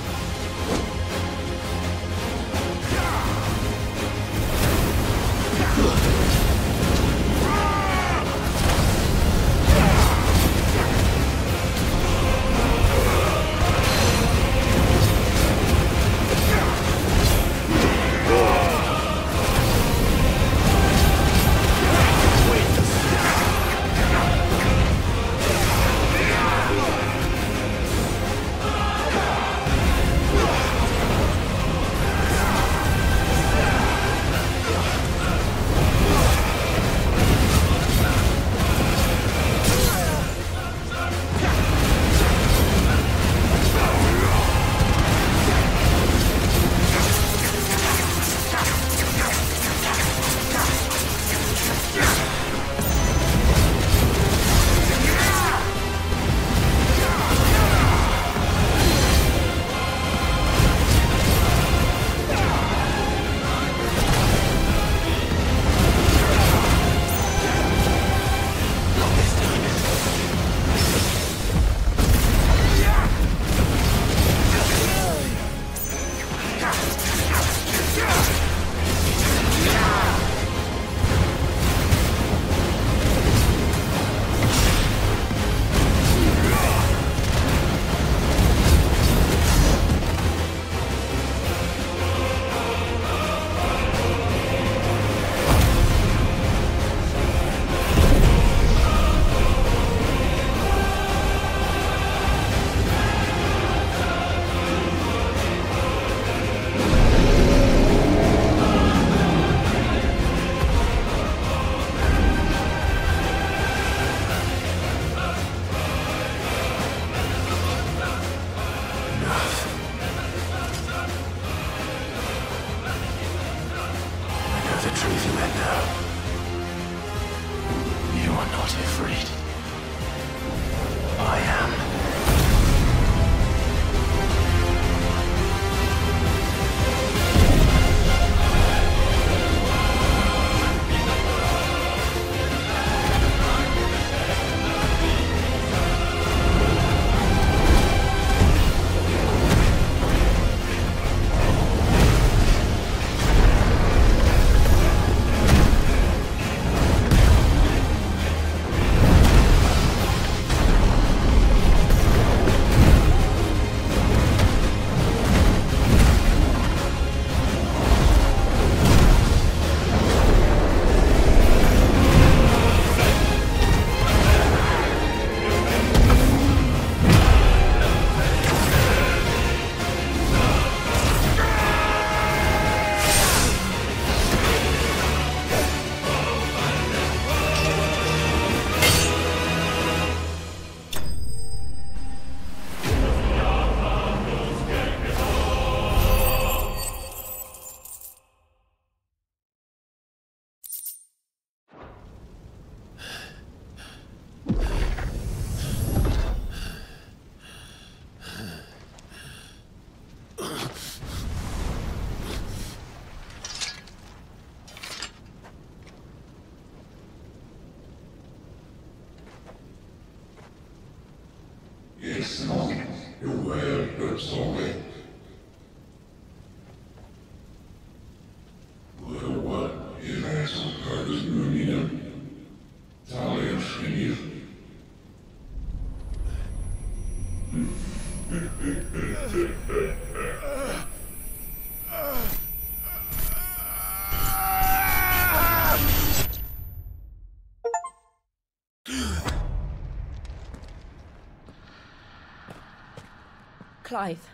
Clive,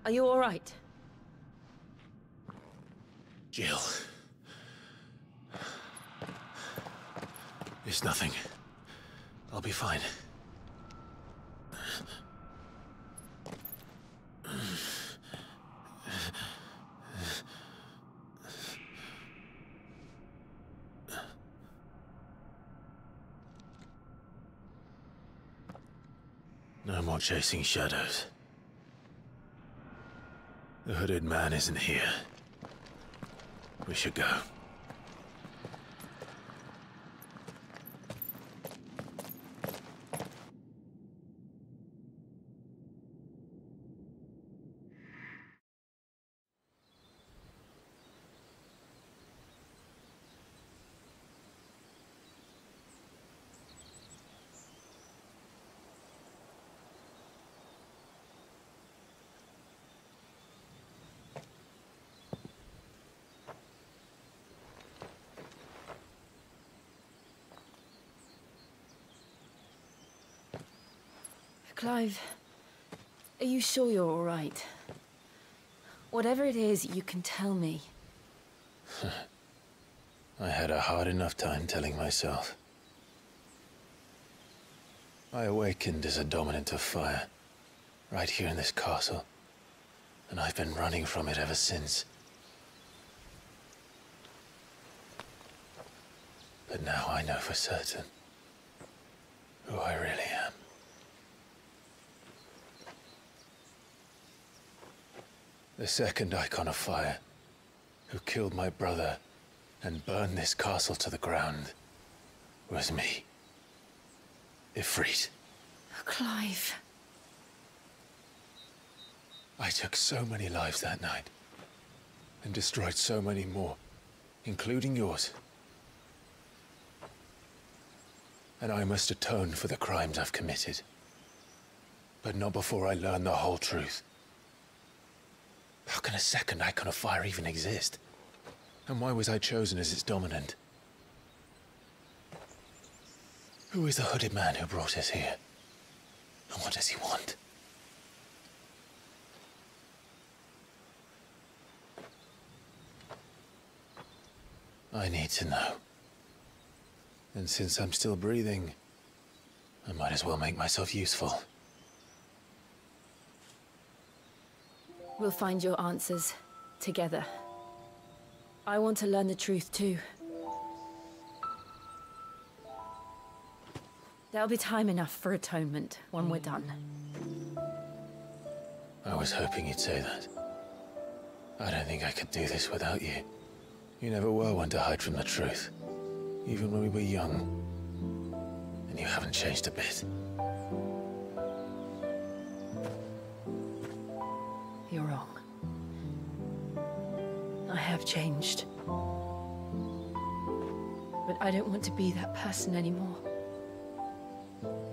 are you all right? Jill. It's nothing. I'll be fine. No more chasing shadows. The hooded man isn't here. We should go. Clive, are you sure you're all right? Whatever it is, you can tell me. I had a hard enough time telling myself. I awakened as a dominant of fire, right here in this castle, and I've been running from it ever since. But now I know for certain who I really am. The second icon of fire, who killed my brother and burned this castle to the ground, was me. Ifrit. Clive. I took so many lives that night, and destroyed so many more, including yours. And I must atone for the crimes I've committed. But not before I learn the whole truth. How can a second icon of fire even exist? And why was I chosen as its dominant? Who is the hooded man who brought us here? And what does he want? I need to know. And since I'm still breathing, I might as well make myself useful. We'll find your answers together. I want to learn the truth too. There'll be time enough for atonement when we're done. I was hoping you'd say that. I don't think I could do this without you. You never were one to hide from the truth, even when we were young. And you haven't changed a bit. You're wrong. I have changed. But I don't want to be that person anymore.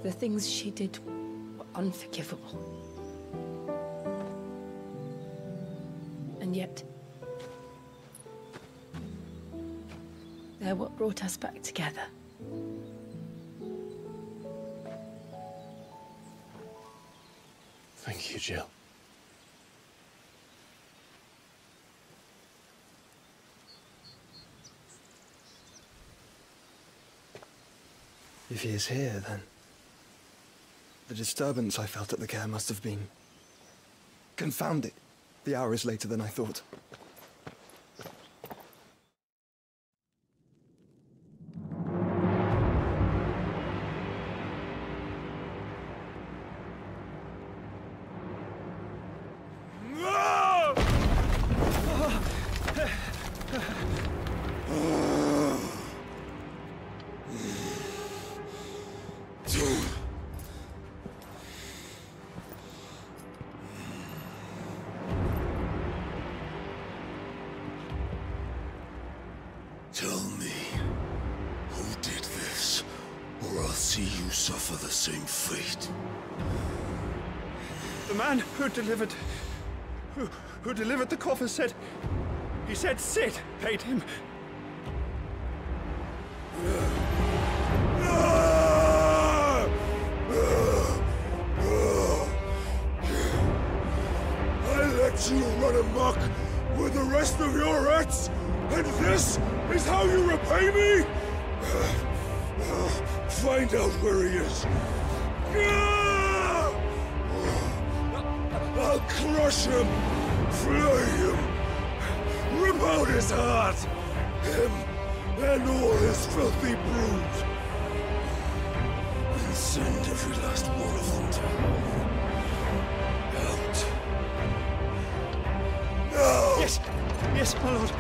The things she did were unforgivable. And yet, they're what brought us back together. Thank you, Jill. If he is here, then the disturbance I felt at the care must have been confounded. The hour is later than I thought. Tell me, who did this, or I'll see you suffer the same fate. The man who delivered the coffers said, he said Sid paid him. I let you run amok with the rest of your rats, and this is how you repay me? Find out where he is. I'll crush him, flay him, rip out his heart, him and all his filthy brood. And Send every last one of them to hell. Out. No! Yes! Yes, my lord.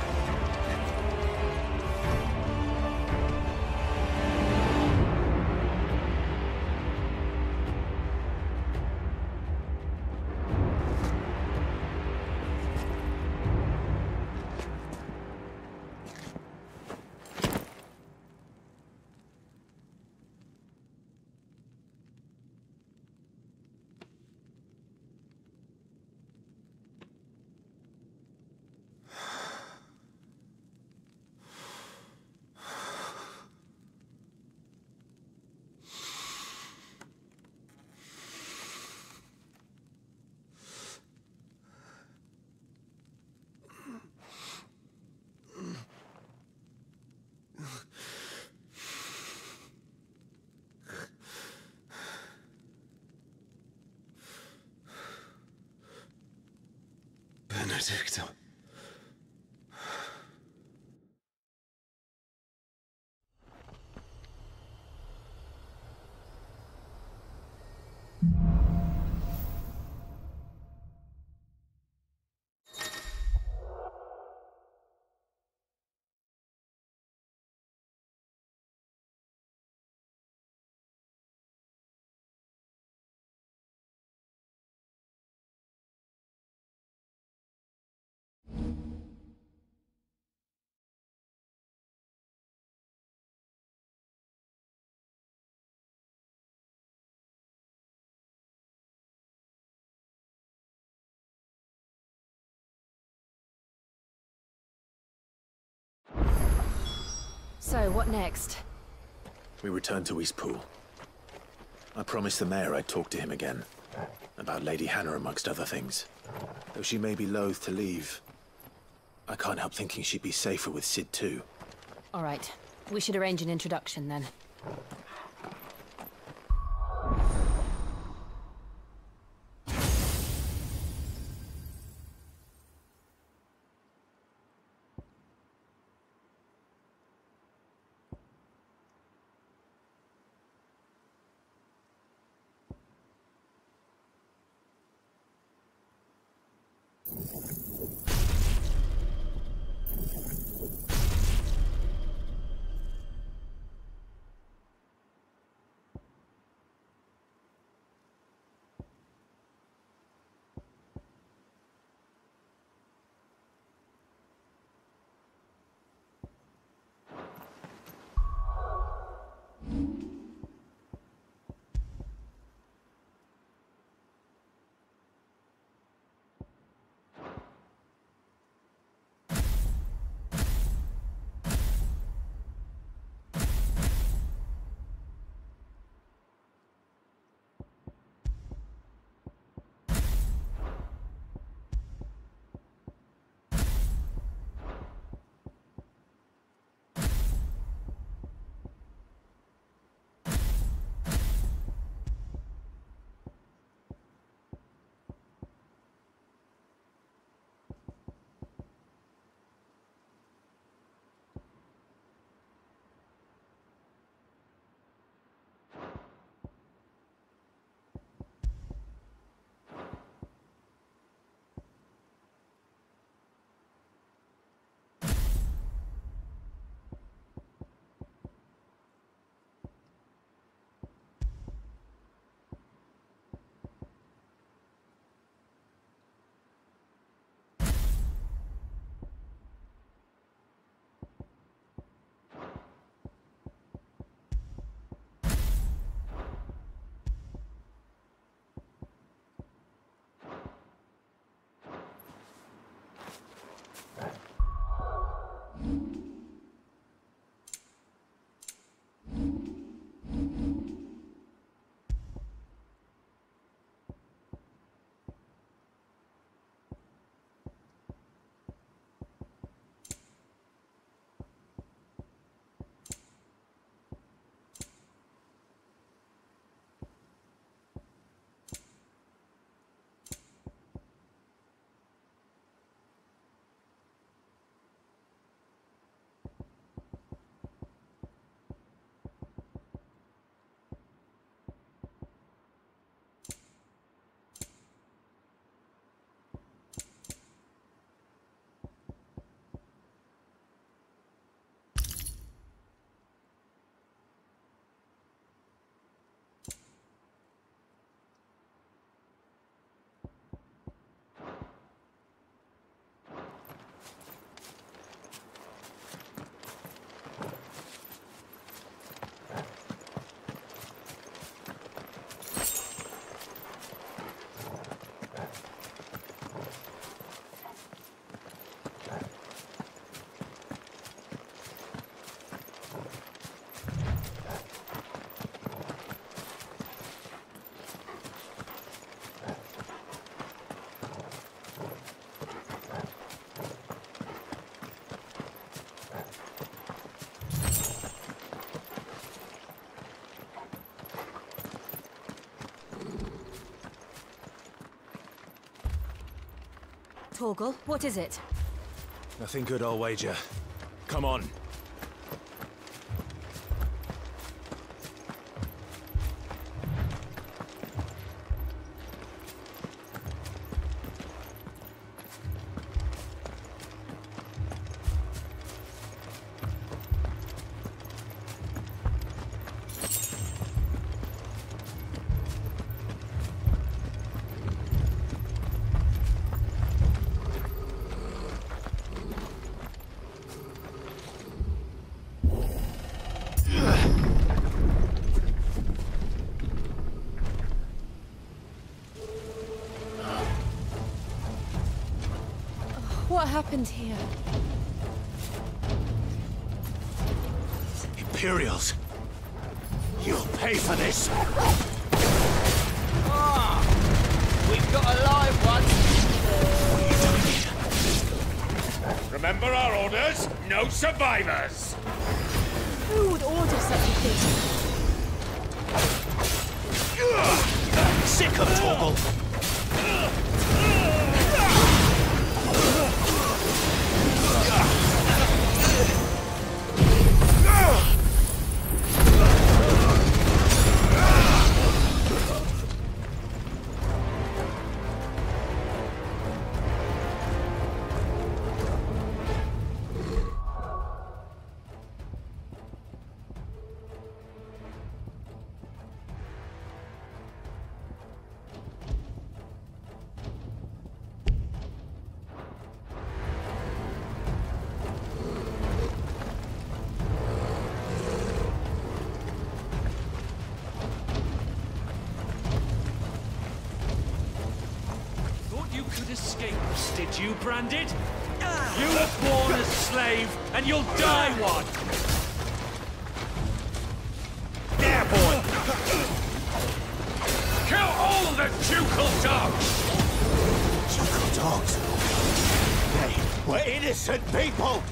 Benedicta. So, what next? We return to Eastpool. I promised the mayor I'd talk to him again. About Lady Hannah, amongst other things. Though she may be loath to leave, I can't help thinking she'd be safer with Sid too. All right. We should arrange an introduction then. Torgal, what is it? Nothing good, I'll wager. Come on. What happened here? Imperials! You'll pay for this! Ah! We've got a live one! Remember our orders? No survivors! Who would order such a thing? Sick of Torgal! Did you, Branded? You were born a slave, and you'll die one! There, boy! Kill all the ducal dogs! Ducal dogs? We're innocent people!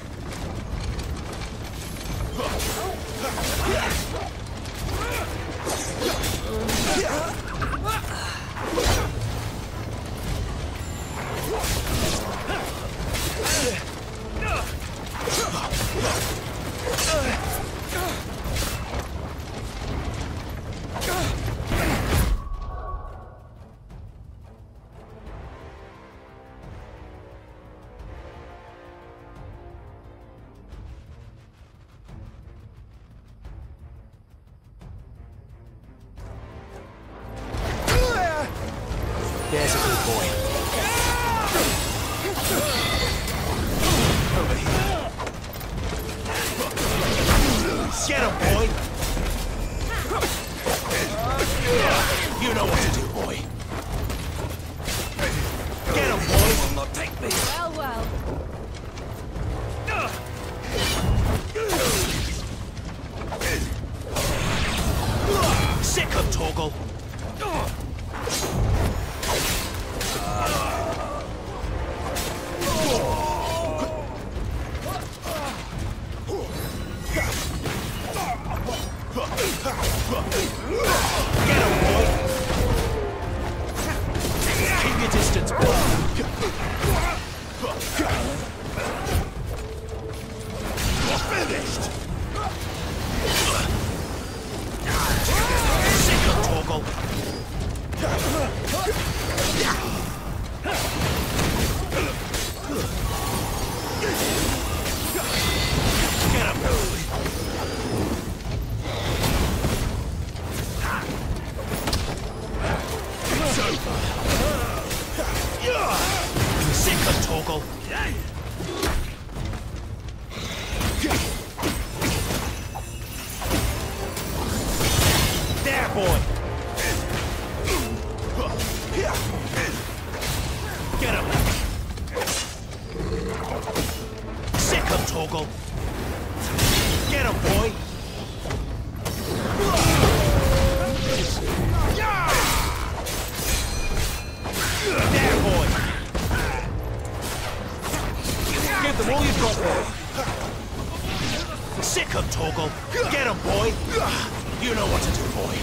There's a good boy. Over here. Get him, boy! You know what to do, boy. Get him, boy! Will not take me. Well, well. Sick of Torgal! Get him, boy! Keep your distance, boy! You're finished! Sick of Torgal! Get him! It's over! Sick of Torgal! There, boy! Get him! Sick of Torgal! Get him, boy! There, boy! Give them all you've got, boy! Sick of Torgal! Get him, boy! You know what to do, boy!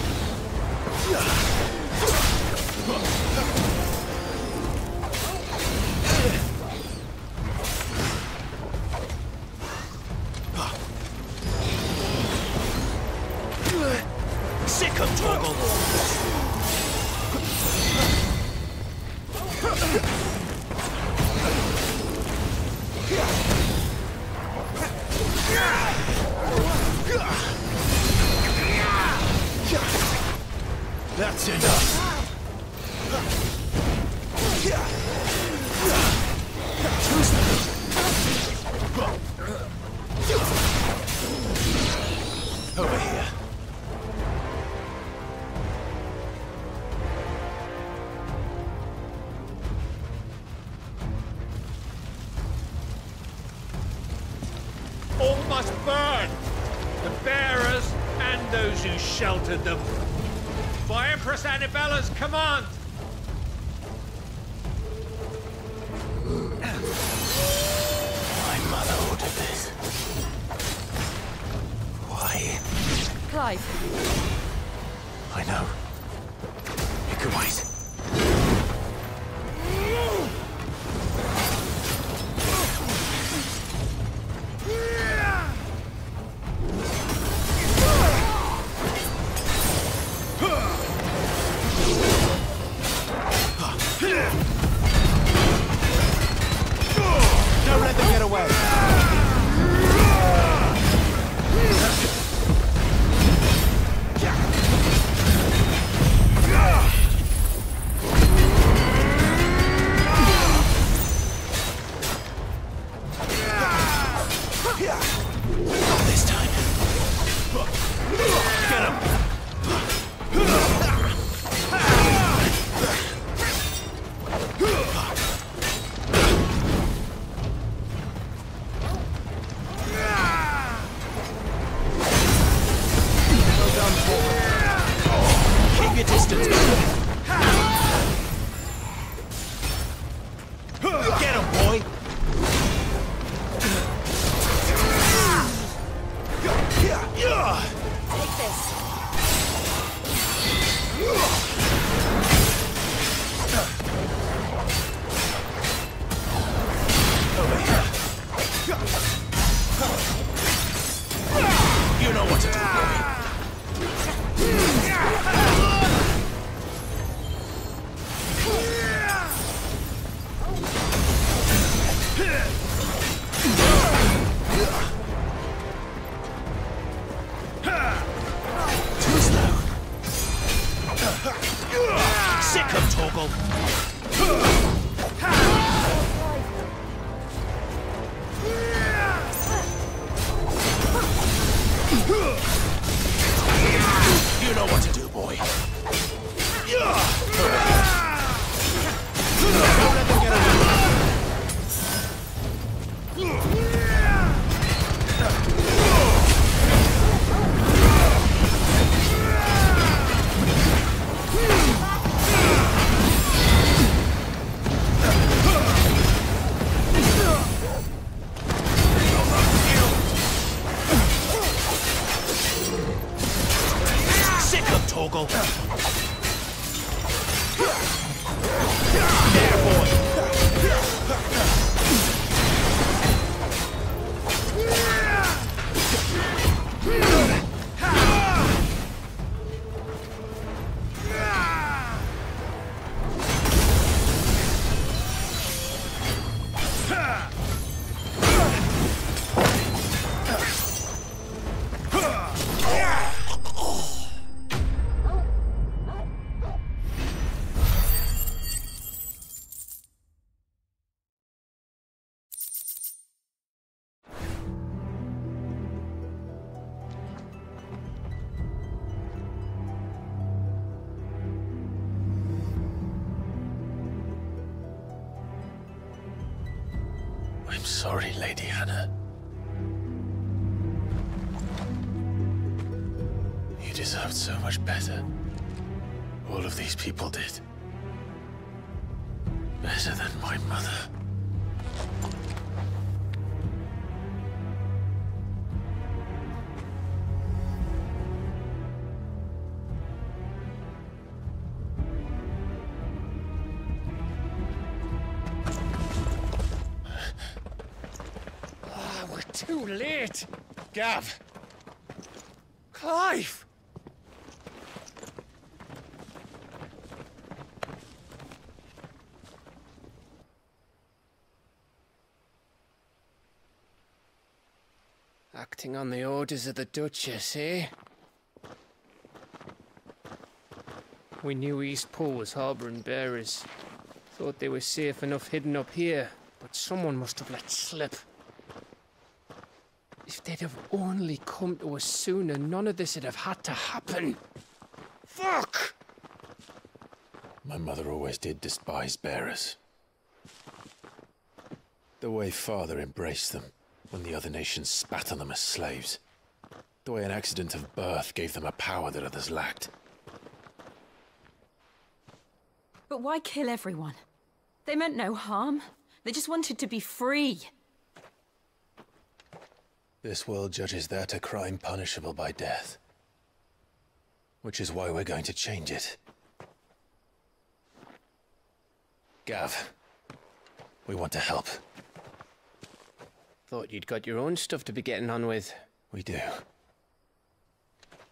all must burn. The bearers and those who sheltered them. By Empress Annabella's command. My mother ordered this. Why? Clive. I know. You can wait. Don't let them get away. Not this time. Get him. Keep your distance. Get him, boy. Take this. Over here. You know what to do, boy. Too slow. Sick of Torgal. You know what to do, boy. Don't let them get away. Sick of Torgal. There, boy. I'm sorry, Lady Hannah. You deserved so much better. All of these people did. Better than my mother. We're too late. Gav. Clive. Acting on the orders of the Duchess, eh? We knew Eastpool was harbouring bearers. Thought they were safe enough hidden up here, but someone must have let slip. If they'd have only come to us sooner, none of this would have had to happen. Fuck! My mother always did despise bearers. The way Father embraced them. When the other nations spat on them as slaves. The way an accident of birth gave them a power that others lacked. But why kill everyone? They meant no harm. They just wanted to be free. This world judges that a crime punishable by death. Which is why we're going to change it. Gav, we want to help. Thought you'd got your own stuff to be getting on with. We do.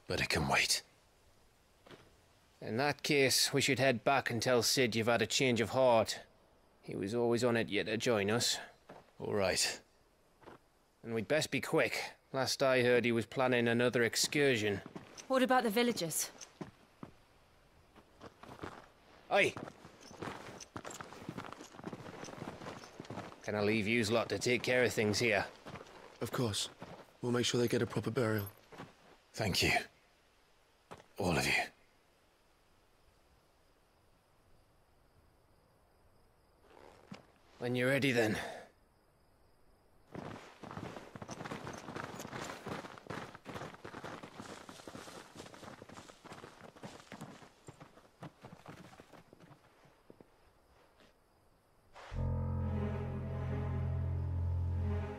But it can wait. In that case, we should head back and tell Sid you've had a change of heart. He was always on it yet to join us. All right. And we'd best be quick. Last I heard, he was planning another excursion. What about the villagers? Aye. Can I leave yous lot to take care of things here? Of course. We'll make sure they get a proper burial. Thank you. All of you. When you're ready, then.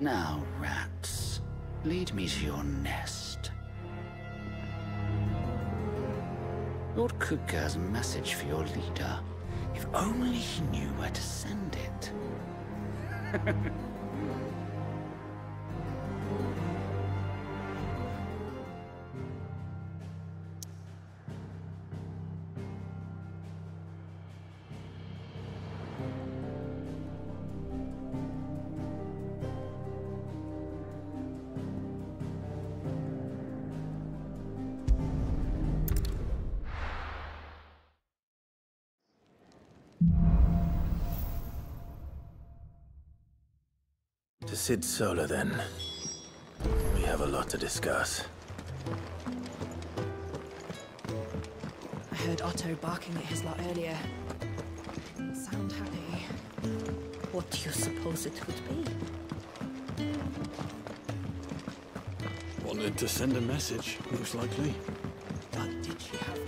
Now, rats, lead me to your nest. Lord Kupka has a message for your leader. If only he knew where to send it. To Sid Solar, then. We have a lot to discuss. I heard Otto barking at his lot earlier. Sound happy. What do you suppose it would be? Wanted to send a message, most likely. But did she have